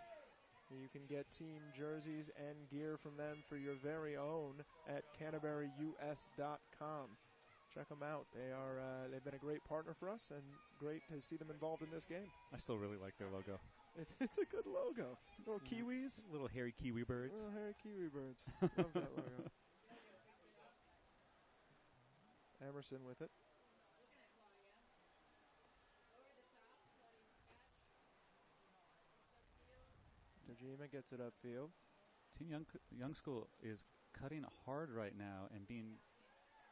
You can get team jerseys and gear from them for your very own at CanterburyUS.com. Check them out. They've been a great partner for us and great to see them involved in this game. I still really like their logo. It's a good logo. It's little kiwis. Little hairy kiwi birds. Little hairy kiwi birds. Love that logo. Emerson with it. Najima gets it upfield. Team Young School is cutting hard right now and being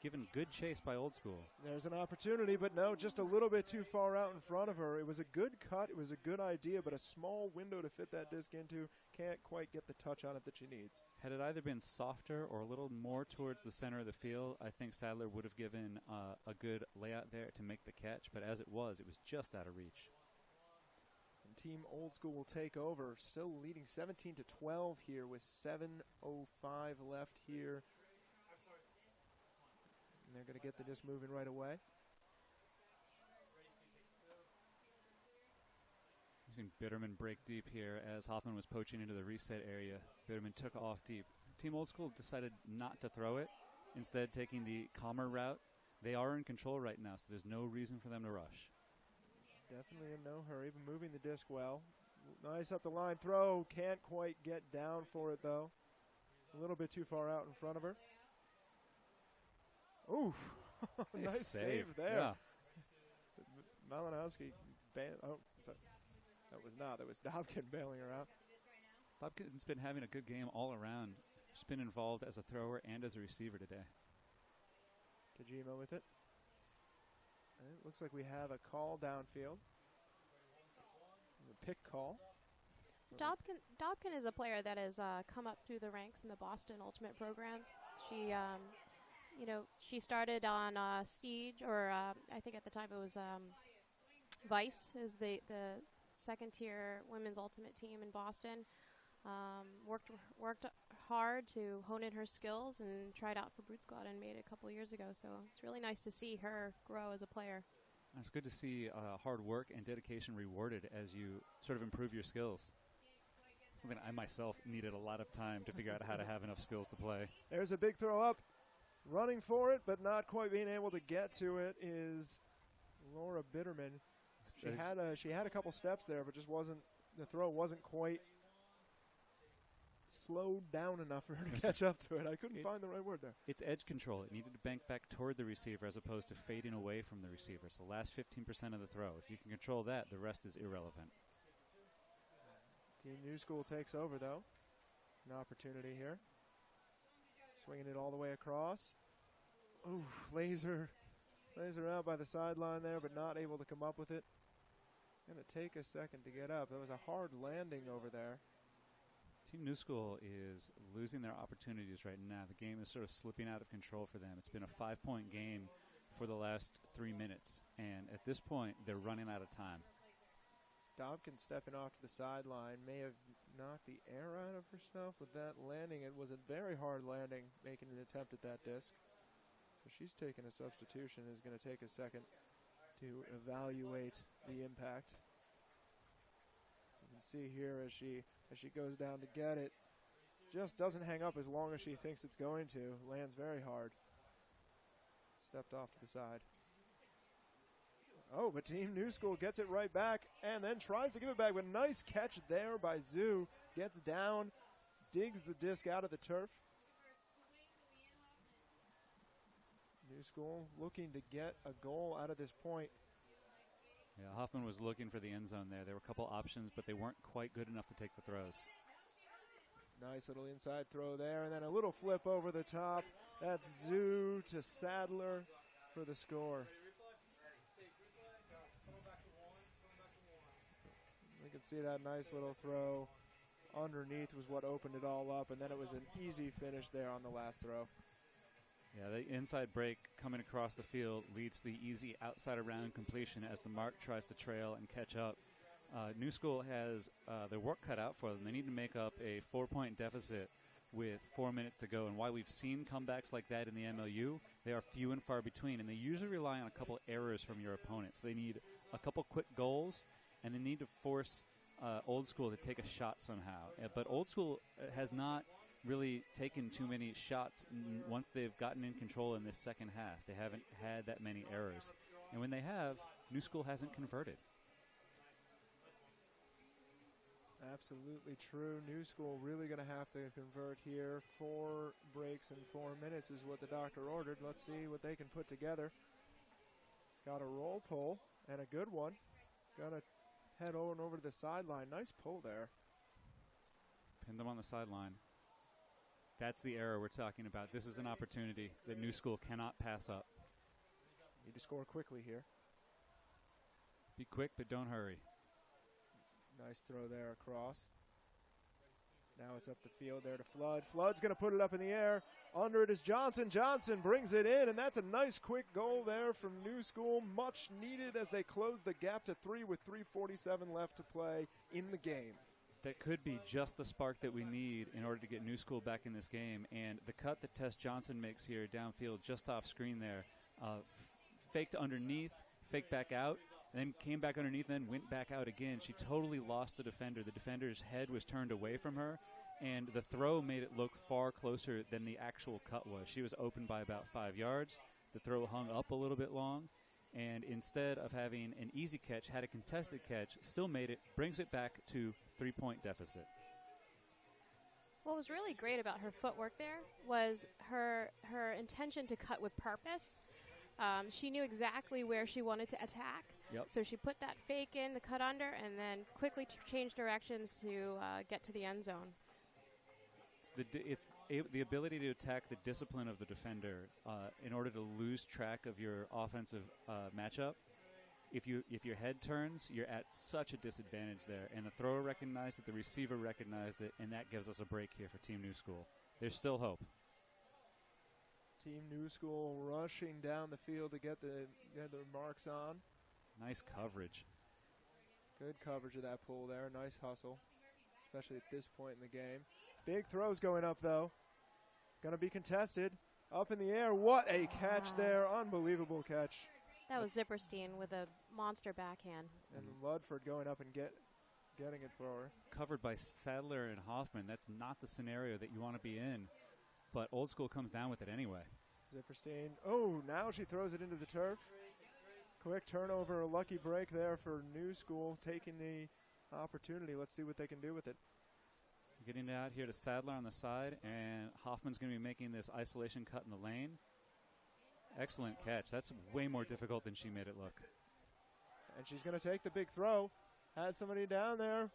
given good chase by Old School. There's an opportunity, but no, just a little bit too far out in front of her. It was a good cut. It was a good idea, but a small window to fit that disc into. Can't quite get the touch on it that she needs. Had it either been softer or a little more towards the center of the field, I think Sadler would have given a good layout there to make the catch, but as it was just out of reach. And Team Old School will take over, still leading 17-12 here with 7:05 left here. And they're going to get the disc moving right away. We've seen Bitterman break deep here as Hoffman was poaching into the reset area. Bitterman took off deep. Team Old School decided not to throw it, instead taking the calmer route. They are in control right now, so there's no reason for them to rush. Definitely in no hurry, but moving the disc well. Nice up the line throw. Can't quite get down for it, though. A little bit too far out in front of her. Ooh, nice save there. Yeah. Malinowski, that was not. That was Dobkin bailing her out. Dobkin's been having a good game all around. She's been involved as a thrower and as a receiver today. Kajima with it. And it looks like we have a call downfield. A pick call. Dobkin is a player that has come up through the ranks in the Boston Ultimate programs. She, she started on Siege, or I think at the time it was Vice, is the second-tier women's Ultimate team in Boston. Worked hard to hone in her skills and tried out for Brute Squad and made it a couple years ago. So it's really nice to see her grow as a player. It's good to see hard work and dedication rewarded as you sort of improve your skills. Something I myself needed a lot of time to figure out how to have enough skills to play. There's a big throw up. Running for it, but not quite being able to get to it is Laura Bitterman. She had a couple steps there, but the throw wasn't quite slowed down enough for her to catch up to it. I couldn't find the right word there. It's edge control. It needed to bank back toward the receiver as opposed to fading away from the receiver. It's the last 15% of the throw. If you can control that, the rest is irrelevant. Team New School takes over, though. An opportunity here. Swinging it all the way across. Ooh, laser out by the sideline there, but not able to come up with it. Going to take a second to get up. That was a hard landing over there. Team New School is losing their opportunities right now. The game is sort of slipping out of control for them. It's been a 5-point game for the last 3 minutes, and at this point, they're running out of time. Dobkin stepping off to the sideline may have knocked the air out of herself with that landing. It was a very hard landing, making an attempt at that disc. So she's taking a substitution, is going to take a second to evaluate the impact. You can see here as she goes down to get it, just doesn't hang up as long as she thinks it's going to. Lands very hard. Stepped off to the side. Oh, but Team New School gets it right back and then tries to give it back. But nice catch there by Zhu. Gets down, digs the disc out of the turf. New School looking to get a goal out of this point. Yeah, Hoffman was looking for the end zone there. There were a couple options, but they weren't quite good enough to take the throws. Nice little inside throw there, and then a little flip over the top. That's Zhu to Sadler for the score. You can see that nice little throw underneath was what opened it all up, and then it was an easy finish there on the last throw. Yeah, the inside break coming across the field leads to the easy outside around completion as the mark tries to trail and catch up. New School has their work cut out for them. They need to make up a 4-point deficit with 4 minutes to go. And while we've seen comebacks like that in the MLU, they are few and far between. And they usually rely on a couple errors from your opponents. They need a couple quick goals, and they need to force Old School to take a shot somehow. But Old School has not really taken too many shots once they've gotten in control in this second half. They haven't had that many errors. And when they have, New School hasn't converted. Absolutely true. New School really going to have to convert here. 4 breaks in 4 minutes is what the doctor ordered. Let's see what they can put together. Got a roll pull and a good one. Got to head over to the sideline. Nice pull there. Pinned them on the sideline. That's the error we're talking about. This is an opportunity that New School cannot pass up. Need to score quickly here. Be quick, but don't hurry. Nice throw there across. Now it's up the field there to Flood. Flood's going to put it up in the air. Under it is Johnson. Johnson brings it in, and that's a nice quick goal there from New School. Much needed as they close the gap to 3 with 3:47 left to play in the game. That could be just the spark that we need in order to get New School back in this game. And the cut that Tess Johnson makes here downfield just off screen there, faked underneath, faked back out, and then came back underneath and then went back out again. She totally lost the defender. The defender's head was turned away from her, and the throw made it look far closer than the actual cut was. She was open by about 5 yards. The throw hung up a little bit long, and instead of having an easy catch, had a contested catch, still made it, brings it back to 3-point deficit. What was really great about her footwork there was her intention to cut with purpose. She knew exactly where she wanted to attack. Yep. So she put that fake in, the cut under, and then quickly changed directions to get to the end zone. It's the ability to attack the discipline of the defender in order to lose track of your offensive matchup. If your head turns, you're at such a disadvantage there. And the thrower recognized it, the receiver recognized it, and that gives us a break here for Team New School. There's still hope. Team New School rushing down the field to get the marks on. Nice coverage. Good coverage of that pull there. Nice hustle, especially at this point in the game. Big throws going up, though. Going to be contested. Up in the air. What a catch there. Unbelievable catch. That was Zipperstein with a monster backhand. And Ludford going up and getting it for her. Covered by Sadler and Hoffman. That's not the scenario that you want to be in. But Old School comes down with it anyway. Zipperstein. Oh, now she throws it into the turf. Quick turnover, a lucky break there for New School, taking the opportunity. Let's see what they can do with it. Getting it out here to Sadler on the side, and Hoffman's going to be making this isolation cut in the lane. Excellent catch. That's way more difficult than she made it look. And she's going to take the big throw. Has somebody down there.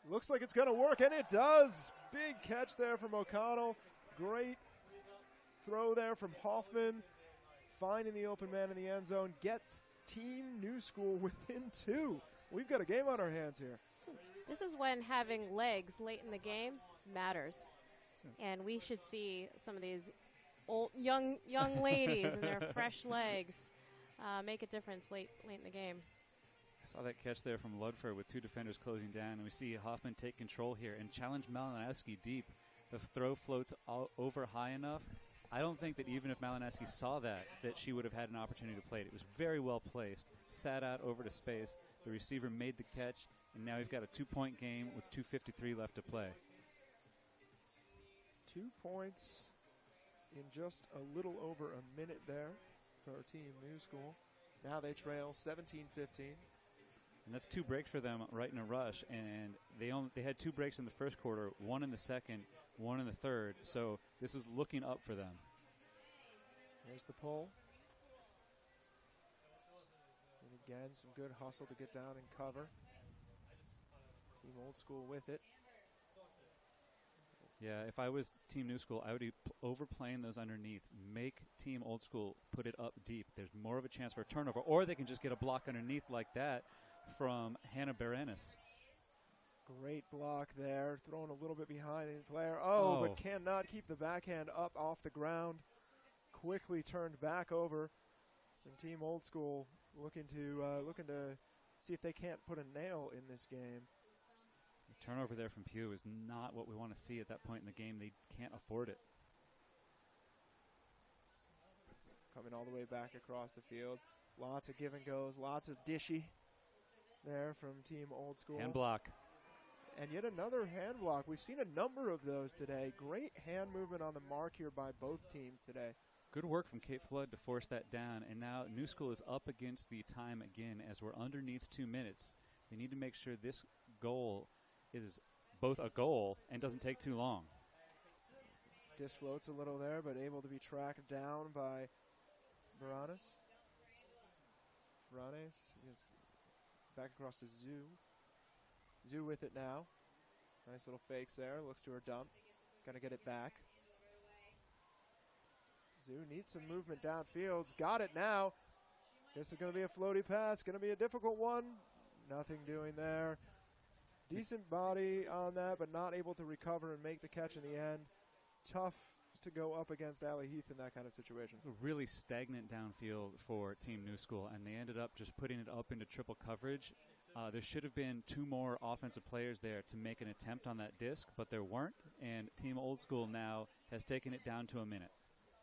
Looks like it's going to work, and it does. Big catch there from O'Connell. Great throw there from Hoffman, finding the open man in the end zone, gets Team New School within 2. We've got a game on our hands here. This is when having legs late in the game matters. And we should see some of these old young ladies and their fresh legs make a difference late in the game. Saw that catch there from Ludford with 2 defenders closing down, and we see Hoffman take control here and challenge Malinowski deep. The throw floats over high enough. I don't think that even if Malinowski saw that she would have had an opportunity to play it. It was very well placed, sat out over to space. The receiver made the catch, and now we've got a 2-point game with 2:53 left to play. 2 points in just a little over a minute there for Team New School. Now they trail 17-15. And that's 2 breaks for them right in a rush, and they had 2 breaks in the first quarter, 1 in the second, 1 in the third. So this is looking up for them. There's the pull. And again, some good hustle to get down and cover. Team Old School with it. Yeah, if I was Team New School, I would be overplaying those underneaths. Make Team Old School put it up deep. There's more of a chance for a turnover, or they can just get a block underneath like that from Hannah Baranis. Great block there, thrown a little bit behind the player. Oh, but cannot keep the backhand up off the ground. Quickly turned back over. And Team Old School looking to see if they can't put a nail in this game. The turnover there from Pugh is not what we want to see at that point in the game. They can't afford it. Coming all the way back across the field. Lots of give and goes, lots of dishy there from Team Old School. Hand block. And yet another hand block. We've seen a number of those today. Great hand movement on the mark here by both teams today. Good work from Kate Flood to force that down. And now New School is up against the time again as we're underneath 2 minutes. They need to make sure this goal is both a goal and doesn't take too long. Disc floats a little there, but able to be tracked down by Baranis. Baranis back across to Zoo. Zoo with it now. Nice little fakes there. Looks to her dump. Got to get it back. Zoo needs some movement downfield. Got it now. This is going to be a floaty pass. Going to be a difficult one. Nothing doing there. Decent body on that, but not able to recover and make the catch in the end. Tough to go up against Allie Heath in that kind of situation. Really stagnant downfield for Team New School, and they ended up just putting it up into triple coverage. There should have been 2 more offensive players there to make an attempt on that disc, but there weren't, and Team Old School now has taken it down to a minute.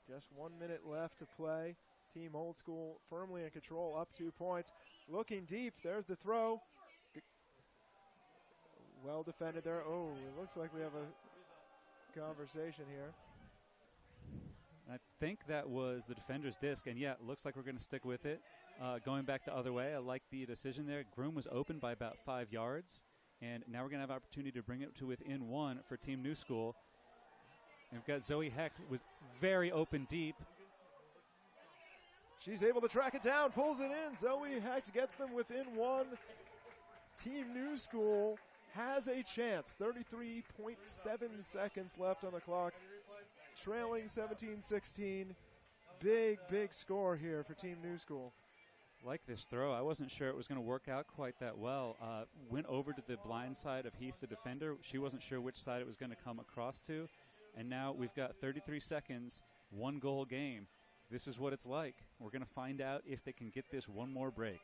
Just 1 minute left to play. Team Old School firmly in control, up 2 points. Looking deep, there's the throw. Well defended there. Oh, it looks like we have a conversation here. I think that was the defender's disc, and yeah, it looks like we're going to stick with it. Going back the other way, I like the decision there. Groom was open by about 5 yards, and now we're going to have opportunity to bring it to within 1 for Team New School. And we've got Zoe Hecht, was very open deep. She's able to track it down, pulls it in. Zoe Hecht gets them within 1. Team New School has a chance. 33.7 seconds left on the clock. Trailing 17-16. Big score here for Team New School. Like this throw. I wasn't sure it was going to work out quite that well. Went over to the blind side of Heath, the defender. She wasn't sure which side it was going to come across to. And now we've got 33 seconds, 1 goal game. This is what it's like. We're going to find out if they can get this 1 more break.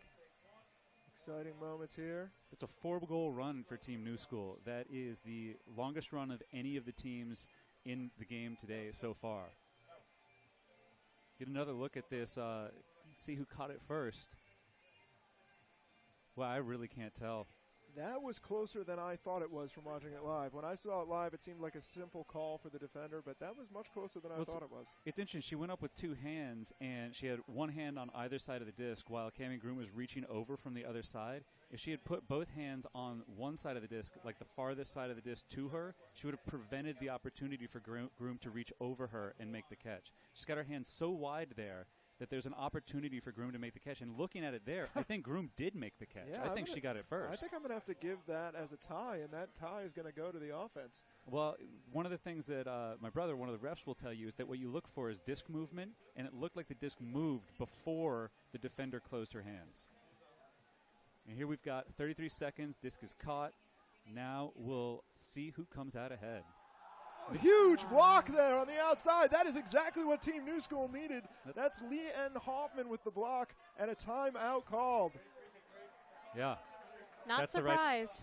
Exciting moments here. It's a 4-goal run for Team New School. That is the longest run of any of the teams in the game today so far. Get another look at this, see who caught it first. Well, I really can't tell. That was closer than I thought it was from watching it live. When I saw it live, it seemed like a simple call for the defender, but that was much closer than I thought it was. It's interesting. She went up with 2 hands, and she had 1 hand on either side of the disc while Cammie Groom was reaching over from the other side. If she had put both hands on one side of the disc, like the farthest side of the disc to her, she would have prevented the opportunity for Groom to reach over her and make the catch. She's got her hands so wide there that there's an opportunity for Groom to make the catch. And looking at it there, I think Groom did make the catch. Yeah, I think she got it first. I think I'm going to have to give that as a tie, and that tie is going to go to the offense. Well, one of the things that my brother, one of the refs, will tell you is that what you look for is disc movement, and it looked like the disc moved before the defender closed her hands. And here we've got 33 seconds. Disc is caught. Now we'll see who comes out ahead. A huge block there on the outside. That is exactly what Team New School needed. That's Leanne Hoffman with the block and a timeout called. Yeah. Not surprised.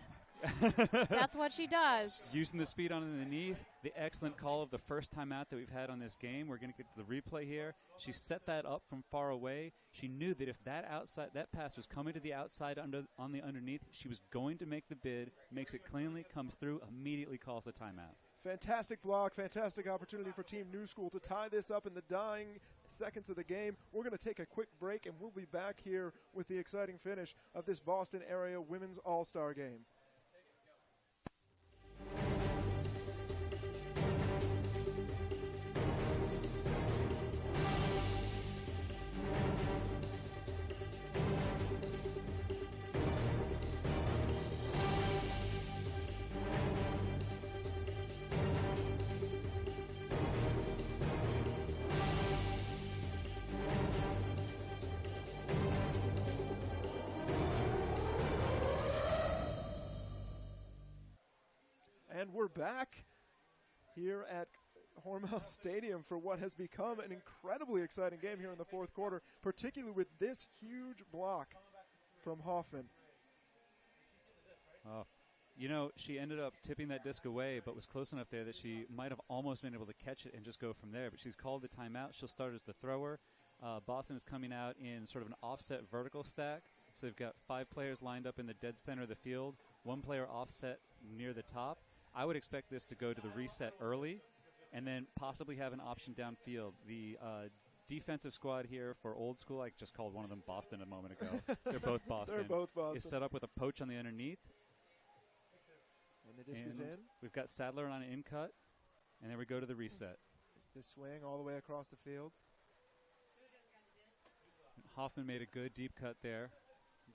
That's what she does. Using the speed underneath, the excellent call of the first timeout that we've had on this game. We're going to get to the replay here. She set that up from far away. She knew that if that pass was coming to the outside on the underneath, she was going to make the bid, makes it cleanly, comes through, immediately calls the timeout. Fantastic block, fantastic opportunity for Team New School to tie this up in the dying seconds of the game. We're going to take a quick break, and we'll be back here with the exciting finish of this Boston area Women's All-Star game. And we're back here at Hormel Stadium for what has become an incredibly exciting game here in the fourth quarter, particularly with this huge block from Hoffman. Oh, you know, she ended up tipping that disc away, but was close enough there that she might have almost been able to catch it and just go from there. But she's called the timeout. She'll start as the thrower. Boston is coming out in sort of an offset vertical stack. So they've got 5 players lined up in the dead center of the field, 1 player offset near the top. I would expect this to go to the reset early and then possibly have an option downfield. The defensive squad here for Old School, I just called one of them Boston a moment ago. They're both Boston. They're both Boston. Is set up with a poach on the underneath. And the disc is in. We've got Sadler on an in cut, and then we go to the reset. It's the swing all the way across the field. Hoffman made a good deep cut there.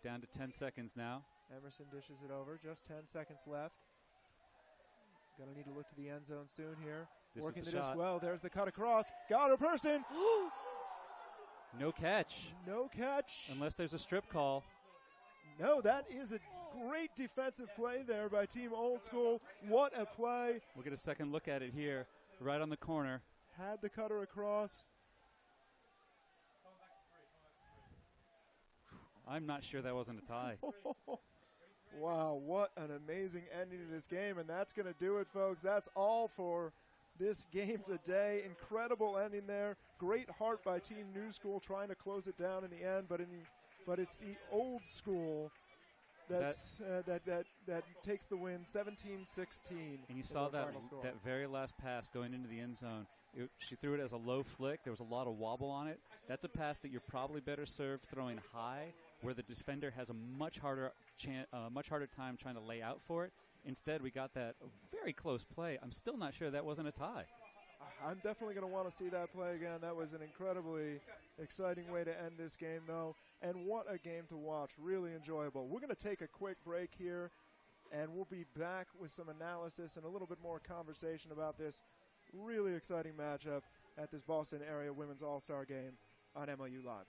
Down to 10 seconds now. Emerson dishes it over. Just 10 seconds left. Going to need to look to the end zone soon here. This Working is the the disc shot. well. There's the cut across. Got her person. No catch. No catch. Unless there's a strip call. No, that is a great defensive play there by Team Old School. What a play. We'll get a second look at it here, right on the corner. Had the cutter across. I'm not sure that wasn't a tie. Wow, what an amazing ending to this game. And that's going to do it, folks. That's all for this game today. Incredible ending there. Great heart by Team New School trying to close it down in the end. But it's the Old School that takes the win, 17-16. And you saw that very last pass going into the end zone. She threw it as a low flick. There was a lot of wobble on it. That's a pass that you're probably better served throwing high, where the defender has a much harder time trying to lay out for it. Instead, we got that very close play. I'm still not sure that wasn't a tie. I'm definitely going to want to see that play again. That was an incredibly exciting way to end this game, though. And what a game to watch. Really enjoyable. We're going to take a quick break here, and we'll be back with some analysis and a little bit more conversation about this really exciting matchup at this Boston area Women's All-Star game on MLU Live.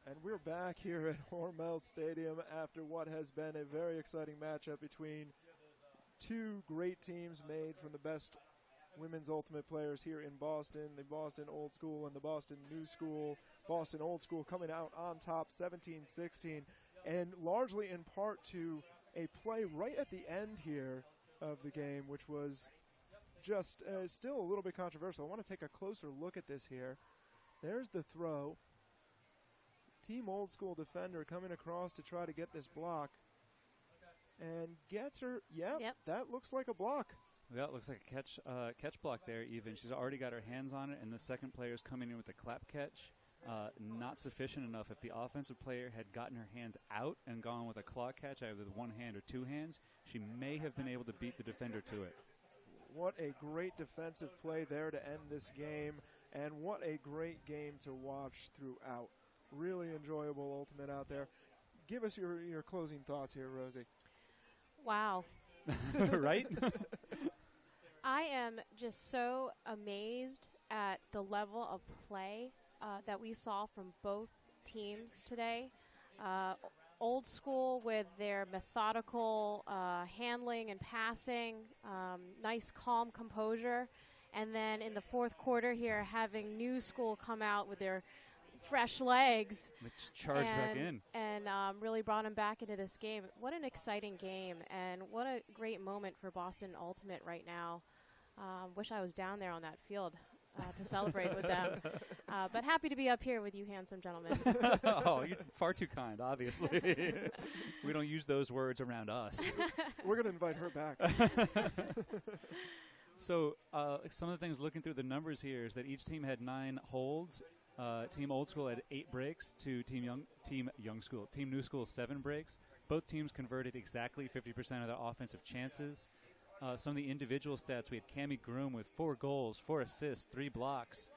And we're back here at Hormel Stadium after what has been a very exciting matchup between two great teams made from the best women's ultimate players here in Boston, the Boston Old School and the Boston New School. Boston Old School coming out on top 17-16, and largely in part to a play right at the end here of the game, which was just still a little bit controversial. I want to take a closer look at this here. There's the throw. Team Old School defender coming across to try to get this block. And gets her. Yep. That looks like a block. Yeah, it looks like a catch block there even. She's already got her hands on it, and the second player's coming in with a clap catch. Not sufficient enough. If the offensive player had gotten her hands out and gone with a claw catch, either with one hand or two hands, she may have been able to beat the defender to it. What a great defensive play there to end this game, and what a great game to watch throughout. Really enjoyable ultimate out there. Give us your closing thoughts here, Rosie. Wow. Right? I am just so amazed at the level of play that we saw from both teams today. Old School with their methodical handling and passing, nice calm composure, and then in the fourth quarter here having New School come out with their fresh legs. Let's charge back in. And really brought them back into this game. What an exciting game, and what a great moment for Boston Ultimate right now. Wish I was down there on that field to celebrate with them. But happy to be up here with you handsome gentlemen. Oh, you're far too kind, obviously. We don't use those words around us. We're going to invite her back. So some of the things looking through the numbers here is that each team had 9 holds. Team Old School had 8 breaks to Team New School 7 breaks. Both teams converted exactly 50% of their offensive chances. Some of the individual stats, we had Cammie Groom with 4 goals, 4 assists, 3 blocks,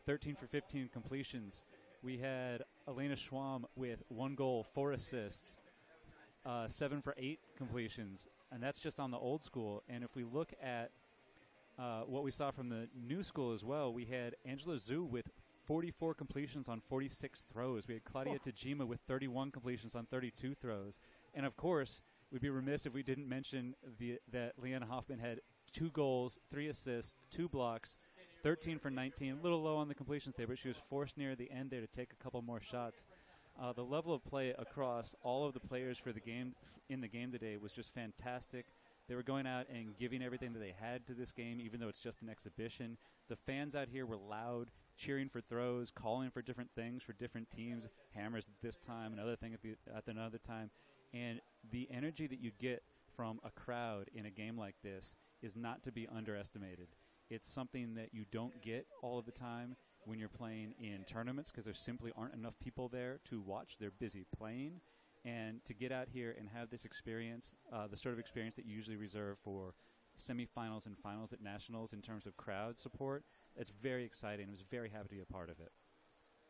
13 for 15 completions. We had Elena Schwamm with 1 goal, 4 assists, 7 for 8 completions, and that's just on the Old School. And if we look at what we saw from the New School as well, we had Angela Zhu with 44 completions on 46 throws. We had Claudia Tajima with 31 completions on 32 throws. And, of course, we'd be remiss if we didn't mention that Leanna Hoffman had 2 goals, 3 assists, 2 blocks, 13 for 19. A little low on the completions there, but she was forced near the end there to take a couple more shots. The level of play across all of the players for the game in the game today was just fantastic. They were going out and giving everything that they had to this game, even though it's just an exhibition. The fans out here were loud, cheering for throws, calling for different things for different teams, hammers at this time, another thing at another time. And the energy that you get from a crowd in a game like this is not to be underestimated. It's something that you don't get all of the time when you're playing in tournaments because there simply aren't enough people there to watch. They're busy playing. And to get out here and have this experience, the sort of experience that you usually reserve for semifinals and finals at nationals in terms of crowd support, it's very exciting. I was very happy to be a part of it.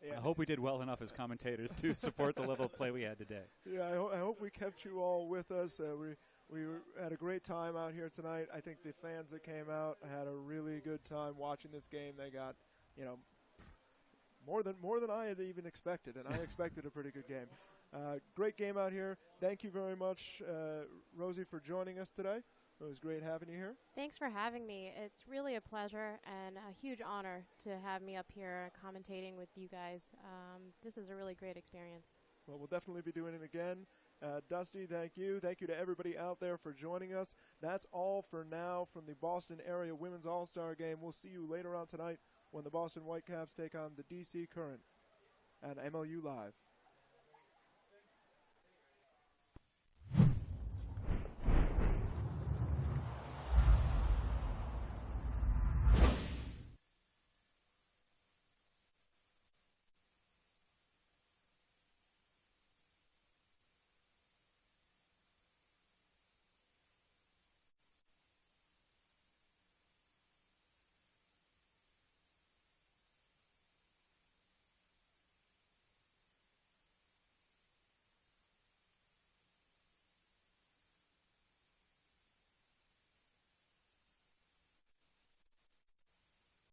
Yeah. I hope we did well enough as commentators to support the level of play we had today. Yeah, I hope we kept you all with us. We had a great time out here tonight. I think the fans that came out had a really good time watching this game. They got, more than I had even expected, and I expected a pretty good game. Great game out here. Thank you very much, Rosie, for joining us today. It was great having you here. Thanks for having me. It's really a pleasure and a huge honor to have me up here commentating with you guys. This is a really great experience. Well, we'll definitely be doing it again. Dusty, thank you. Thank you to everybody out there for joining us. That's all for now from the Boston Area Women's All-Star Game. We'll see you later on tonight when the Boston Whitecaps take on the DC Current at MLU Live.